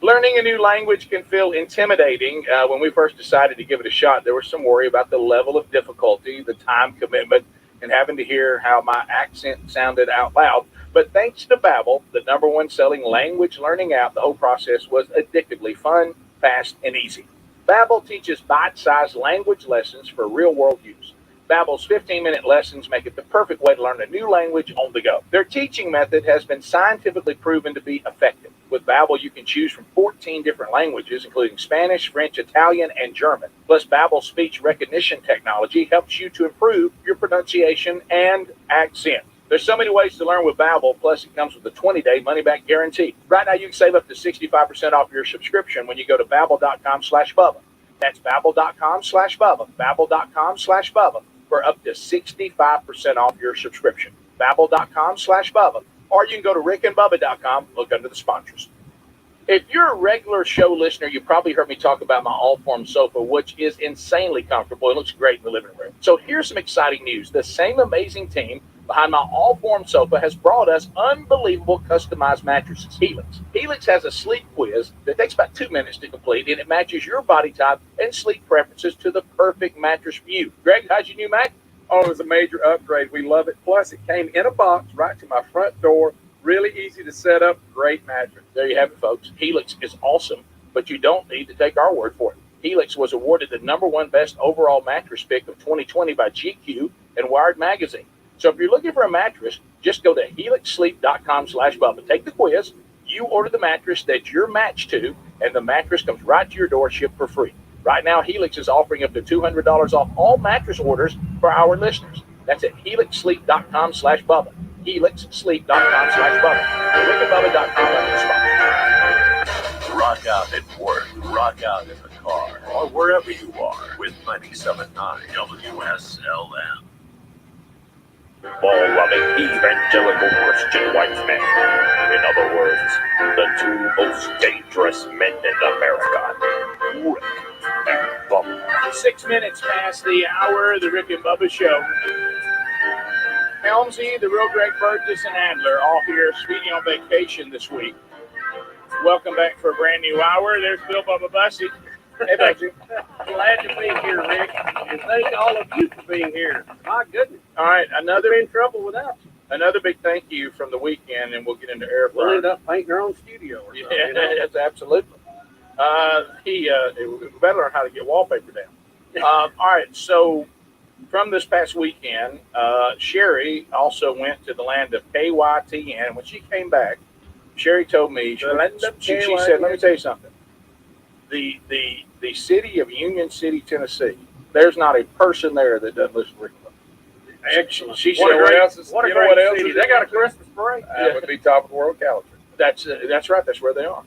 Learning a new language can feel intimidating. When we first decided to give it a shot, there was some worry about the level of difficulty, the time commitment, and having to hear how my accent sounded out loud. But thanks to Babbel, the #1 selling language learning app, the whole process was addictively fun, fast, and easy. Babbel teaches bite-sized language lessons for real-world use. Babbel's 15-minute lessons make it the perfect way to learn a new language on the go. Their teaching method has been scientifically proven to be effective. With Babbel, you can choose from 14 different languages, including Spanish, French, Italian, and German. Plus, Babbel's speech recognition technology helps you to improve your pronunciation and accent. There's so many ways to learn with Babbel, plus it comes with a 20-day money-back guarantee. Right now, you can save up to 65% off your subscription when you go to Babbel.com/Bubba. That's Babbel.com/Bubba. Babbel.com/Bubba for up to 65% off your subscription. Babbel.com/Bubba. Or you can go to RickandBubba.com, look under the sponsors. If you're a regular show listener, you probably heard me talk about my Allform sofa, which is insanely comfortable. It looks great in the living room. So here's some exciting news. The same amazing team behind my Allform sofa has brought us unbelievable customized mattresses, Helix. Helix has a sleep quiz that takes about 2 minutes to complete, and it matches your body type and sleep preferences to the perfect mattress for you. Greg, how's your new mattress? Oh, it was a major upgrade. We love it. Plus, it came in a box right to my front door. Really easy to set up. Great mattress. There you have it, folks. Helix is awesome, but you don't need to take our word for it. Helix was awarded the #1 best overall mattress pick of 2020 by GQ and Wired Magazine. So if you're looking for a mattress, just go to helixsleep.com/Bubba. Take the quiz. You order the mattress that you're matched to, and the mattress comes right to your door, shipped for free. Right now, Helix is offering up to $200 off all mattress orders for our listeners. That's at helixsleep.com/Bubba. helixsleep.com/Bubba. RickandBubba.com under sponsor. Rock out at work, rock out in the car, or wherever you are with 97.9 WSLM. Ball-loving evangelical Christian white men. In other words, the two most dangerous men in America. Rick and Bubba. 6 minutes past the hour of the Rick and Bubba Show. Helmsy, the real Greg Burgess, and Adler all here, Sweetie on vacation this week. Welcome back for a brand new hour. There's Bill Bubba Bussy. Hey, Bussy. Glad to be here, Rick, and thank all of you for being here. My goodness. All right, Another in trouble without you. another big thank you from the weekend, and we'll get into air We'll fryer. end up painting our own studio or something. Yeah, you know? that's absolutely. We better learn how to get wallpaper down. All right, so from this past weekend, Sherry also went to the land of KYTN. When she came back, Sherry told me, she said, let me tell you something. The city of Union City, Tennessee, there's not a person there that doesn't listen to Rick and Bubba. Excellent. She What said, a great- what what a you know great what else city. is They it? got a Christmas parade. That would be top of the world calendar. That's right. That's where they are.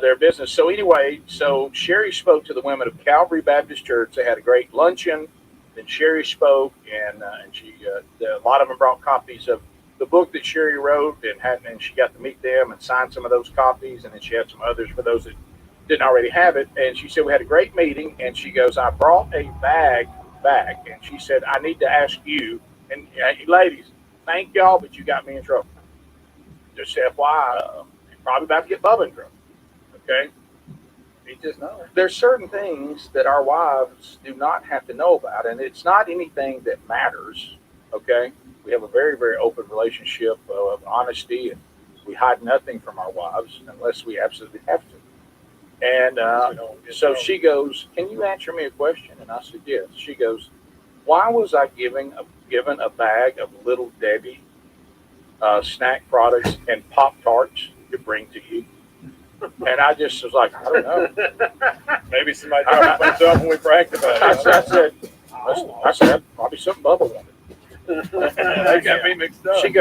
Their business. So anyway, so Sherry spoke to the women of Calvary Baptist Church. They had a great luncheon. Then Sherry spoke, and she a lot of them brought copies of the book that Sherry wrote, and she got to meet them and sign some of those copies, and then she had some others for those that didn't already have it. And she said we had a great meeting, and she goes, I brought a bag back, and she said I need to ask you, and ladies, thank y'all, but you got me in trouble. Just FYI, probably about to get Bubba in trouble. Okay. You just know. There's certain things that our wives do not have to know about, and it's not anything that matters. Okay. We have a very, very open relationship of honesty, and we hide nothing from our wives unless we absolutely have to. And so she goes, can you answer me a question? And I said, yes. She goes, why was I given a bag of Little Debbie snack products and Pop-Tarts to bring to you? And I just was like, I don't know. Maybe somebody dropped a bunch up when we bragged about it. I said, probably something Bubba wanted. They got me mixed up. She goes,